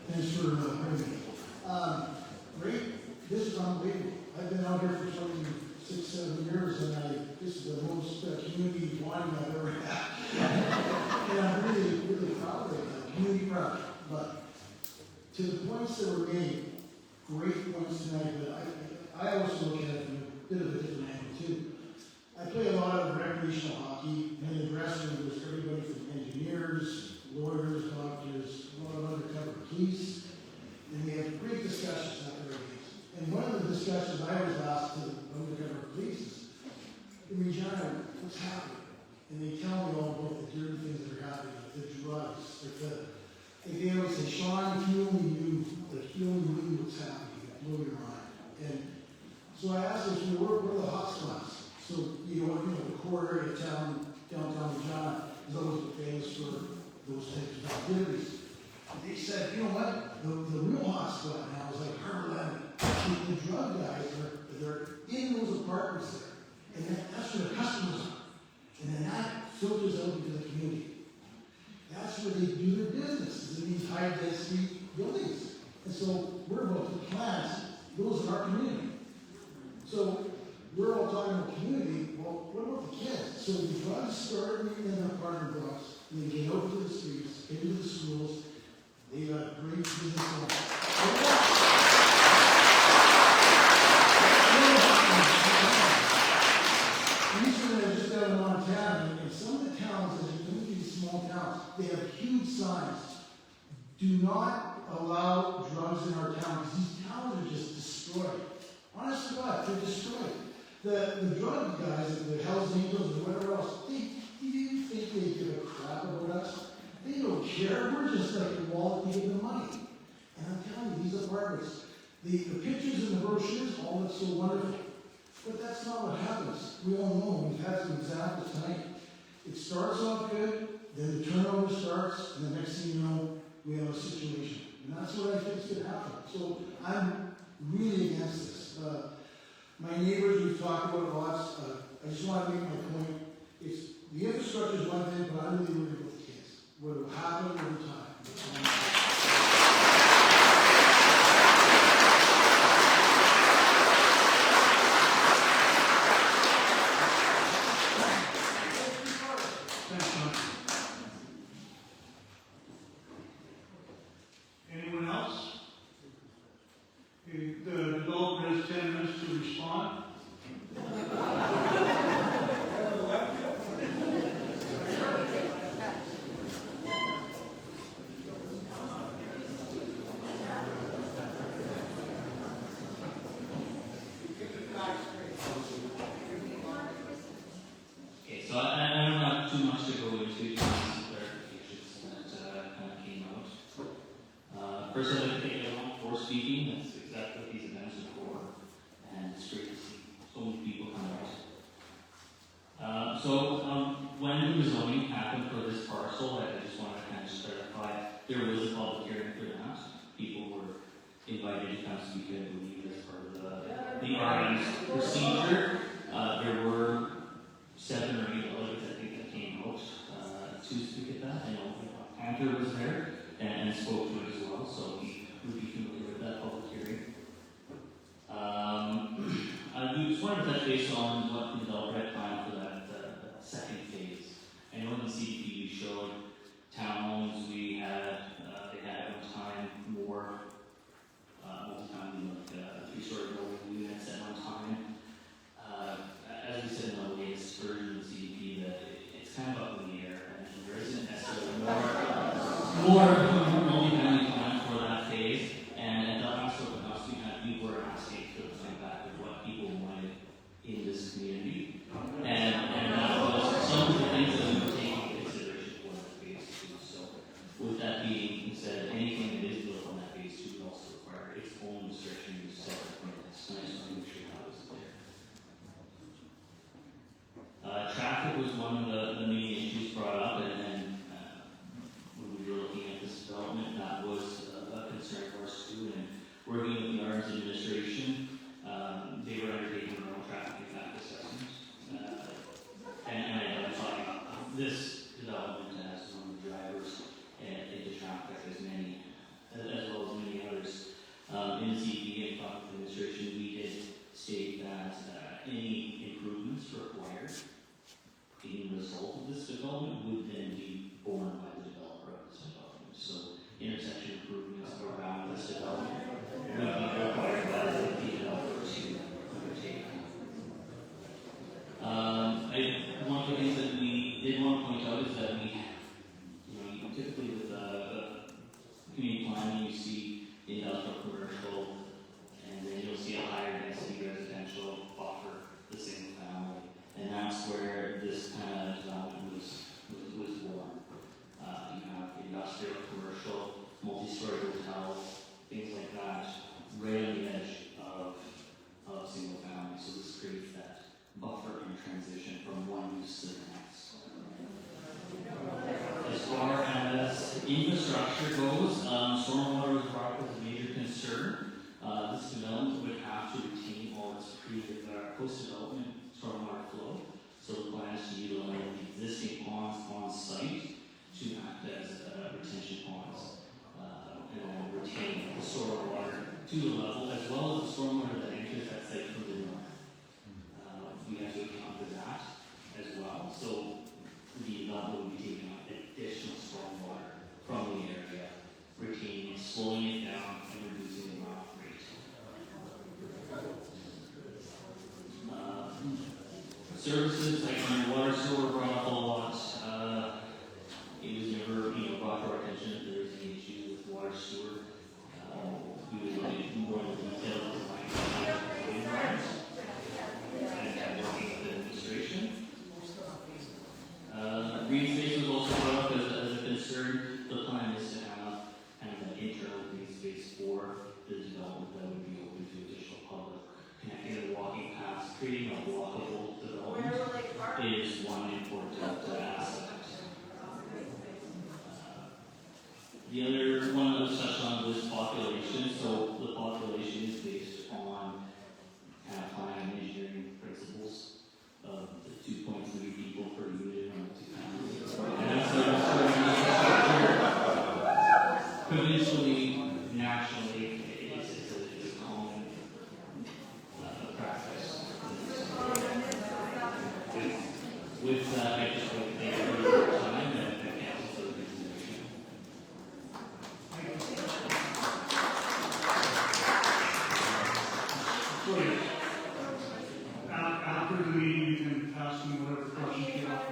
Thanks for bringing me. Great, this is unbelievable. I've been out here for 26, 7 years, and this is the most community wine I've ever had. And I'm really, really proud of it. I'm community proud. But to the points that were made, great points tonight, but I also look at it from a bit of a different angle too. I play a lot of recreational hockey, and in the dressing room there's everybody from engineers, lawyers, doctors, a lot of undercover police, and we have great discussions after our meetings. And one of the discussions I was asked to the undercover police is, in Regina, what's happening? And they tell me all about the dirty things that are happening, the drugs, they always say, Sean, if you only knew what's happening, it blew your mind. And so I asked them, where are the hot spots? So, you know, the core area of town, downtown Regina, is always famous for those types of activities. And they said, you know what, the real hot spot now is like Harbor Avenue. The drug guys, they're in those apartments there. And that's where the customers are. And then that filters out into the community. That's where they do their business, is in these high density buildings. And so we're about to plant those in our community. So we're all talking about community, well, what about the kids? So the drugs start in the apartment blocks, and they get out to the streets, into the schools, they got great business on. Recently, I just got in Montana, and in some of the towns, as you look at these small towns, they have huge signs. Do not allow drugs in our town, because these towns are just destroyed. Honest to God, they're destroyed. The drug guys, the Hells Angels, and whatever else, do you think they give a crap about us? They don't care. We're just like the wallet to give them money. And I'm telling you, these apartments, the pictures and the brochures, all look so wonderful. But that's not what happens. We all know, we've had some examples tonight. It starts off good, then the turnover starts, and the next thing you know, we have a situation. And that's what I think is going to happen. So I'm really against this. My neighbors, we've talked about it lots. I just want to make my point. The infrastructure is one thing, but I'm really worried about the kids. What will happen over time. First, I'd like to thank everyone for speaking. That's exactly what these events are for. And it's great to see so many people come out. When the zoning happened for this parcel, I just wanted to kind of clarify, there was a public hearing for that. People were invited to come speak, I believe, as part of the RM's procedure. There were 7 or 8 delegates, I think, that came out to speak at that. I know Andrew was there and spoke to it as well, so he would be familiar with that public hearing. We just wanted to touch base on what the developer had planned for that second phase. I know in the CDP we showed townhomes, we had, they had at one time more multi-family, like 3-story building units at one time. As we said in the latest version of the CDP, that it's kind of up in the air, and there isn't necessarily more multi-family plan for that phase. And at the last open house we had, we were asking for the feedback of what people wanted in this community. And that was some of the things that we were taking into consideration for that phase 2. So with that being said, anything that is built on that phase 2 would also require its own restriction to separate permits. So I just want to make sure that was clear. Traffic was one of the main issues brought up, and when we were looking at this development, that was a concern for us too. And working with the ARMS administration, they were undertaking their own traffic impact assessments. And identifying this development as one of the drivers into traffic as well as many others. In the CDP and public administration, we did state that any improvements required in result of this development would then be borne by the developer of this development. So intersection improvements around this development would be required by the developer to undertake. One of the things that we did want to point out is that you typically with community planning, you see industrial, commercial, and then you'll see a higher density residential buffer the single family. And that's where this kind of development was born. You have industrial, commercial, multi-story hotels, things like that, right on the edge of single family. So this creates that buffer and transition from one use to the next. As far as infrastructure goes, stormwater was brought up as a major concern. This development would have to retain all its post-development stormwater flow. So the plan is to utilize the existing ponds on site to act as retention ponds and retain the stormwater to the level, as well as the stormwater that enters that site from the north. We have to account for that as well. So the development will be taking on additional stormwater from the area, retaining it, slowing it down, and reducing the runoff rate. Services like water, sewer brought up a lot. It was never brought to our attention if there was any issues with water, sewer. We would look at more of the details of the environment and working with the administration. Green space was also brought up as a concern. The plan is to have kind of an internal green space for the development that would be open to additional public, connecting the walking paths, creating a walkable development is one important aspect. The other one that was touched on was population. So the population is based on kind of planning and engineering principles of the 2.3 people per unit on multi-family. And that's provincially, nationally, it's a common practice. With that, I just want to thank you for your time and council for the presentation. After the meeting, you can ask me whatever questions you have.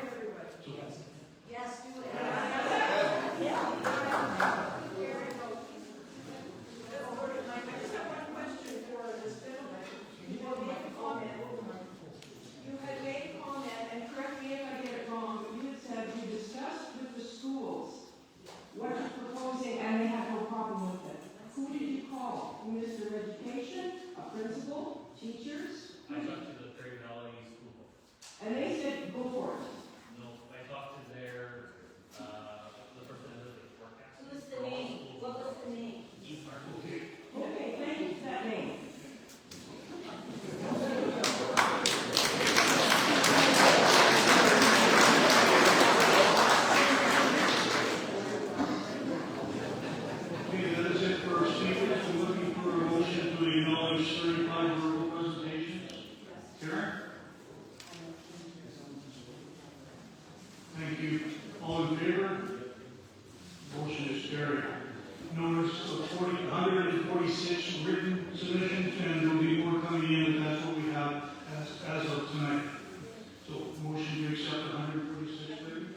Yes, do it. 146 written submissions, and there'll be more coming in, and that's what we have as of tonight. So, motion to accept 146 written.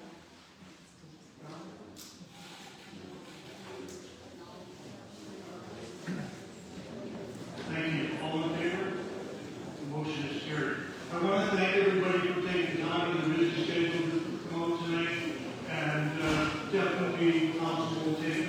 Thank you. All in favor? The motion is carried. I want to thank everybody for taking time in the busy schedule to come out tonight, and definitely council will take